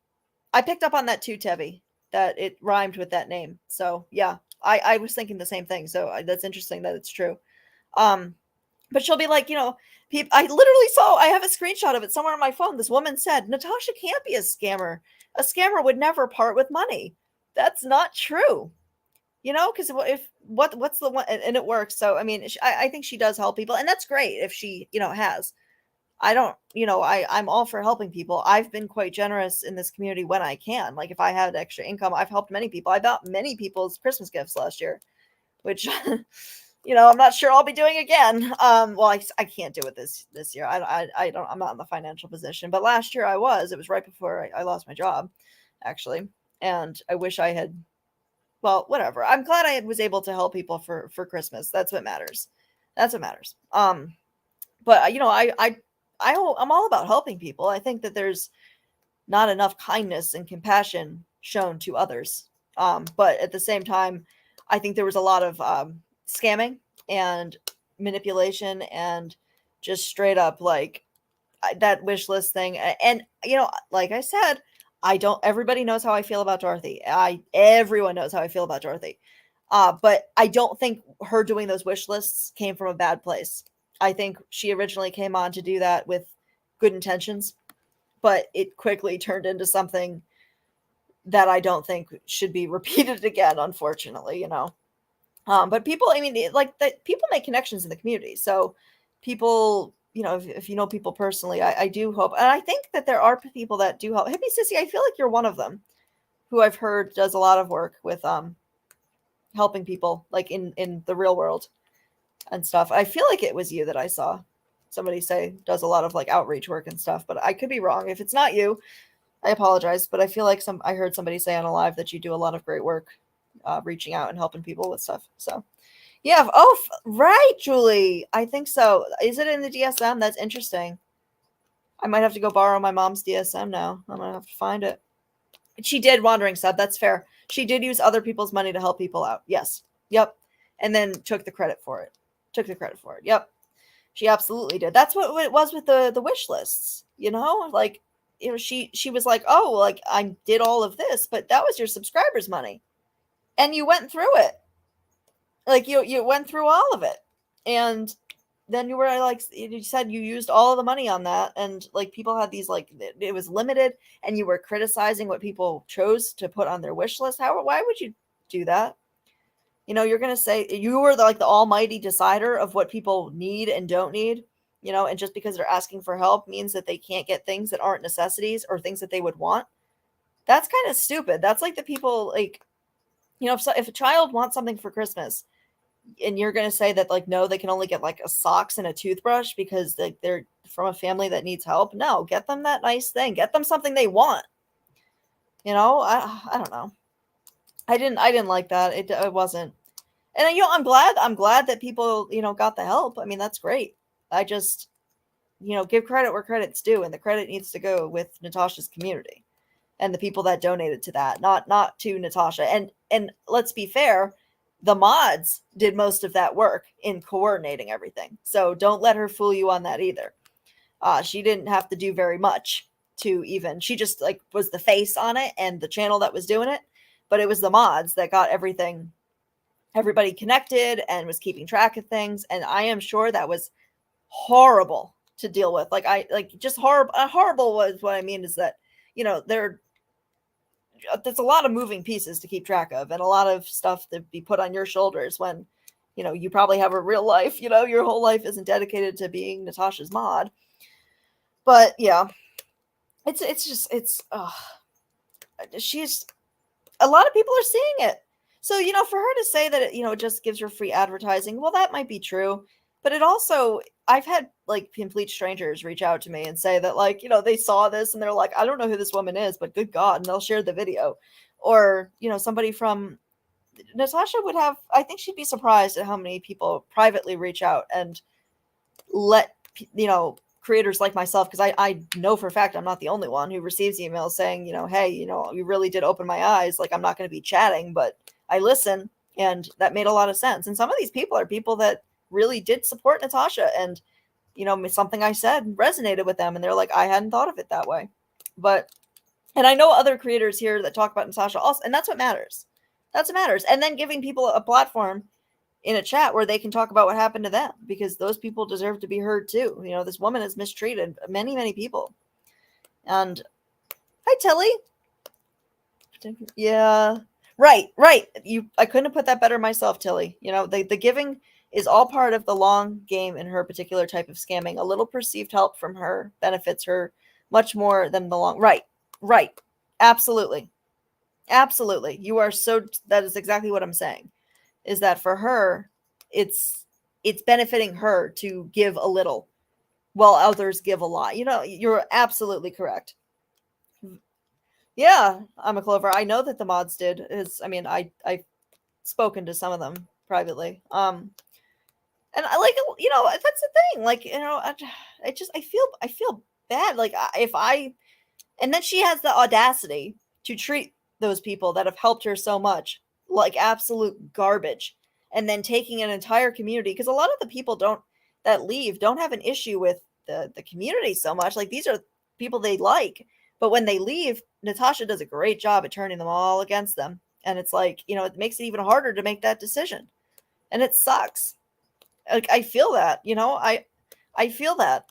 I picked up on that too, Tevi, that it rhymed with that name. So yeah, I was thinking the same thing. So that's interesting that it's true. But she'll be like, I literally saw, I have a screenshot of it somewhere on my phone. This woman said, Natasha can't be a scammer. A scammer would never part with money. That's not true. Because what's the one, and it works. So, I mean, I think she does help people, and that's great if she, has. I don't, I'm all for helping people. I've been quite generous in this community when I can. Like if I had extra income, I've helped many people. I bought many people's Christmas gifts last year, which, I'm not sure I'll be doing again. Well, I can't do it this year. I don't, I'm not in the financial position, but last year I was. It was right before I lost my job, actually. And I wish I had, well, whatever. I'm glad I was able to help people for Christmas. That's what matters. That's what matters. But I'm all about helping people. I think that there's not enough kindness and compassion shown to others. But at the same time, I think there was a lot of scamming and manipulation and just straight up like that wish list thing. And like I said, everybody knows how I feel about Dorothy. Everyone knows how I feel about Dorothy. But I don't think her doing those wish lists came from a bad place. I think she originally came on to do that with good intentions, but it quickly turned into something that I don't think should be repeated again, unfortunately, But people, I mean, people make connections in the community. So people, if you know people personally, I do hope, and I think that there are people that do help. Hippie Sissy, I feel like you're one of them who I've heard does a lot of work with helping people like in the real world and stuff. I feel like it was you that I saw somebody say does a lot of like outreach work and stuff, but I could be wrong. If it's not you, I apologize, but I feel like I heard somebody say on a live that you do a lot of great work reaching out and helping people with stuff. So yeah. Oh, right, Julie. I think so. Is it in the DSM? That's interesting. I might have to go borrow my mom's DSM now. I'm gonna have to find it. She did Wandering Sub. That's fair. She did use other people's money to help people out. Yes. Yep. And then took the credit for it. Yep. She absolutely did. That's what it was with the wish lists, like, she was like, oh, like I did all of this, but that was your subscribers' money. And you went through it. Like you went through all of it. And then you were like, you said you used all of the money on that. And like people had these, like, it was limited and you were criticizing what people chose to put on their wish list. Why would you do that? You're going to say you were the almighty decider of what people need and don't need, and just because they're asking for help means that they can't get things that aren't necessities or things that they would want. That's kind of stupid. That's like the people, like, if a child wants something for Christmas and you're going to say that, like, no, they can only get like a socks and a toothbrush because they're from a family that needs help. No, get them that nice thing. Get them something they want. I don't know. I didn't like that. It wasn't. And I'm glad that people, got the help. I mean, that's great. I just, give credit where credit's due, and the credit needs to go with Natasha's community and the people that donated to that, not to Natasha. And let's be fair, the mods did most of that work in coordinating everything. So don't let her fool you on that either. She didn't have to do very much she just like was the face on it and the channel that was doing it, but it was the mods that got everybody connected and was keeping track of things. And I am sure that was horrible to deal with. Just horrible. Horrible was what I mean is that, there's a lot of moving pieces to keep track of and a lot of stuff to be put on your shoulders when, you probably have a real life, your whole life isn't dedicated to being Natasha's mod. But yeah, she's, a lot of people are seeing it. So, for her to say that, it just gives her free advertising, well, that might be true. But it also, I've had, like, complete strangers reach out to me and say that, like, they saw this and they're like, I don't know who this woman is, but good God. And they'll share the video. Or, somebody from Natasha would have, I think she'd be surprised at how many people privately reach out and let, creators like myself, because I know for a fact I'm not the only one who receives emails saying, hey, you really did open my eyes. Like, I'm not going to be chatting, but I listen, and that made a lot of sense. And some of these people are people that really did support Natasha, and something I said resonated with them, and they're like, I hadn't thought of it that way. And I know other creators here that talk about Natasha also, and that's what matters. That's what matters. And then giving people a platform in a chat where they can talk about what happened to them, because those people deserve to be heard too. This woman has mistreated many, many people. And hi, Tilly. Yeah. Right. I couldn't have put that better myself, Tilly. The giving is all part of the long game in her particular type of scamming. A little perceived help from her benefits her much more than the long. Right. Absolutely. You are that is exactly what I'm saying. Is that for her, it's benefiting her to give a little while others give a lot. You're absolutely correct. Yeah, I'm a Clover. I know that the mods did. I've spoken to some of them privately. And I like, that's the thing. Like, I feel bad. Like, and then she has the audacity to treat those people that have helped her so much like absolute garbage, and then taking an entire community, because a lot of the people that leave don't have an issue with the community so much. Like, these are people they like, but when they leave, Natasha does a great job at turning them all against them, and it's like, it makes it even harder to make that decision, and it sucks. Like, I feel that, I feel that.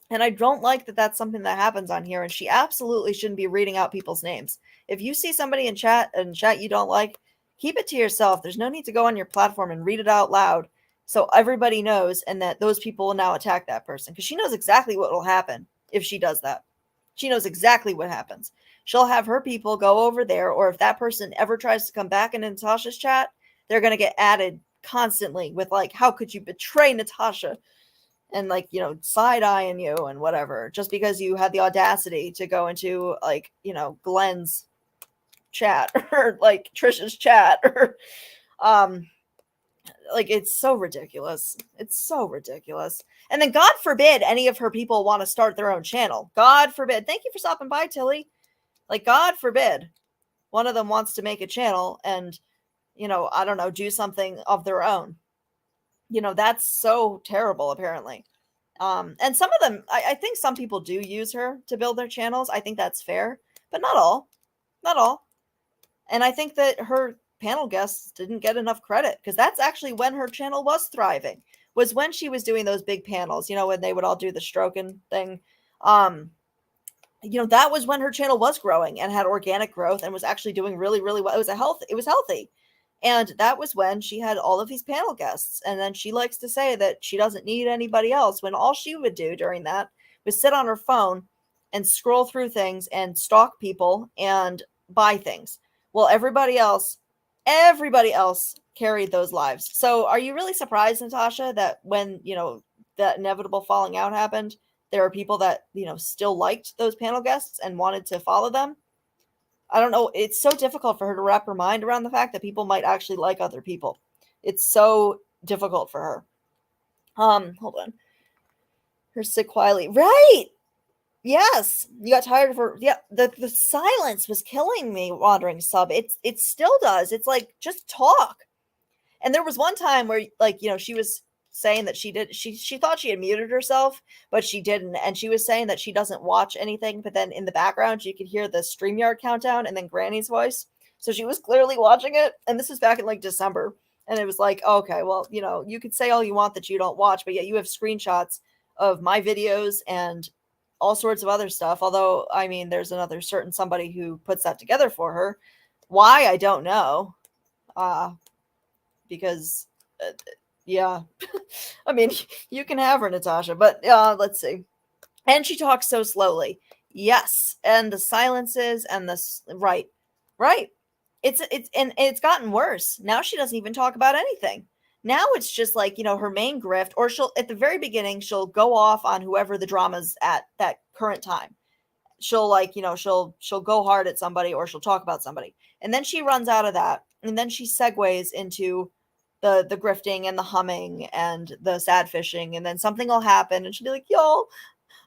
And I don't like that that's something that happens on here. And she absolutely shouldn't be reading out people's names. If you see somebody in chat you don't like, keep it to yourself. There's no need to go on your platform and read it out loud so everybody knows, and that those people will now attack that person. Because she knows exactly what will happen if she does that. She knows exactly what happens. She'll have her people go over there, or if that person ever tries to come back into Natasha's chat, they're going to get added constantly with, like, how could you betray Natasha? And, like, side-eyeing you and whatever, just because you had the audacity to go into, like, Glenn's chat or, like, Trisha's chat, or, like, it's so ridiculous. It's so ridiculous. And then, God forbid, any of her people want to start their own channel. God forbid. Thank you for stopping by, Tilly. Like, God forbid one of them wants to make a channel and, I don't know, do something of their own. That's so terrible, apparently. And some of them, I think some people do use her to build their channels. I think that's fair, but not all. Not all. And I think that her panel guests didn't get enough credit, because that's actually when her channel was thriving, was when she was doing those big panels, when they would all do the stroking thing. That was when her channel was growing and had organic growth and was actually doing really, really well. It was healthy. And that was when she had all of these panel guests. And then she likes to say that she doesn't need anybody else, when all she would do during that was sit on her phone and scroll through things and stalk people and buy things. Well, everybody else carried those lives. So are you really surprised, Natasha, that when, that inevitable falling out happened, there are people that, still liked those panel guests and wanted to follow them? I don't know. It's so difficult for her to wrap her mind around the fact that people might actually like other people. It's so difficult for her. Hold on. Her sick quietly. Right. Yes. You got tired of her. Yeah. The silence was killing me, Wandering Sub. It still does. It's like, just talk. And there was one time where, like, she was saying that she thought she had muted herself, but she didn't. And she was saying that she doesn't watch anything, but then in the background, you could hear the StreamYard countdown and then Granny's voice. So she was clearly watching it. And this was back in, like, December. And it was like, okay, well, you could say all you want that you don't watch, but yet you have screenshots of my videos and all sorts of other stuff. Although, I mean, there's another certain somebody who puts that together for her. Why? I don't know. Because, yeah, I mean, you can have her, Natasha, but let's see. And she talks so slowly. Yes. And the silences and right. It's gotten worse. Now she doesn't even talk about anything. Now it's just like, her main grift, or she'll, at the very beginning, she'll go off on whoever the drama's at that current time. She'll, like, she'll go hard at somebody, or she'll talk about somebody. And then she runs out of that. And then she segues into the grifting and the humming and the sad fishing. And then something will happen and she'll be like, y'all,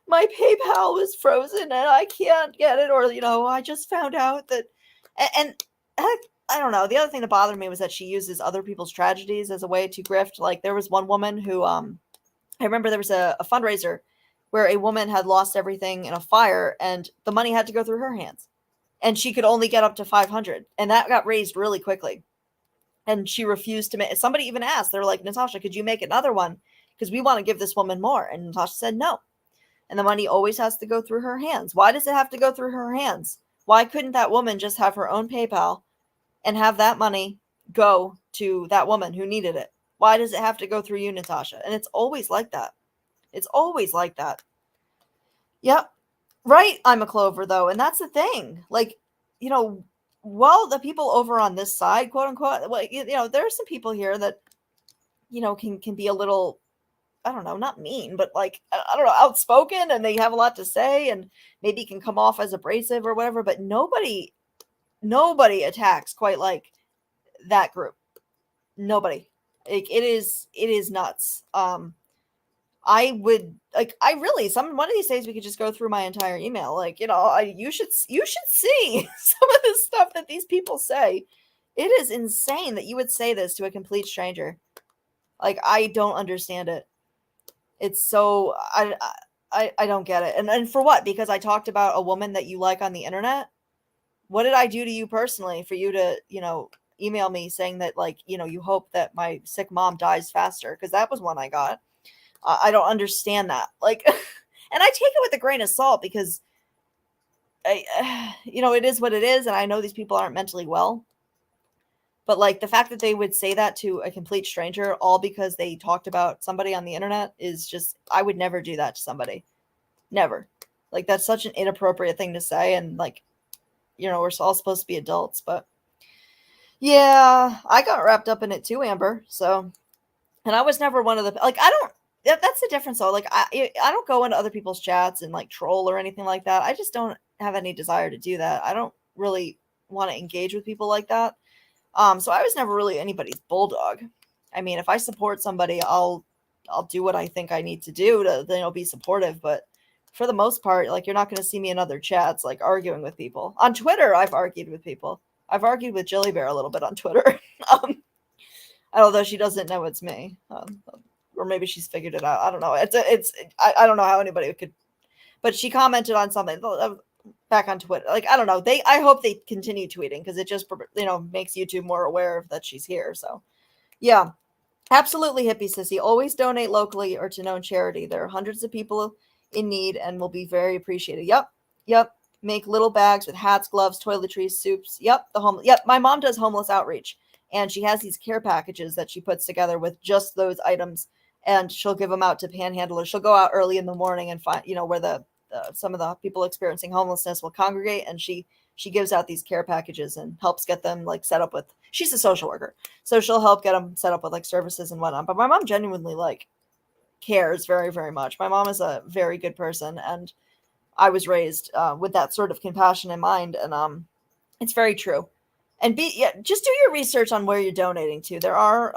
my PayPal was frozen and I can't get it. Or, I just found out that, and I don't know. The other thing that bothered me was that she uses other people's tragedies as a way to grift. Like, there was one woman who, I remember there was a fundraiser where a woman had lost everything in a fire and the money had to go through her hands. And she could only get up to 500. And that got raised really quickly. And she refused to make. Somebody even asked, they're like, Natasha, could you make another one? Because we want to give this woman more. And Natasha said no. And the money always has to go through her hands. Why does it have to go through her hands? Why couldn't that woman just have her own PayPal and have that money go to that woman who needed it? Why does it have to go through you, Natasha? And it's always like that. It's always like that. Yep. Right, I'm a Clover, though. And that's the thing. Like, you know, while the people over on this side, quote unquote, well, you know, there are some people here that, you know, can be a little, I don't know, not mean, but like, I don't know, outspoken, and they have a lot to say and maybe can come off as abrasive or whatever, but nobody attacks quite like that group. Nobody. Like, it is nuts. I would like, one of these days we could just go through my entire email. Like, you know, you should see some of the stuff that these people say. It is insane that you would say this to a complete stranger. Like, I don't understand it. It's so, I don't get it. And for what? Because I talked about a woman that you like on the internet? What did I do to you personally for you to, you know, email me saying that, like, you know, you hope that my sick mom dies faster? Because that was one I got. I don't understand that. Like, and I take it with a grain of salt because, you know, it is what it is. And I know these people aren't mentally well. But, like, the fact that they would say that to a complete stranger all because they talked about somebody on the internet is just, I would never do that to somebody. Never. Like, that's such an inappropriate thing to say. And, like, you know, we're all supposed to be adults. But, yeah, I got wrapped up in it too, Amber. So, and I was never one of the, like, that's the difference though. Like, I don't go into other people's chats and like troll or anything like that. I just don't have any desire to do that. I don't really want to engage with people like that. So I was never really anybody's bulldog. I mean, if I support somebody, I'll do what I think I need to do to, you know, be supportive. But for the most part, like, you're not going to see me in other chats, like, arguing with people. On Twitter, I've argued with people. I've argued with Jilly Bear a little bit on Twitter. Although she doesn't know it's me. Or maybe she's figured it out. I don't know. I don't know how anybody could, but she commented on something back on Twitter. Like, I don't know. I hope they continue tweeting because it just, you know, makes YouTube more aware that she's here. So, yeah, absolutely, hippie sissy. Always donate locally or to known charity. There are hundreds of people in need and will be very appreciated. Yep. Make little bags with hats, gloves, toiletries, soups. Yep. My mom does homeless outreach, and she has these care packages that she puts together with just those items. And she'll give them out to panhandlers. She'll go out early in the morning and find, you know, where some of the people experiencing homelessness will congregate. And she gives out these care packages and helps get them, like, set up with, she's a social worker. So she'll help get them set up with, like, services and whatnot. But my mom genuinely, like, cares very, very much. My mom is a very good person. And I was raised with that sort of compassion in mind. And it's very true. And just do your research on where you're donating to. There are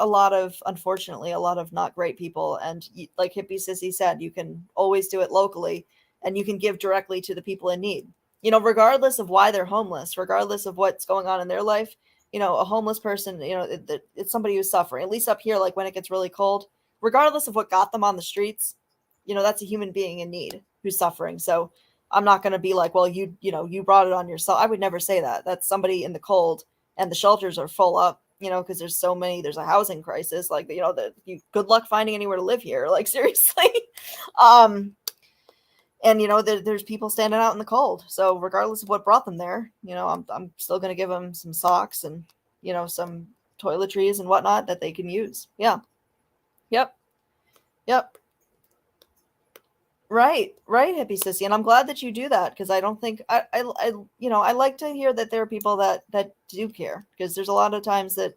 unfortunately, a lot of not great people. And like Hippie Sissy said, you can always do it locally and you can give directly to the people in need. You know, regardless of why they're homeless, regardless of what's going on in their life, you know, a homeless person, you know, it's somebody who's suffering. At least up here, like when it gets really cold, regardless of what got them on the streets, you know, that's a human being in need who's suffering. So I'm not going to be like, well, you brought it on yourself. I would never say that. That's somebody in the cold. And the shelters are full up, you know, because there's a housing crisis. Like, you know, good luck finding anywhere to live here. Like, seriously. And, you know, there's people standing out in the cold. So regardless of what brought them there, you know, I'm still going to give them some socks and, you know, some toiletries and whatnot that they can use. Yeah. Yep. Right, hippie sissy, and I'm glad that you do that because I don't think I you know, I like to hear that there are people that do care, because there's a lot of times that,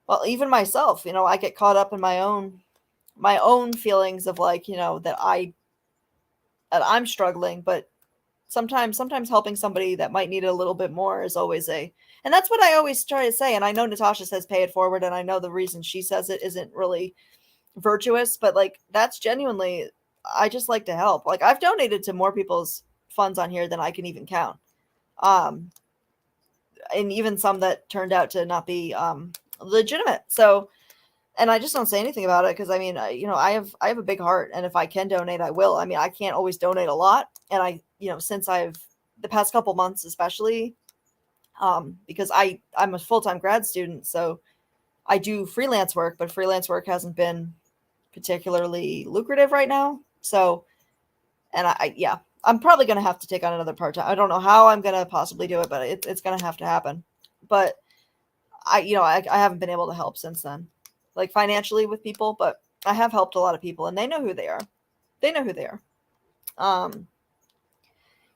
well, even myself, you know, I get caught up in my own feelings of, like, you know, that I'm struggling, but sometimes helping somebody that might need it a little bit more is always and that's what I always try to say. And I know Natasha says pay it forward, and I know the reason she says it isn't really virtuous, but, like, that's genuinely, I just like to help. Like, I've donated to more people's funds on here than I can even count. And even some that turned out to not be legitimate. So, and I just don't say anything about it because, I mean, you know, I have a big heart, and if I can donate, I will. I mean, I can't always donate a lot, and you know, since the past couple months especially, because I'm a full-time grad student, so I do freelance work, but freelance work hasn't been particularly lucrative right now. So, and I'm probably going to have to take on another part-time. I don't know how I'm going to possibly do it, but it's going to have to happen. But I haven't been able to help since then. like financially with people, but I have helped a lot of people, and they know who they are. They know who they are.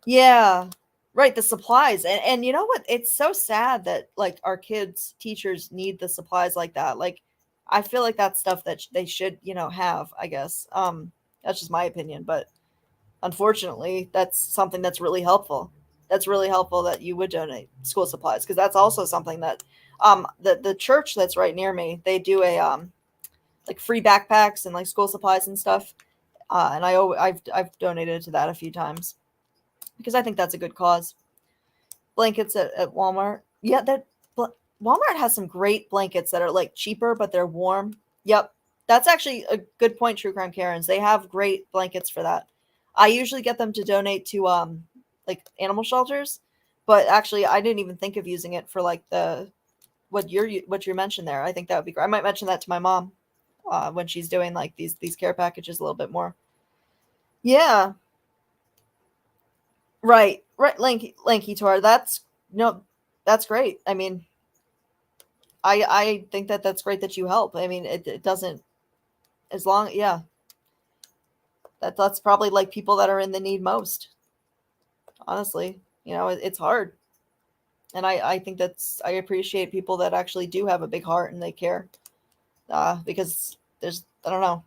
Yeah, right. The supplies, and you know what? It's so sad that like our kids, teachers need the supplies like that. Like, I feel like that's stuff that they should, have. I guess. That's just my opinion, but unfortunately, that's something that's really helpful. That's really helpful that you would donate school supplies, because that's also something that the church that's right near me, they do a like free backpacks and like school supplies and stuff. And I've donated to that a few times because I think that's a good cause. Blankets at Walmart. Yeah, Walmart has some great blankets that are like cheaper, but they're warm. Yep. That's actually a good point, True Crime Karens. They have great blankets for that. I usually get them to donate to like animal shelters, but actually I didn't even think of using it for like what you mentioned there. I think that would be great. I might mention that to my mom when she's doing like these care packages a little bit more. Yeah. Right. Lanky Tor. That's great. I mean, I think that's great that you help. I mean, it doesn't, as long, yeah. That's probably like people that are in the need most. Honestly, it's hard. And I think I appreciate people that actually do have a big heart and they care. Because I don't know.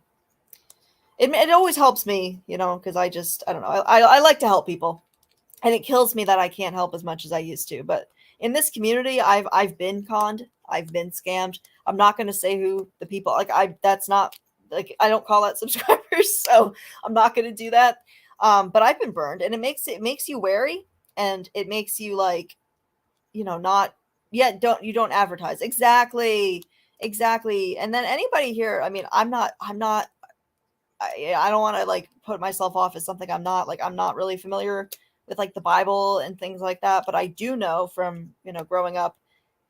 It always helps me, because I don't know. I like to help people. And it kills me that I can't help as much as I used to. But in this community, I've been conned. I've been scammed. I'm not going to say who the people, that's not, like, I don't call that subscribers, so I'm not going to do that. But I've been burned, and it makes you wary, and it makes you like, not, you don't advertise. Exactly. And then anybody here, I mean, I don't want to like put myself off as something I'm not. Like, I'm not really familiar with like the Bible and things like that, but I do know from, growing up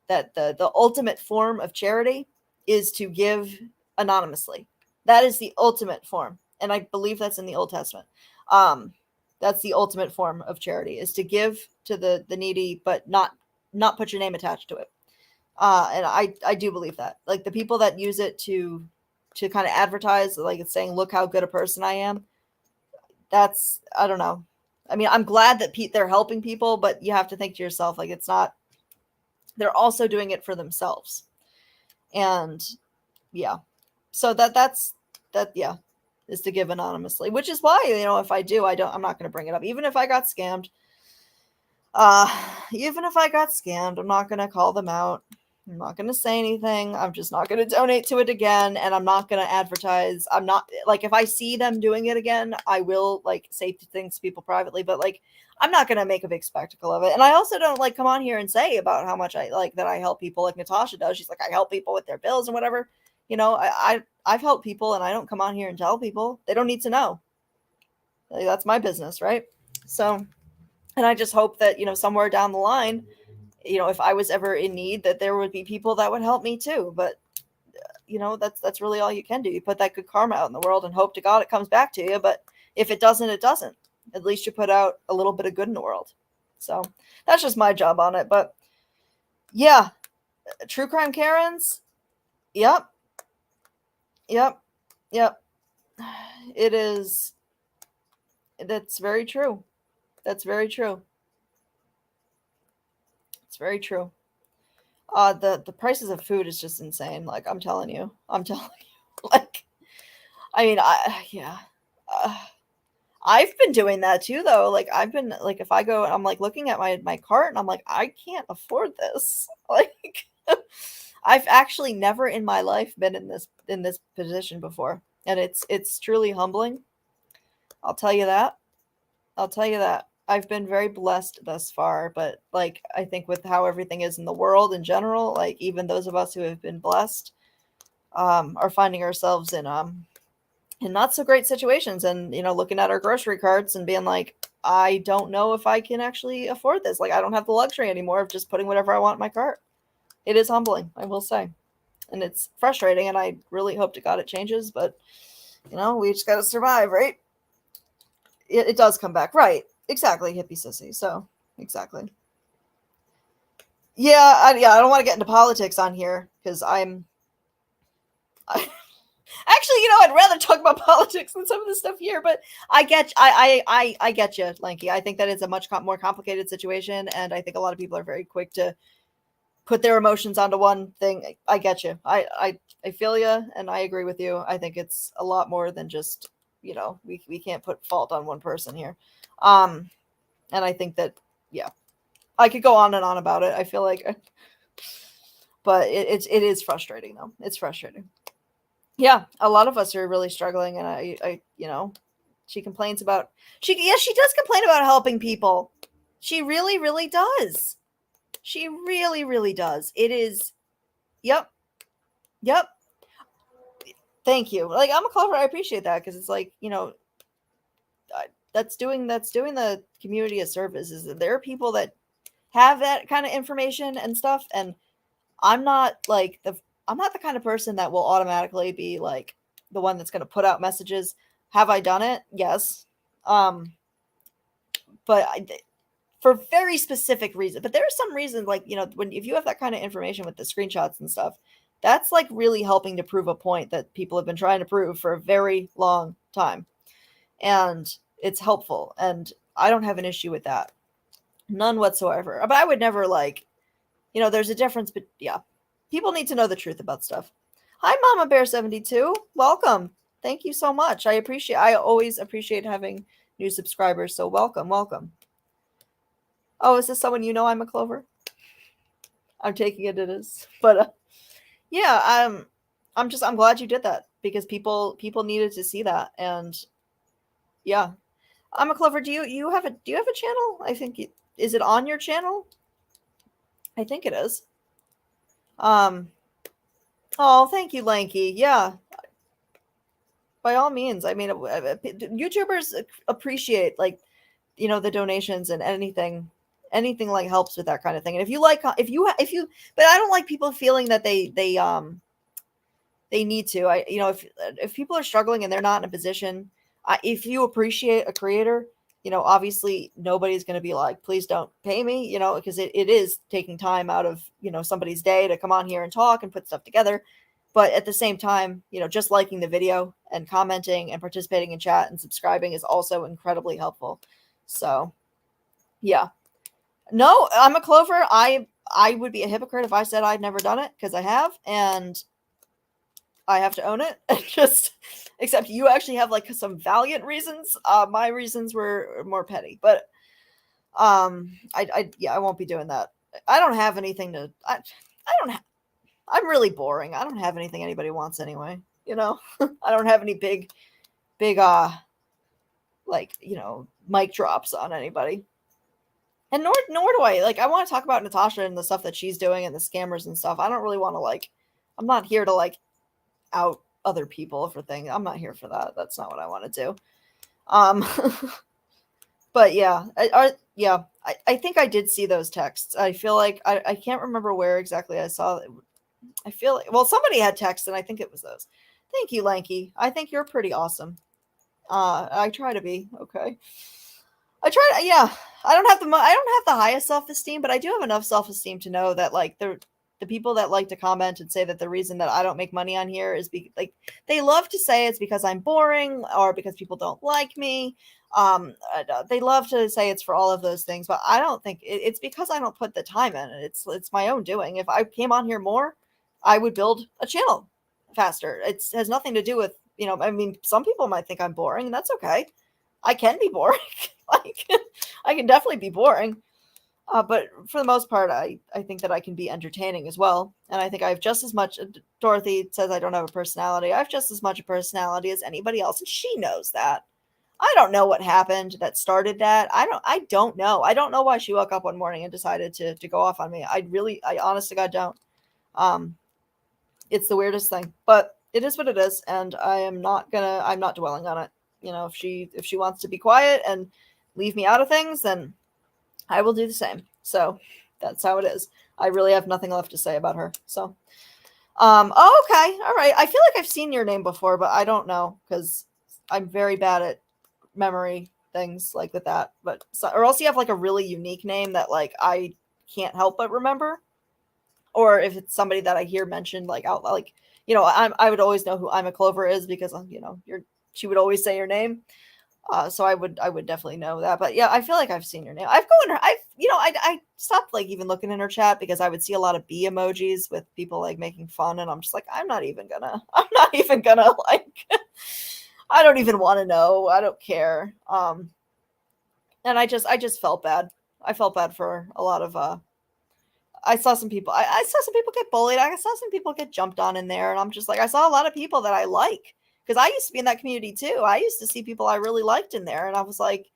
that the ultimate form of charity is to give anonymously. That is the ultimate form. And I believe that's in the Old Testament. That's the ultimate form of charity, is to give to the needy, but not put your name attached to it. And I do believe that, like, the people that use it to kind of advertise, like it's saying, look how good a person I am. That's, I don't know. I mean, I'm glad that they're helping people, but you have to think to yourself, like, it's not, they're also doing it for themselves. And yeah, so that's is to give anonymously, which is why, if I do, I'm not going to bring it up. Even if I got scammed, I'm not going to call them out. I'm not going to say anything. I'm just not going to donate to it again. And I'm not going to advertise. I'm not, like, if I see them doing it again, I will, like, say things to people privately, but, like, I'm not going to make a big spectacle of it. And I also don't, like, come on here and say about how much I, like, that I help people, like Natasha does. She's like, I help people with their bills and whatever. I've helped people, and I don't come on here and tell people. They don't need to know. Like, that's my business, right? So, and I just hope that, somewhere down the line, if I was ever in need, that there would be people that would help me too. But, that's really all you can do. You put that good karma out in the world and hope to God it comes back to you. But if it doesn't, it doesn't. At least you put out a little bit of good in the world. So that's just my job on it. But yeah, True Crime Karens. Yep. It is. That's very true. It's very true. The prices of food is just insane. Like, I'm telling you, like, I mean, I've been doing that too, though. Like, I've been, like, if I go, I'm like looking at my cart and I'm like, I can't afford this. Like, I've actually never in my life been in this position before. And it's truly humbling. I'll tell you that. I've been very blessed thus far, but, like, I think with how everything is in the world in general, like, even those of us who have been blessed are finding ourselves in not so great situations, and, looking at our grocery carts and being like, I don't know if I can actually afford this. Like, I don't have the luxury anymore of just putting whatever I want in my cart. It is humbling, I will say. And it's frustrating, and I really hope to God it changes, but, we just got to survive, right? It does come back, right? Exactly, hippie sissy. So, exactly. Yeah, I don't want to get into politics on here, because I'm Actually, I'd rather talk about politics than some of the stuff here, but I get you, Lanky. I think that it's a much more complicated situation, and I think a lot of people are very quick to put their emotions onto one thing. I get you. I feel you, and I agree with you. I think it's a lot more than just, we can't put fault on one person here. And I think that, yeah, I could go on and on about it. I feel like, but it is frustrating though. It's frustrating. Yeah, a lot of us are really struggling, and I she complains about she does complain about helping people. She really, really does. She really, really does. It is, yep. Thank you. Like, I'm a clever. I appreciate that, because it's like, that's doing the community a service. Is that there are people that have that kind of information and stuff, and I'm not the kind of person that will automatically be like the one that's going to put out messages. Have I done it? Yes. But for very specific reasons. But there are some reasons, like, if you have that kind of information with the screenshots and stuff, that's like really helping to prove a point that people have been trying to prove for a very long time. And it's helpful. And I don't have an issue with that. None whatsoever. But I would never there's a difference, but yeah. People need to know the truth about stuff. Hi, Mama Bear 72. Welcome. Thank you so much. I always appreciate having new subscribers. So welcome. Oh, is this someone I'm a Clover? I'm taking it is. But yeah, I'm glad you did that, because people needed to see that. And yeah, I'm a Clover. Do you have a channel? I think is it on your channel? I think it is. Oh, thank you, Lanky. Yeah, by all means. I mean, YouTubers appreciate the donations, and anything like helps with that kind of thing. And if you but I don't like people feeling that they need to. If people are struggling and they're not in a position, if you appreciate a creator, obviously nobody's going to be like, please don't pay me, because it is taking time out of, somebody's day to come on here and talk and put stuff together. But at the same time, just liking the video and commenting and participating in chat and subscribing is also incredibly helpful. So yeah, no, I'm a Clover. I would be a hypocrite if I said I'd never done it, because I have, and I have to own it. Except you actually have some valiant reasons. My reasons were more petty, but I won't be doing that. I don't have anything to. I'm really boring. I don't have anything anybody wants anyway. I don't have any big mic drops on anybody. And nor do I. I want to talk about Natasha and the stuff that she's doing and the scammers and stuff. I don't really want to I'm not here to out other people for things. I'm not here for that. That's not what I want to do. But yeah, I think I did see those texts. I feel like I can't remember where exactly I saw it. I feel like, well, somebody had text, and I think it was those. Thank you, Lanky. I think you're pretty awesome. I try to be okay. I try to, yeah. I don't have the highest self-esteem, but I do have enough self-esteem to know that the people that like to comment and say that the reason that I don't make money on here is they love to say it's because I'm boring or because people don't like me. They love to say it's for all of those things, but I don't think it's because I don't put the time in. It's my own doing. If I came on here more, I would build a channel faster. It has nothing to do with, I mean, some people might think I'm boring, and that's okay. I can be boring. I can definitely be boring. But for the most part, I think that I can be entertaining as well. And I think I have just as much, Dorothy says I don't have a personality. I have just as much a personality as anybody else. And she knows that. I don't know what happened that started that. I don't know. I don't know why she woke up one morning and decided to go off on me. I honest to God don't. It's the weirdest thing, but it is what it is. And I'm not dwelling on it. If she wants to be quiet and leave me out of things, then I will do the same. So that's how it is. I really have nothing left to say about her. So, okay. All right. I feel like I've seen your name before, but I don't know, because I'm very bad at memory things with that. But or else you have a really unique name that I can't help but remember. Or if it's somebody that I hear mentioned out, you know, I would always know who I'm a Clover is because, you know, she would always say your name. So I would definitely know that. But yeah, I feel like I've seen your name. I stopped like even looking in her chat because I would see a lot of bee emojis with people like making fun, and I'm just like, I'm not even gonna like, I don't even want to know. I don't care. And I just felt bad. I felt bad for a lot of I saw some people. I saw some people get bullied. I saw some people get jumped on in there, and I'm just like, I saw a lot of people that I like because I used to be in that community too. I used to see people I really liked in there, and I was like,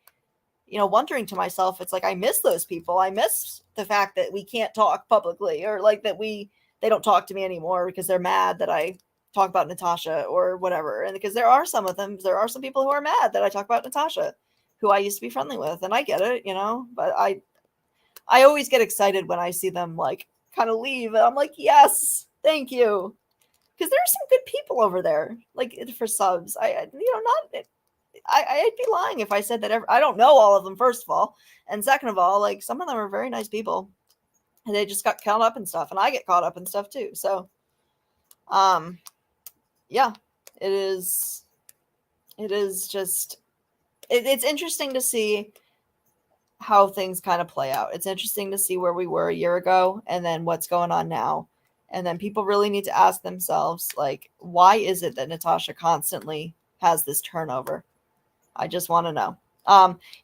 you know, wondering to myself, it's like I miss those people. I miss the fact that we can't talk publicly, or like that they don't talk to me anymore because they're mad that I talk about Natasha or whatever. And because there are some people who are mad that I talk about Natasha, who I used to be friendly with, and I get it, you know, but I always get excited when I see them like kind of leave, and I'm like, yes, thank you, because there are some good people over there. Like for subs, I'd be lying if I said that I don't know all of them. First of all, and second of all, like some of them are very nice people, and they just got caught up in stuff, and I get caught up in stuff too. So, yeah, it is just it's interesting to see how things kind of play out. It's interesting to see where we were a year ago and then what's going on now. And then people really need to ask themselves, like, why is it that Natasha constantly has this turnover? I just want to know.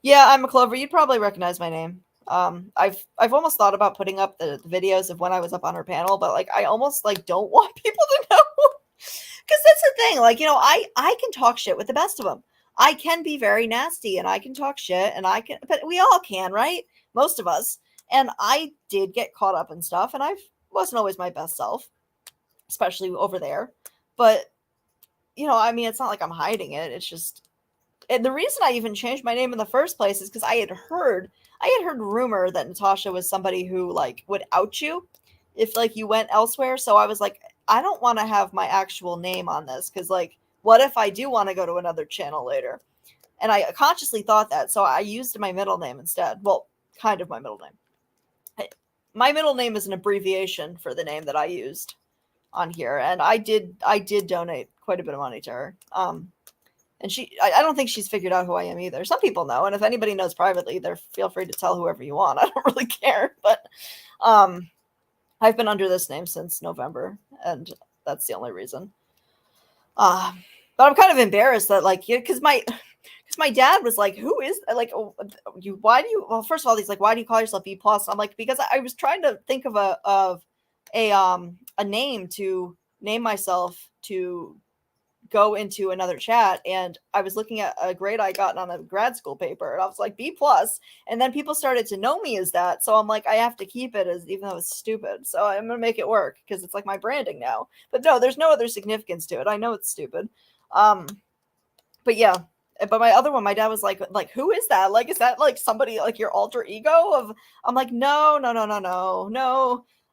Yeah, I'm a Clover. You'd probably recognize my name. I've almost thought about putting up the videos of when I was up on her panel, but like I almost like don't want people to know. Because that's the thing. Like, you know, I can talk shit with the best of them. I can be very nasty and I can talk shit and but we all can, right? Most of us. And I did get caught up in stuff, and I wasn't always my best self, especially over there. But, you know, I mean, it's not like I'm hiding it. It's just, and the reason I even changed my name in the first place is because I had heard rumor that Natasha was somebody who like would out you if like you went elsewhere. So I was like, I don't want to have my actual name on this because like, what if I do want to go to another channel later? And I consciously thought that. So I used my middle name instead. Well, kind of my middle name. My middle name is an abbreviation for the name that I used on here. And I did donate quite a bit of money to her. And I don't think she's figured out who I am either. Some people know. And if anybody knows privately, feel free to tell whoever you want. I don't really care. But I've been under this name since November. And that's the only reason. But I'm kind of embarrassed that like, because my dad was like, who is like, well, first of all, he's like, why do you call yourself BeePlus? I'm like, because I was trying to think of a name to name myself to go into another chat, and I was looking at a grade I got on a grad school paper, and I was like BeePlus, and then people started to know me as that, so I'm like, I have to keep it as, even though it's stupid, so I'm gonna make it work because it's like my branding now. But no, there's no other significance to it. I know it's stupid, but yeah. But my other one, my dad was like, who is that? Like, is that like somebody like your alter ego of? I'm like, no.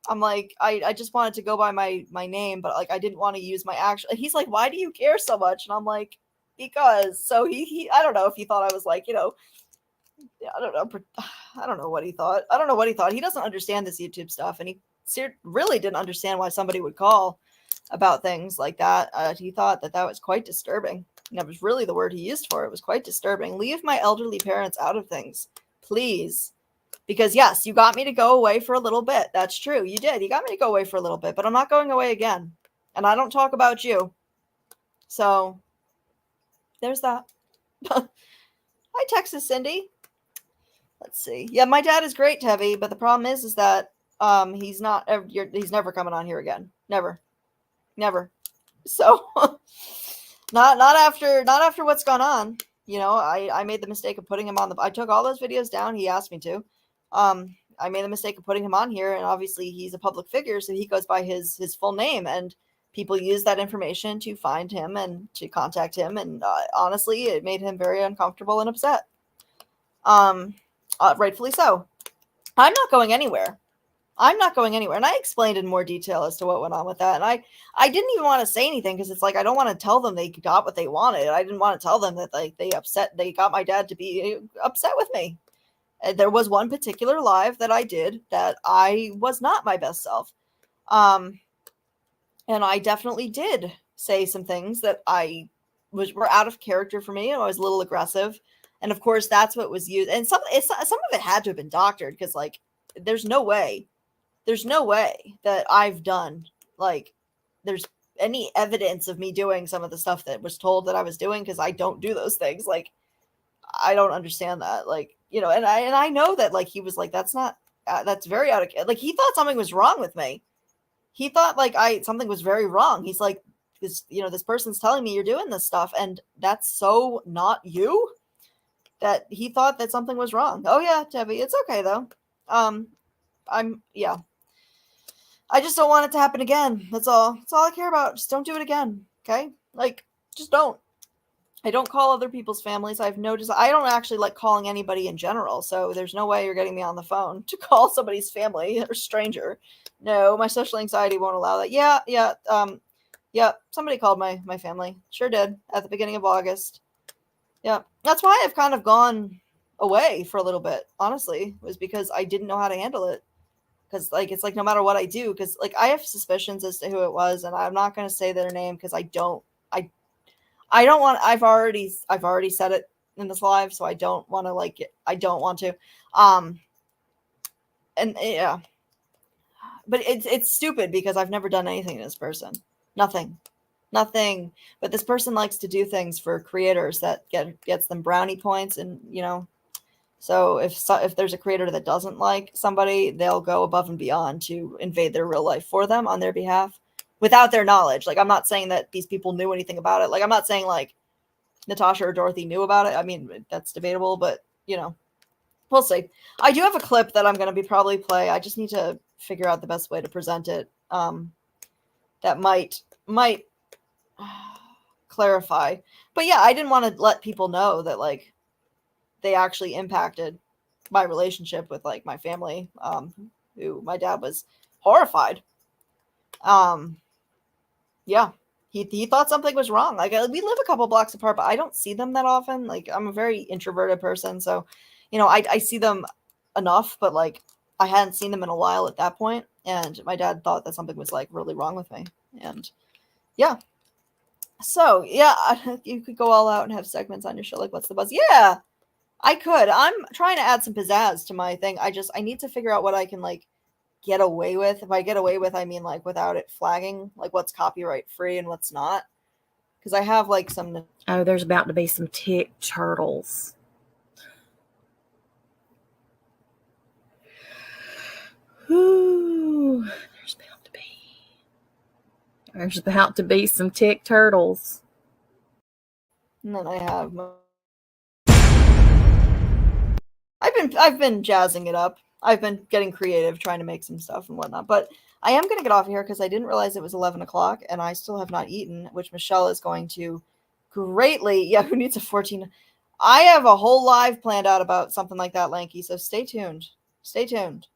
I'm like, I just wanted to go by my name, but like I didn't want to use my actual. He's like, why do you care so much? And I'm like, because. So he I don't know if he thought I was like, you know, I don't know what he thought. I don't know what he thought. He doesn't understand this YouTube stuff, and he really didn't understand why somebody would call about things like that. He thought that was quite disturbing. And that was really the word he used for it. It was quite disturbing. Leave my elderly parents out of things, please. Because yes, you got me to go away for a little bit. That's true. You did. You got me to go away for a little bit, but I'm not going away again. And I don't talk about you. So there's that. Hi, Texas Cindy. Let's see. Yeah, my dad is great, Tevi, but the problem is that he's never coming on here again. Never. So not after what's gone on. You know, I made the mistake of putting him on I took all those videos down. He asked me to. I made the mistake of putting him on here, and obviously he's a public figure, so he goes by his full name, and people use that information to find him and to contact him. And honestly, it made him very uncomfortable and upset. Rightfully so. I'm not going anywhere. And I explained in more detail as to what went on with that. And I didn't even want to say anything because it's like, I don't want to tell them they got what they wanted. I didn't want to tell them that like they got my dad to be upset with me. And there was one particular live that I did that I was not my best self. And And I definitely did say some things that were out of character for me, and I was a little aggressive. And of course, that's what was used. And some of it had to have been doctored, because like, there's no way that I've done, like, there's any evidence of me doing some of the stuff that was told that I was doing, because I don't do those things. Like, I don't understand that. Like, you know, and I know that, like, he was like, that's not that's very out of, like, he thought something was wrong with me. He thought like something was very wrong. He's like, this person's telling me you're doing this stuff, and that's so not you, that he thought that something was wrong. Oh yeah, Debbie, it's okay though. I just don't want it to happen again. That's all I care about. Just don't do it again. Okay? Like, just don't. I don't call other people's families. I have no desire. I don't actually like calling anybody in general. So there's no way you're getting me on the phone to call somebody's family or stranger. No, my social anxiety won't allow that. Yeah. Somebody called my family. Sure did at the beginning of August. Yeah. That's why I've kind of gone away for a little bit, honestly, was because I didn't know how to handle it. Because like, it's like, no matter what I do, because like, I have suspicions as to who it was, and I'm not going to say their name because I don't want, I've already said it in this live, so I don't want to I don't want to. And yeah, but it's stupid because I've never done anything to this person. Nothing. But this person likes to do things for creators that gets them brownie points, and you know, so if there's a creator that doesn't like somebody, they'll go above and beyond to invade their real life for them on their behalf, without their knowledge. Like, I'm not saying that these people knew anything about it. Like, I'm not saying like Natasha or Dorothy knew about it. I mean, that's debatable, but you know, we'll see. I do have a clip that I'm going to probably play. I just need to figure out the best way to present it. That might clarify. But yeah, I didn't want to let people know that like they actually impacted my relationship with like my family, who my dad was horrified. Yeah, he thought something was wrong. Like, we live a couple blocks apart, but I don't see them that often. Like, I'm a very introverted person, so you know, I see them enough, but like I hadn't seen them in a while at that point, and my dad thought that something was like really wrong with me. And yeah, so yeah, you could go all out and have segments on your show like What's the Buzz. Yeah, I could. I'm trying to add some pizzazz to my thing. I need to figure out what I can like get away with. If I get away with, I mean like without it flagging, like what's copyright free and what's not. Because I have like some. Oh, there's about to be some tick turtles. Ooh, there's about to be some tick turtles. And then I have. I've been jazzing it up. I've been getting creative, trying to make some stuff and whatnot. But I am going to get off of here because I didn't realize it was 11 o'clock and I still have not eaten, which Michelle is going to greatly. Yeah, who needs a 14? I have a whole live planned out about something like that, Lanky. So stay tuned. Stay tuned.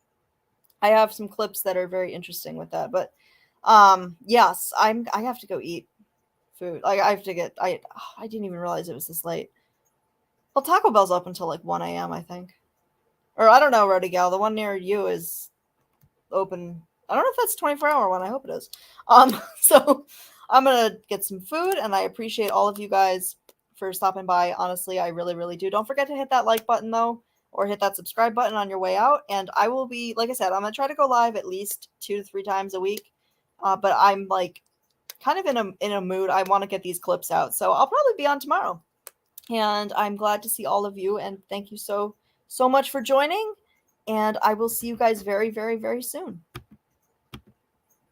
I have some clips that are very interesting with that. But yes, I have to go eat food. Like, I have to get. I didn't even realize it was this late. Well, Taco Bell's up until like 1 a.m. I think. Or I don't know, Rody Gal. The one near you is open. I don't know if that's 24-hour one. I hope it is. So I'm gonna get some food, and I appreciate all of you guys for stopping by. Honestly, I really, really do. Don't forget to hit that like button though, or hit that subscribe button on your way out. And I will be, like I said, I'm gonna try to go live at least 2 to 3 times a week. But I'm like kind of in a mood. I want to get these clips out, so I'll probably be on tomorrow. And I'm glad to see all of you, and thank you so much for joining, and I will see you guys very, very, very soon.